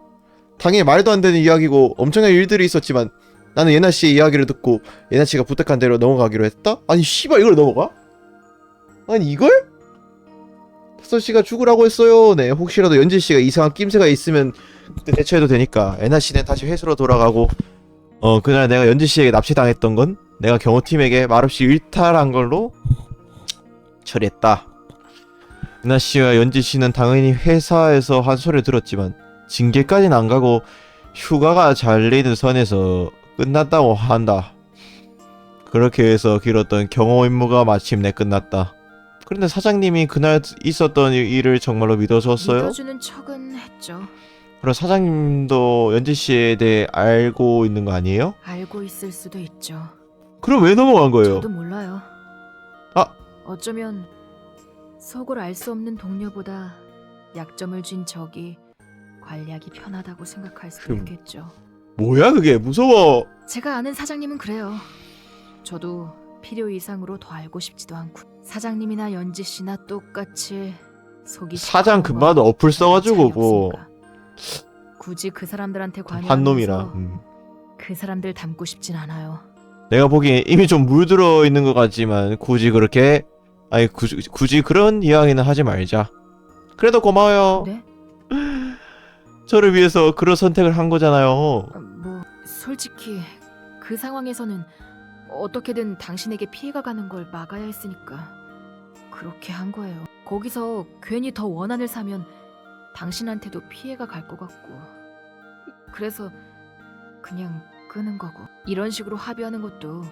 Speaker 1: 당연히 말도 안 되는 이야기고 엄청난 일들이 있었지만 나는 예나 씨의 이야기를 듣고 예나 씨가 부탁한 대로 넘어가기로 했다? 아니 씨발 이걸 넘어가? 아니 이걸? 퍼서 씨가 죽으라고 했어요. 네, 혹시라도 연진 씨가 이상한 낌새가 있으면 그때 대처해도 되니까. 예나 씨는 다시 회수로 돌아가고 그날 내가 연진 씨에게 납치당했던 건 내가 경호팀에게 말없이 일탈한 걸로 처리했다. 예나 씨와 연진 씨는 당연히 회사에서 한 소리를 들었지만 징계까지는 안 가고 휴가가 잘리는 선에서 끝났다고 한다. 그렇게 해서 길었던 경호 임무가 마침내 끝났다. 그런데 사장님이 그날 있었던 일을 정말로 믿어줬어요?
Speaker 3: 믿어주는 척은 했죠.
Speaker 1: 그럼 사장님도 연지 씨에 대해 알고 있는 거 아니에요?
Speaker 3: 알고 있을 수도 있죠.
Speaker 1: 그럼 왜 넘어간 거예요?
Speaker 3: 저도 몰라요.
Speaker 1: 아!
Speaker 3: 어쩌면 속을 알 수 없는 동료보다 약점을 쥔 적이 관리하기 편하다고 생각할 수도 있겠죠.
Speaker 1: 뭐야 그게 무서워.
Speaker 3: 제가 아는 사장님은 그래요. 저도 필요 이상으로 더 알고 싶지도 않고. 사장님이나 연지 씨나 똑같이 속이
Speaker 1: 사장
Speaker 3: 시커먼
Speaker 1: 금마도
Speaker 3: 건
Speaker 1: 어플 써가지고
Speaker 3: 차이
Speaker 1: 뭐
Speaker 3: 없으니까. 굳이 그 사람들한테
Speaker 1: 한
Speaker 3: 관여하면서
Speaker 1: 놈이라.
Speaker 3: 그 사람들 닮고 싶진 않아요.
Speaker 1: 내가 보기엔 이미 좀 물들어 있는 것 같지만 굳이 그렇게 아니 굳이 그런 이야기는 하지 말자. 그래도 고마워요.
Speaker 3: 네?
Speaker 1: 저를 위해서 그런 선택을 한 거잖아요.
Speaker 3: 뭐 솔직히 그 상황에서는 어떻게든 당신에게 피해가 가는 걸 막아야 했으니까 그렇게 한 거예요. 거기서 괜히 더 원한을 사면 당신한테도 피해가 갈 것 같고, 그래서 그냥 끄는 거고. 이런 식으로 합의하는 것도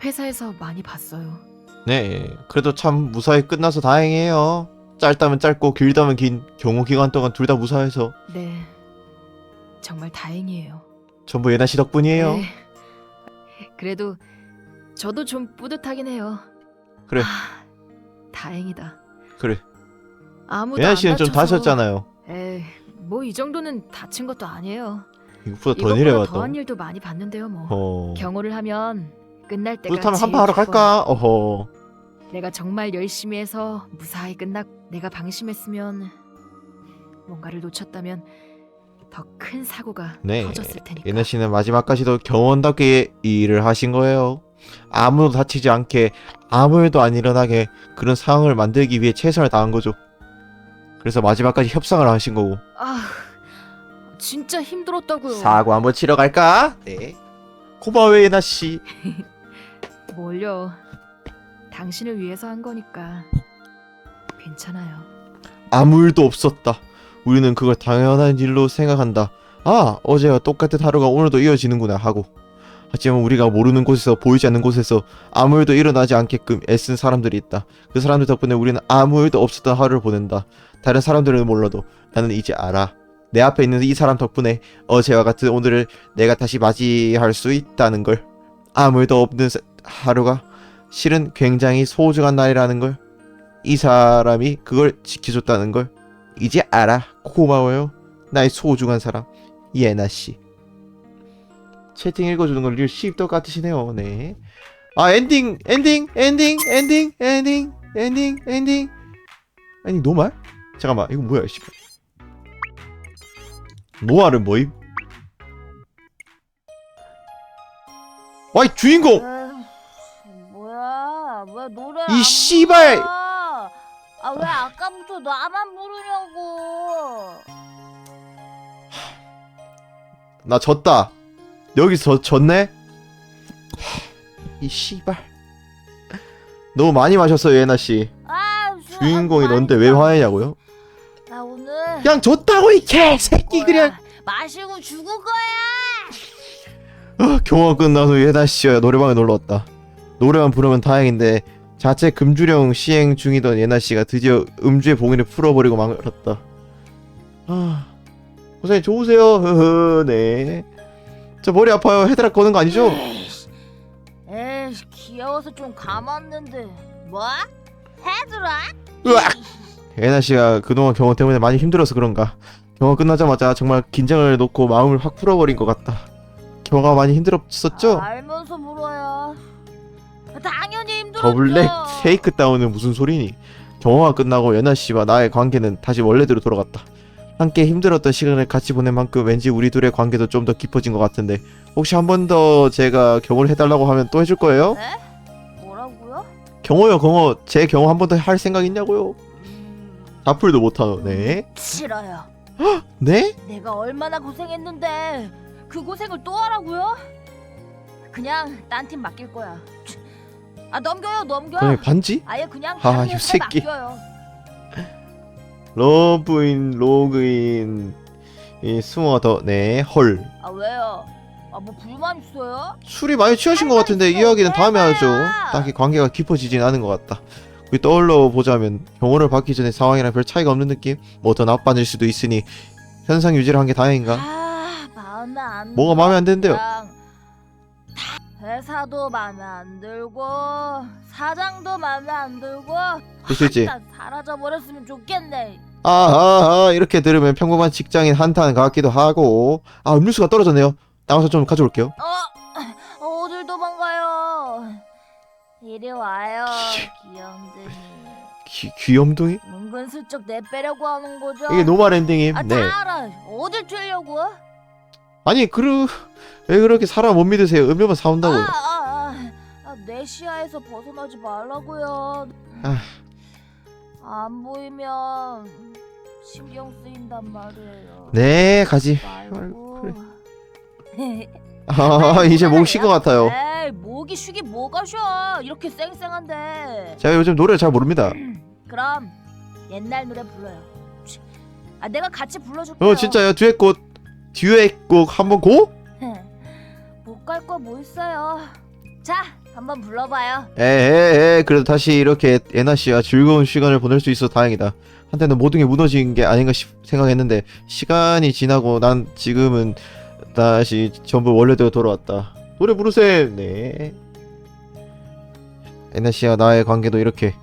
Speaker 3: 회사에서 많이 봤어요.
Speaker 1: 네, 그래도 참 무사히 끝나서 다행이에요. 짧다면 짧고 길다면 긴 경호 기간 동안 둘 다 무사해서
Speaker 3: 네, 정말 다행이에요.
Speaker 1: 전부 예나 씨 덕분이에요.
Speaker 3: 네. 그래도 저도 좀 뿌듯하긴 해요.
Speaker 1: 그래.
Speaker 3: 다행이다.
Speaker 1: 그래.
Speaker 3: 아무도
Speaker 1: 예나
Speaker 3: 안
Speaker 1: 씨는 좀
Speaker 3: 다쳐서.
Speaker 1: 다쳤잖아요.
Speaker 3: 에이, 뭐 이 정도는 다친 것도 아니에요.
Speaker 1: 이것보다 더
Speaker 3: 이것보다
Speaker 1: 내려갔다.
Speaker 3: 더한 일도 많이 봤는데요, 뭐. 경호를 하면 끝날 때가
Speaker 1: 그렇다면
Speaker 3: 제일
Speaker 1: 한판 하러
Speaker 3: 기뻐요.
Speaker 1: 갈까? 어허.
Speaker 3: 내가 정말 열심히 해서 무사히 내가 방심했으면, 뭔가를 놓쳤다면 더 큰 사고가
Speaker 1: 네.
Speaker 3: 터졌을 테니까.
Speaker 1: 예나 씨는 마지막까지도 경호원답게 이 일을 하신 거예요. 아무도 다치지 않게 아무 일도 안 일어나게 그런 상황을 만들기 위해 최선을 다한 거죠. 그래서 마지막까지 협상을 하신 거고.
Speaker 3: 아, 진짜 힘들었다고요.
Speaker 1: 사고 한번 치러 갈까? 네. 고마워요 예나 씨.
Speaker 3: 뭘요? 당신을 위해서 한 거니까 괜찮아요.
Speaker 1: 아무 일도 없었다. 우리는 그걸 당연한 일로 생각한다. 아, 어제와 똑같은 하루가 오늘도 이어지는구나 하고. 하지만 우리가 모르는 곳에서, 보이지 않는 곳에서 아무 일도 일어나지 않게끔 애쓴 사람들이 있다. 그 사람들 덕분에 우리는 아무 일도 없었던 하루를 보낸다. 다른 사람들은 몰라도 나는 이제 알아. 내 앞에 있는 이 사람 덕분에 어제와 같은 오늘을 내가 다시 맞이할 수 있다는 걸. 아무 일도 없는 하루가 실은 굉장히 소중한 날이라는 걸. 이 사람이 그걸 지켜줬다는 걸 이제 알아. 고마워요. 나의 소중한 사람 예나씨. 채팅 읽어주는 걸 리얼 시입덕 같으시네요. 네. 아 엔딩 노말? 잠깐만 이거 뭐야 씨. 노말은 뭐임? 와이 주인공!
Speaker 4: 뭐야? 왜 노래
Speaker 1: 이 씨발!
Speaker 4: 왜 아까부터 나만 부르냐고.
Speaker 1: 나 졌다. 여기서 졌네? 이 씨발. 너무 많이 마셨어요 예나씨. 주인공이 넌데 왜 화내냐고요?
Speaker 4: 나 오늘
Speaker 1: 그냥 졌다고 이 개새끼 그냥.
Speaker 4: 마시고 죽을 거야.
Speaker 1: 경호가 끝나서 예나씨와 노래방에 놀러왔다. 노래만 부르면 다행인데 자체 금주령 시행 중이던 예나씨가 드디어 음주의 봉인을 풀어버리고 말았다. 고생이 좋으세요. 네. 저 머리 아파요. 헤드락 거는 거 아니죠?
Speaker 4: 에이 귀여워서 좀 감았는데 뭐? 헤드락?
Speaker 1: 으악! 예나씨가 그동안 경호 때문에 많이 힘들어서 그런가. 경호 끝나자마자 정말 긴장을 놓고 마음을 확 풀어버린 것 같다. 경호가 많이 힘들었었죠?
Speaker 4: 알면서 물어요. 당연히 힘들었죠.
Speaker 1: 더블랙 테이크 다운은 무슨 소리니? 경호가 끝나고 예나씨와 나의 관계는 다시 원래대로 돌아갔다. 함께 힘들었던 시간을 같이 보낸 만큼 왠지 우리 둘의 관계도 좀 더 깊어진 것 같은데 혹시 한 번 더 제가 경호를 해달라고 하면 또 해줄 거예요?
Speaker 4: 네? 뭐라고요?
Speaker 1: 경호요 경호. 제 경호 한 번 더 할 생각 있냐고요? 다풀도 못하노. 네?
Speaker 4: 싫어요.
Speaker 1: 네?
Speaker 4: 내가 얼마나 고생했는데 그 고생을 또 하라고요? 그냥 딴 팀 맡길 거야. 넘겨.
Speaker 1: 그냥 반지?
Speaker 4: 아예 그냥
Speaker 1: 아,
Speaker 4: 다른
Speaker 1: 이
Speaker 4: 회사에
Speaker 1: 새끼.
Speaker 4: 맡겨요.
Speaker 1: 러브인 로그인 이 스모어 더. 네. 헐.
Speaker 4: 왜요? 뭐 불만 있어요?
Speaker 1: 술이 많이 취하신 것 같은데
Speaker 4: 있어.
Speaker 1: 이야기는 다음에 하죠.
Speaker 4: 대박.
Speaker 1: 딱히 관계가 깊어지진 않은 것 같다. 우리 떠올려 보자면 경호를 받기 전에 상황이랑 별 차이가 없는 느낌? 뭐 더 나빠질 수도 있으니 현상 유지를 한 게 다행인가?
Speaker 4: 마음에 안
Speaker 1: 뭐가 마음에 안 드는데요?
Speaker 4: 그냥 회사도 마음에 안 들고 사장도 마음에 안 들고
Speaker 1: 그치지?
Speaker 4: 다 사라져 버렸으면 좋겠네.
Speaker 1: 이렇게 들으면 평범한 직장인 한탄 같기도 하고. 음료수가 떨어졌네요. 나가서 좀 가져올게요.
Speaker 4: 어딜 도망가요? 이리 와요, 귀염둥이.
Speaker 1: 귀염둥이?
Speaker 4: 은근슬쩍 내빼려고 하는 거죠?
Speaker 1: 이게 노말 엔딩임. 네.
Speaker 4: 다 알아. 어딜 튀려고?
Speaker 1: 아니 왜 그렇게 사람 못 믿으세요? 음료만 사온다고요.
Speaker 4: 내 시야에서 벗어나지 말라고요.
Speaker 1: 아.
Speaker 4: 안 보이면 신경 쓰인단 말이에요.
Speaker 1: 네 가지.
Speaker 4: 말고.
Speaker 1: 그래. 이제 목 쉴 것 같아요.
Speaker 4: 에이, 목이 쉬긴 뭐가 쉬어. 이렇게 쌩쌩한데.
Speaker 1: 제가 요즘 노래를 잘 모릅니다.
Speaker 4: 그럼 옛날 노래 불러요. 내가 같이 불러줄게요.
Speaker 1: 진짜요? 듀엣곡 한번 고?
Speaker 4: 못 갈 거 뭐 있어요. 자, 한번 불러봐요.
Speaker 1: 그래도 다시 이렇게 예나씨와 즐거운 시간을 보낼 수 있어 다행이다. 한때는 모든 게 무너진 게 아닌가 생각했는데 시간이 지나고 난 지금은 다시 전부 원래대로 돌아왔다. 노래 부르세요. 네. 예나씨와 나의 관계도 이렇게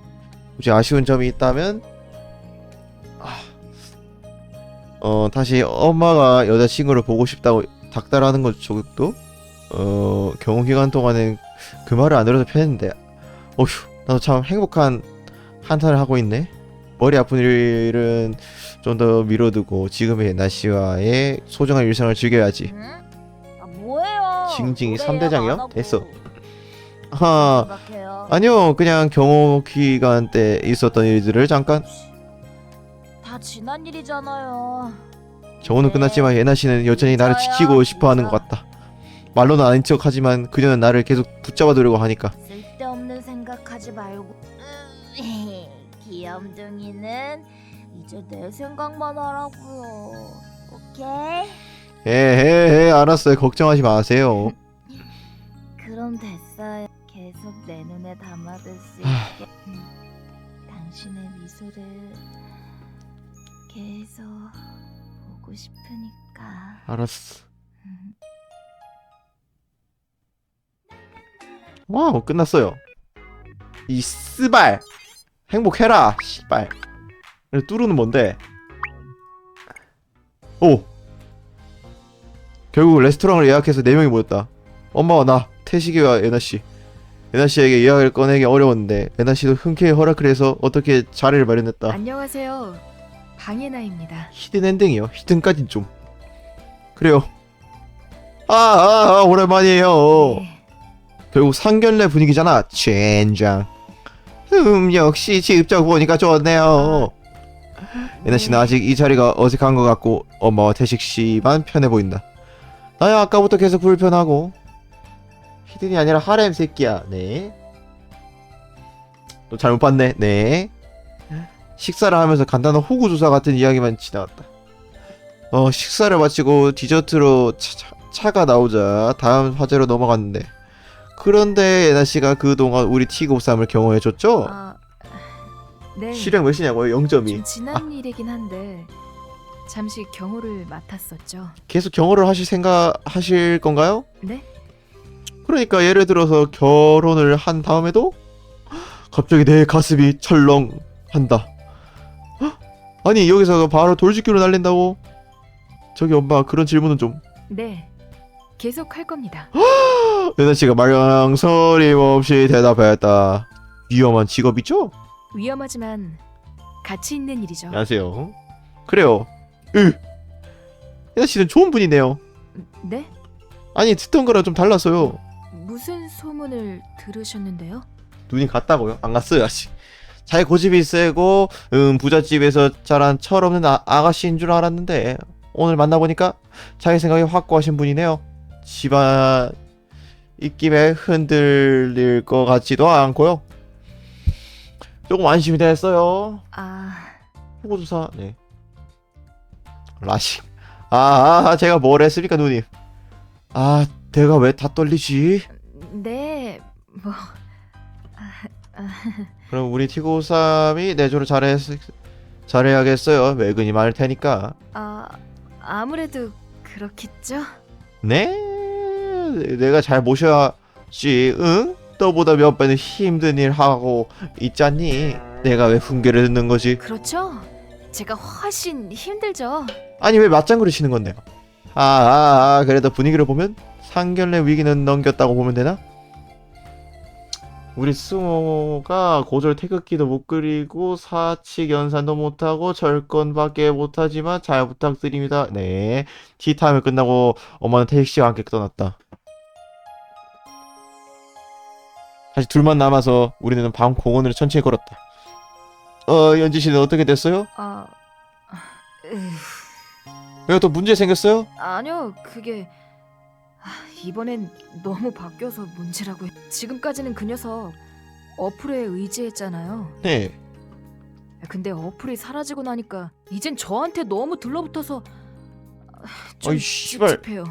Speaker 1: 굳이 아쉬운 점이 있다면 다시 엄마가 여자친구를 보고 싶다고 닥달하는 것 쪽도 경호기간 동안엔 그 말을 안 들어서 편했는데 어휴 나도 참 행복한 한탄을 하고 있네. 머리 아픈 일은 좀 더 미뤄두고 지금의 예나씨와의 소중한 일상을 즐겨야지.
Speaker 4: 뭐예요?
Speaker 1: 징징이
Speaker 4: 노래
Speaker 1: 3대장이요?
Speaker 4: 안 하고.
Speaker 1: 됐어.
Speaker 4: 생각해요.
Speaker 1: 아니요 그냥 경호기간 때 있었던 일들을 잠깐.
Speaker 4: 다 지난 일이잖아요.
Speaker 1: 경호는 끝났지만 예나씨는 여전히 나를
Speaker 4: 진짜요?
Speaker 1: 지키고 싶어하는 것 같다. 말로는 아닌 척하지만 그녀는 나를 계속 붙잡아두려고 하니까.
Speaker 4: 쓸데없는 생각하지 말고. 귀염둥이는 이제 내 생각만 하라고요. 오케이?
Speaker 1: 알았어요. 걱정하지 마세요.
Speaker 2: 눈에 담아둘 수 있게 당신의 미소를 계속 보고 싶으니까.
Speaker 1: 알았어. 와우, 끝났어요. 이 스발 행복해라 씨발. 뚜루는 뭔데? 오, 결국 레스토랑을 예약해서 4명이 모였다. 엄마와 나, 태식이와 예나씨. 예나씨에게 예약을 꺼내기 어려웠는데 예나씨도 흔쾌히 허락을 해서 어떻게 자리를 마련했다.
Speaker 3: 안녕하세요. 방예나입니다.
Speaker 1: 히든 엔딩이요. 히든까진 좀 그래요. 오랜만이에요.
Speaker 3: 네.
Speaker 1: 결국 상견례 분위기잖아. 젠장. 역시 직접 보니까 좋네요. 예나씨는 아직 이 자리가 어색한 것 같고 엄마와 태식씨만 편해 보인다. 나야 아까부터 계속 불편하고. 히든이 아니라 하렘 새끼야. 네. 또 잘못 봤네. 네. 식사를 하면서 간단한 호구조사 같은 이야기만 지나갔다. 식사를 마치고 디저트로 차가 나오자 다음 화제로 넘어갔는데, 그런데 예나씨가 그동안 우리 T93을 경호해줬죠?
Speaker 3: 네.
Speaker 1: 실력 몇이냐고요? 0점이.
Speaker 3: 좀 지난 일이긴 한데 잠시 경호를 맡았었죠.
Speaker 1: 계속 경호를 하실 건가요?
Speaker 3: 네?
Speaker 1: 그러니까 예를 들어서 결혼을 한 다음에도 갑자기 내 가슴이 철렁한다. 아니 여기서 바로 돌직구를 날린다고? 저기 엄마, 그런 질문은 좀.
Speaker 3: 네. 계속 할 겁니다.
Speaker 1: 예나씨가 말랑서림 없이 대답했다. 위험한 직업이죠?
Speaker 3: 위험하지만 가치 있는 일이죠.
Speaker 1: 안녕하세요. 그래요. 예나씨는 좋은 분이네요.
Speaker 3: 네?
Speaker 1: 아니 듣던 거랑 좀 달라서요.
Speaker 3: 무슨 소문을 들으셨는데요?
Speaker 1: 눈이 갔다고요? 안 갔어요 아직. 자기 고집이 세고 부잣집에서 자란 철없는 아가씨인 줄 알았는데 오늘 만나보니까 자기 생각이 확고하신 분이네요. 집안 입김에 흔들릴 것 같지도 않고요. 조금 안심이 됐어요. 호구조사. 네. 라식. 제가 뭘 했습니까 누님? 내가 왜 다 떨리지?
Speaker 3: 네.
Speaker 1: 그럼 우리 T93이 내조를 잘해야겠어요. 매근이 많을 테니까.
Speaker 3: 아무래도 그렇겠죠?
Speaker 1: 네? 내가 잘 모셔야지. 응? 너보다 몇 배는 힘든 일 하고 있잖니. 내가 왜 훈계를 듣는 거지?
Speaker 3: 그렇죠? 제가 훨씬 힘들죠.
Speaker 1: 아니 왜 맞장구를 치는 건데요? 그래도 분위기를 보면 상견례 위기는 넘겼다고 보면 되나? 우리 스모가 고졸 태극기도 못 그리고 사칙 연산도 못하고 절권밖에 못하지만 잘 부탁드립니다. 네. 티타임을 끝나고 엄마는 태식씨와 함께 떠났다. 사실 둘만 남아서 우리는 밤 공원으로 천천히 걸었다. 연지씨는 어떻게 됐어요? 왜 또 문제 생겼어요?
Speaker 3: 아니요, 그게 이번엔 너무 바뀌어서 문제라고요. 지금까지는 그 녀석 어플에 의지했잖아요.
Speaker 1: 네.
Speaker 3: 근데 어플이 사라지고 나니까 이젠 저한테 너무 들러붙어서 좀
Speaker 1: 어이, 씨발.
Speaker 3: 찝찝해요.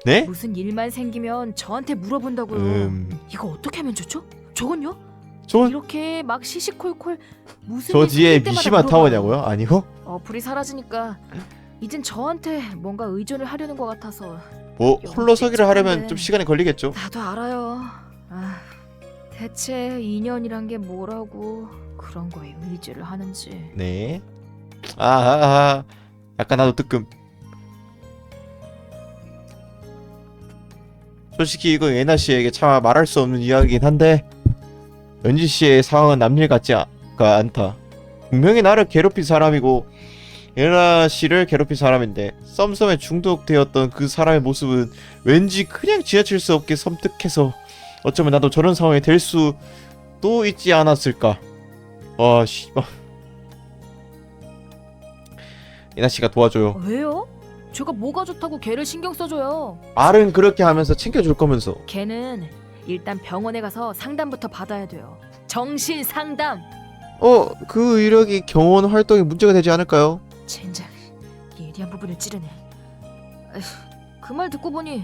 Speaker 1: 네?
Speaker 3: 무슨 일만 생기면 저한테 물어본다고요. 이거 어떻게 하면 좋죠? 저건요? 이렇게 막 시시콜콜 무슨
Speaker 1: 저
Speaker 3: 일
Speaker 1: 뒤에
Speaker 3: 생길 때마다
Speaker 1: 미시마
Speaker 3: 물어봐요.
Speaker 1: 타워냐고요? 아니요?
Speaker 3: 어플이 사라지니까 이젠 저한테 뭔가 의존을 하려는 것 같아서.
Speaker 1: 뭐 홀로서기를 하려면
Speaker 3: 찝찝한데.
Speaker 1: 좀 시간이 걸리겠죠.
Speaker 3: 나도 알아요. 대체 인연이란 게 뭐라고 그런 거에 의지를 하는지.
Speaker 1: 네. 약간 나도 뜨끔. 솔직히 이거 예나 씨에게 차마 말할 수 없는 이야기긴 한데 연지 씨의 상황은 남일 같지가 않다. 분명히 나를 괴롭힌 사람이고 예나 씨를 괴롭힌 사람인데 썸썸에 중독되었던 그 사람의 모습은 왠지 그냥 지나칠 수 없게 섬뜩해서 어쩌면 나도 저런 상황이 될 수도 있지 않았을까. 씨발. 예나 씨가 도와줘요.
Speaker 3: 왜요? 제가 뭐가 좋다고 걔를 신경 써줘요.
Speaker 1: 말은 그렇게 하면서 챙겨줄 거면서.
Speaker 3: 걔는 일단 병원에 가서 상담부터 받아야 돼요. 정신 상담.
Speaker 1: 그 이력이 경원 활동에 문제가 되지 않을까요?
Speaker 3: 젠장, 예리한 부분을 찌르네. 그 말 듣고 보니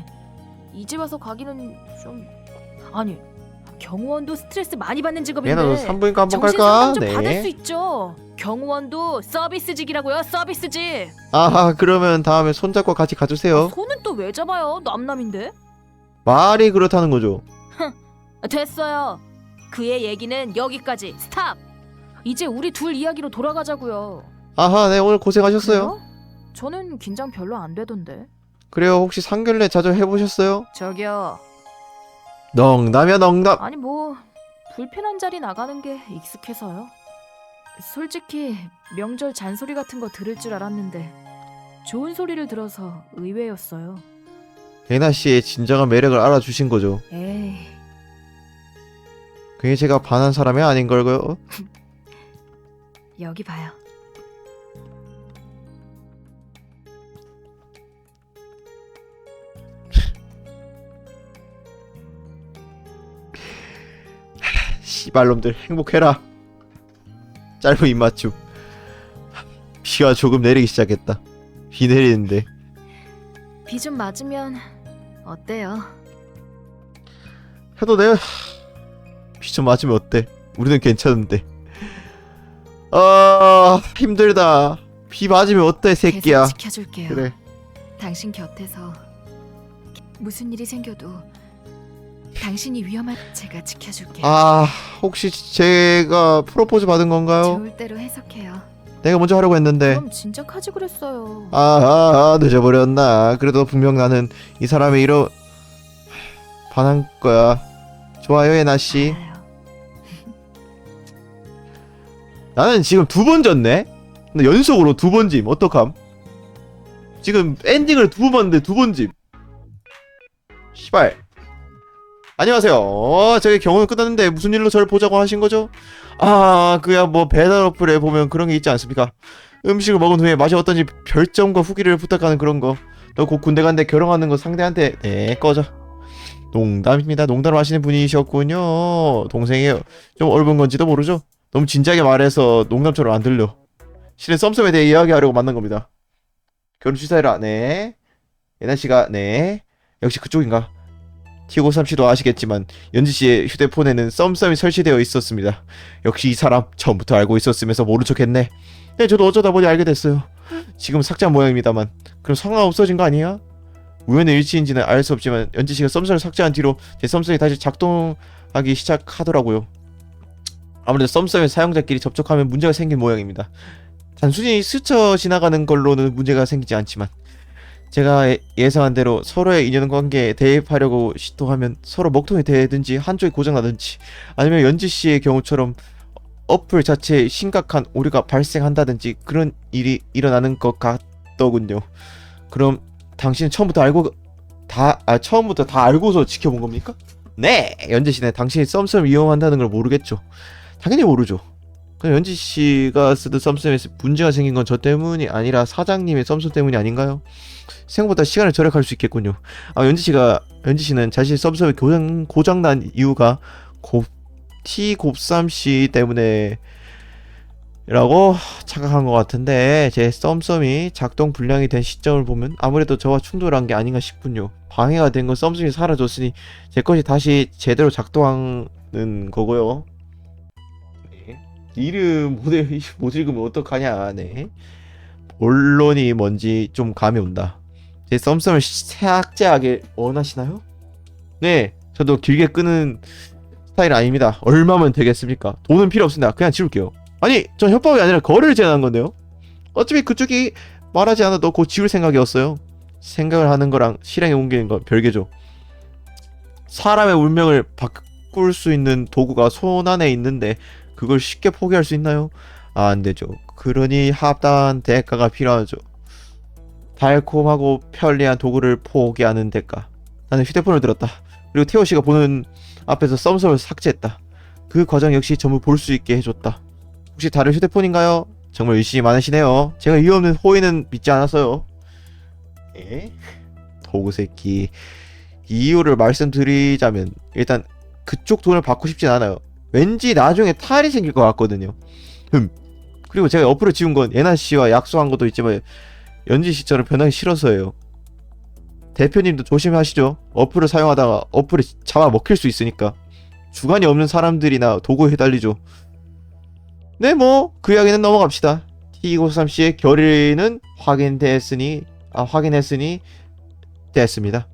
Speaker 3: 이제 와서 가기는 좀... 아니, 경호원도 스트레스 많이 받는 직업인데
Speaker 1: 예나 너 산부인과 한번
Speaker 3: 정신
Speaker 1: 갈까?
Speaker 3: 상담 좀 받을 수
Speaker 1: 네.
Speaker 3: 있죠. 경호원도 서비스직이라고요. 서비스직.
Speaker 1: 아하, 그러면 다음에 손잡고 같이 가주세요.
Speaker 3: 손은 또 왜 잡아요? 남남인데.
Speaker 1: 말이 그렇다는 거죠.
Speaker 3: 됐어요. 그의 얘기는 여기까지. 스탑. 이제 우리 둘 이야기로 돌아가자고요.
Speaker 1: 아하, 네, 오늘 고생하셨어요.
Speaker 3: 그래요? 저는 긴장 별로 안 되던데.
Speaker 1: 그래요, 혹시 상견례 자주 해보셨어요?
Speaker 3: 저기요.
Speaker 1: 농담이야, 농담.
Speaker 3: 아니 뭐 불편한 자리 나가는 게 익숙해서요. 솔직히 명절 잔소리 같은 거 들을 줄 알았는데 좋은 소리를 들어서 의외였어요.
Speaker 1: 예나 씨의 진정한 매력을 알아주신 거죠.
Speaker 3: 에이,
Speaker 1: 그게 제가 반한 사람이 아닌 걸까요?
Speaker 3: 여기 봐요.
Speaker 1: 씨발놈들 행복해라. 짧은 입맞춤. 비가 조금 내리기 시작했다. 비 내리는데
Speaker 3: 비 좀 맞으면 어때요?
Speaker 1: 해도 돼. 비 좀 맞으면 어때? 우리는 괜찮은데. 아, 힘들다. 비 맞으면 어때, 새끼야?
Speaker 3: 계속 지켜줄게요.
Speaker 1: 그래.
Speaker 3: 당신 곁에서 무슨 일이 생겨도 당신이 위험한 제가 지켜줄게요.
Speaker 1: 아, 혹시 제가 프로포즈 받은 건가요?
Speaker 3: 좋을 대로 해석해요.
Speaker 1: 내가 먼저 하려고 했는데.
Speaker 3: 그럼 진작 하지 그랬어요.
Speaker 1: 늦어버렸나. 그래도 분명 나는 이 사람이 반한 거야. 좋아요, 예나씨.
Speaker 3: 알아요.
Speaker 1: 나는 지금 2번 졌네? 근데 연속으로 2번 짐. 어떡함? 지금 엔딩을 2번 봤는데 2번 짐. 시발. 안녕하세요. 저기 경호는 끝났는데 무슨 일로 저를 보자고 하신 거죠? 아, 그야 뭐 배달 어플에 보면 그런 게 있지 않습니까? 음식을 먹은 후에 맛이 어떤지 별점과 후기를 부탁하는 그런 거. 너 곧 군대 간데 결혼하는 거 상대한테 네, 꺼져. 농담입니다. 농담을 하시는 분이셨군요. 동생이에요. 좀 옳은 건지도 모르죠? 너무 진지하게 말해서 농담처럼 안 들려. 실은 썸썸에 대해 이야기하려고 만난 겁니다. 결혼 취사해라. 네. 예나씨가 네. 역시 그쪽인가? T53씨도 아시겠지만 연지씨의 휴대폰에는 썸썸이 설치되어 있었습니다. 역시 이 사람 처음부터 알고 있었으면서 모른 척했네. 네, 저도 어쩌다 보니 알게 됐어요. 지금 삭제한 모양입니다만 그럼 성화 없어진 거 아니야? 우연의 일치인지는 알 수 없지만 연지씨가 썸썸을 삭제한 뒤로 제 썸썸이 다시 작동하기 시작하더라고요. 아무래도 썸썸의 사용자끼리 접촉하면 문제가 생긴 모양입니다. 단순히 스쳐 지나가는 걸로는 문제가 생기지 않지만 제가 예상한 대로 서로의 인연관계에 대입하려고 시도하면 서로 먹통이 되든지 한쪽이 고장나든지 아니면 연지씨의 경우처럼 어플 자체에 심각한 오류가 발생한다든지 그런 일이 일어나는 것 같더군요. 그럼 당신은 처음부터 다 알고서 지켜본 겁니까? 네! 연지씨는 당신이 썸썸을 이용한다는 걸 모르겠죠. 당연히 모르죠. 그럼 연지씨가 쓰던 썸썸에서 문제가 생긴 건 저 때문이 아니라 사장님의 썸썸 때문이 아닌가요? 생각보다 시간을 절약할 수 있겠군요. 연지씨는 자신의 썸썸이 고장난 이유가 T93C 때문에 라고 착각한 것 같은데 제 썸썸이 작동 불량이 된 시점을 보면 아무래도 저와 충돌한 게 아닌가 싶군요. 방해가 된 건 썸썸이 사라졌으니 제 것이 다시 제대로 작동하는 거고요. 네. 이름 못 읽으면 어떡하냐. 네. 본론이 뭔지 좀 감이 온다. 제 썸썸을 삭제하길 원하시나요? 네, 저도 길게 끄는 스타일 아닙니다. 얼마면 되겠습니까? 돈은 필요 없습니다. 그냥 지울게요. 아니, 전 협박이 아니라 거래를 제안한 건데요. 어차피 그쪽이 말하지 않아도 곧 지울 생각이었어요. 생각을 하는 거랑 실행에 옮기는 건 별개죠. 사람의 운명을 바꿀 수 있는 도구가 손 안에 있는데 그걸 쉽게 포기할 수 있나요? 안 되죠. 그러니 합당한 대가가 필요하죠. 달콤하고 편리한 도구를 포기하는 대가. 나는 휴대폰을 들었다. 그리고 태호 씨가 보는 앞에서 썸썸을 삭제했다. 그 과정 역시 전부 볼 수 있게 해줬다. 혹시 다른 휴대폰인가요? 정말 의심이 많으시네요. 제가 이유 없는 호의는 믿지 않았어요. 예? 도구 새끼. 이유를 말씀드리자면 일단 그쪽 돈을 받고 싶진 않아요. 왠지 나중에 탈이 생길 것 같거든요. 그리고 제가 어플을 지운 건 예나 씨와 약속한 것도 있지만 연지 씨처럼 변하기 싫어서예요. 대표님도 조심하시죠. 어플을 사용하다가 어플이 잡아먹힐 수 있으니까. 주관이 없는 사람들이나 도구에 휘달리죠. 네, 뭐 그 이야기는 넘어갑시다. T253씨의 결의는 확인했으니 됐습니다.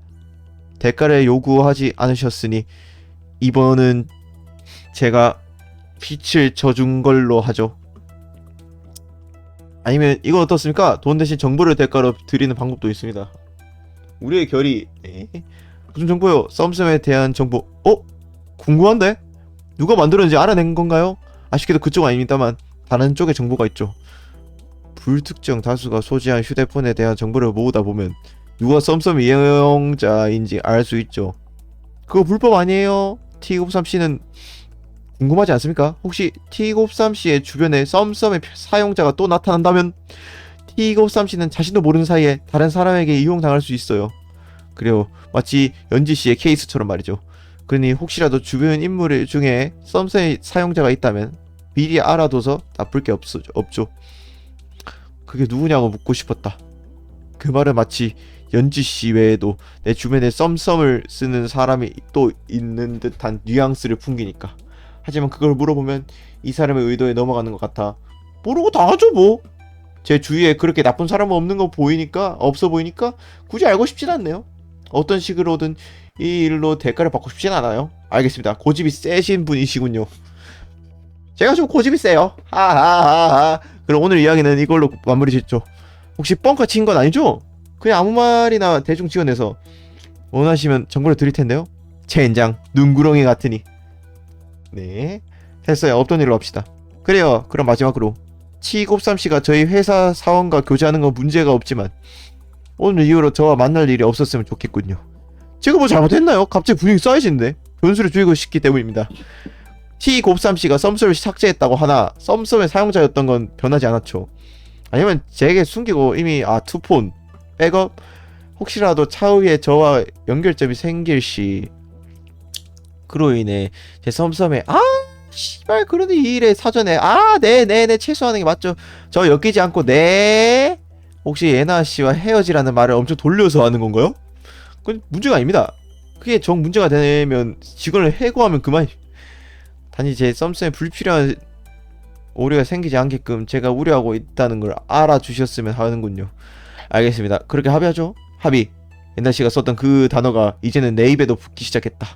Speaker 1: 대가를 요구하지 않으셨으니 이번은 제가 빛을 져준 걸로 하죠. 아니면 이거 어떻습니까? 돈 대신 정보를 대가로 드리는 방법도 있습니다. 우리의 결의. 네. 무슨 정보요? 썸썸에 대한 정보. 궁금한데? 누가 만들었는지 알아낸 건가요? 아쉽게도 그쪽 아닙니다만 다른 쪽에 정보가 있죠. 불특정 다수가 소지한 휴대폰에 대한 정보를 모으다 보면 누가 썸썸 이용자인지 알 수 있죠. 그거 불법 아니에요? T253씨는 궁금하지 않습니까? 혹시 T253씨의 주변에 썸썸의 사용자가 또 나타난다면 T253씨는 자신도 모르는 사이에 다른 사람에게 이용당할 수 있어요. 그래요. 마치 연지씨의 케이스처럼 말이죠. 그러니 혹시라도 주변 인물 중에 썸썸의 사용자가 있다면 미리 알아둬서 나쁠 게 없죠. 그게 누구냐고 묻고 싶었다. 그 말은 마치 연지씨 외에도 내 주변에 썸썸을 쓰는 사람이 또 있는 듯한 뉘앙스를 풍기니까. 하지만 그걸 물어보면 이 사람의 의도에 넘어가는 것 같아. 모르고 당하죠 뭐. 제 주위에 그렇게 나쁜 사람은 없는 거 보이니까, 없어 보이니까 굳이 알고 싶진 않네요. 어떤 식으로든 이 일로 대가를 받고 싶진 않아요. 알겠습니다. 고집이 세신 분이시군요. 제가 좀 고집이 세요. 하하하하. 그럼 오늘 이야기는 이걸로 마무리 짓죠. 혹시 뻥카 친 건 아니죠? 그냥 아무 말이나 대충 지어내서 원하시면 정보를 드릴 텐데요. 젠장 눈구렁이 같으니. 네, 됐어요. 없던 일로 합시다. 그래요. 그럼 마지막으로 T253씨가 저희 회사 사원과 교제하는 건 문제가 없지만 오늘 이후로 저와 만날 일이 없었으면 좋겠군요. 제가 뭐 잘못했나요? 갑자기 분위기 쌓이시는데. 변수를 줄이고 싶기 때문입니다. T253씨가 썸썸을 삭제했다고 하나 썸썸의 사용자였던 건 변하지 않았죠. 아니면 제게 숨기고 이미 투폰 백업 혹시라도 차후에 저와 연결점이 생길 시 그로 인해 제 썸썸에 씨발 그러니 이 일에 사전에 네네네 최소화하는 게 맞죠. 저 엮이지 않고 네 혹시 예나 씨와 헤어지라는 말을 엄청 돌려서 하는 건가요? 그건 문제가 아닙니다. 그게 정 문제가 되면 직원을 해고하면 그만. 단지 제 썸썸에 불필요한 오류가 생기지 않게끔 제가 우려하고 있다는 걸 알아주셨으면 하는군요. 알겠습니다. 그렇게 합의하죠. 합의. 옛날 씨가 썼던 그 단어가 이제는 내 입에도 붙기 시작했다.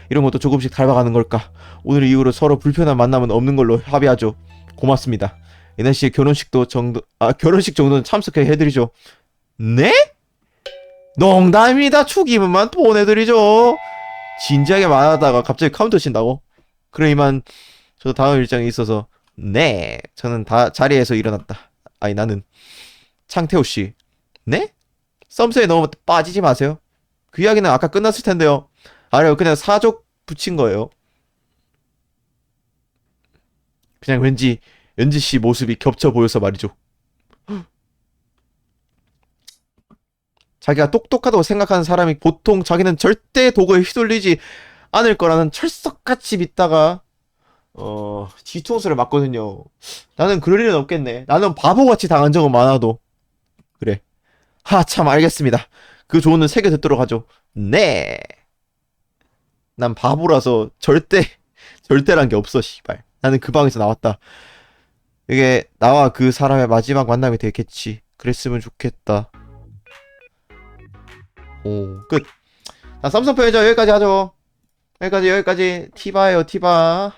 Speaker 1: 이런 것도 조금씩 닮아가는 걸까. 오늘 이후로 서로 불편한 만남은 없는 걸로 합의하죠. 고맙습니다. 옛날 씨의 결혼식 정도는 참석해 해드리죠. 네? 농담입니다. 축의금만 보내드리죠. 진지하게 말하다가 갑자기 카운터 친다고? 그래 이만 저 다음 일정이 있어서. 네, 저는 다 자리에서 일어났다. 아니 나는 창태호씨. 네? 썸썸에 너무 빠지지 마세요. 그 이야기는 아까 끝났을 텐데요. 아니요, 그냥 사족 붙인 거예요. 그냥 왠지 연지씨 모습이 겹쳐 보여서 말이죠. 자기가 똑똑하다고 생각하는 사람이 보통 자기는 절대 도구에 휘둘리지 않을 거라는 철석같이 믿다가 뒤통수를 맞거든요. 나는 그럴 일은 없겠네. 나는 바보같이 당한 적은 많아도. 그래. 참 알겠습니다. 그 조언은 새겨 듣도록 하죠. 네. 난 바보라서 절대란 게 없어 씨발. 나는 그 방에서 나왔다. 이게 나와 그 사람의 마지막 만남이 되겠지. 그랬으면 좋겠다. 오, 끝. 자, 썸썸 편의점 여기까지 하죠. 여기까지 티바예요 티바.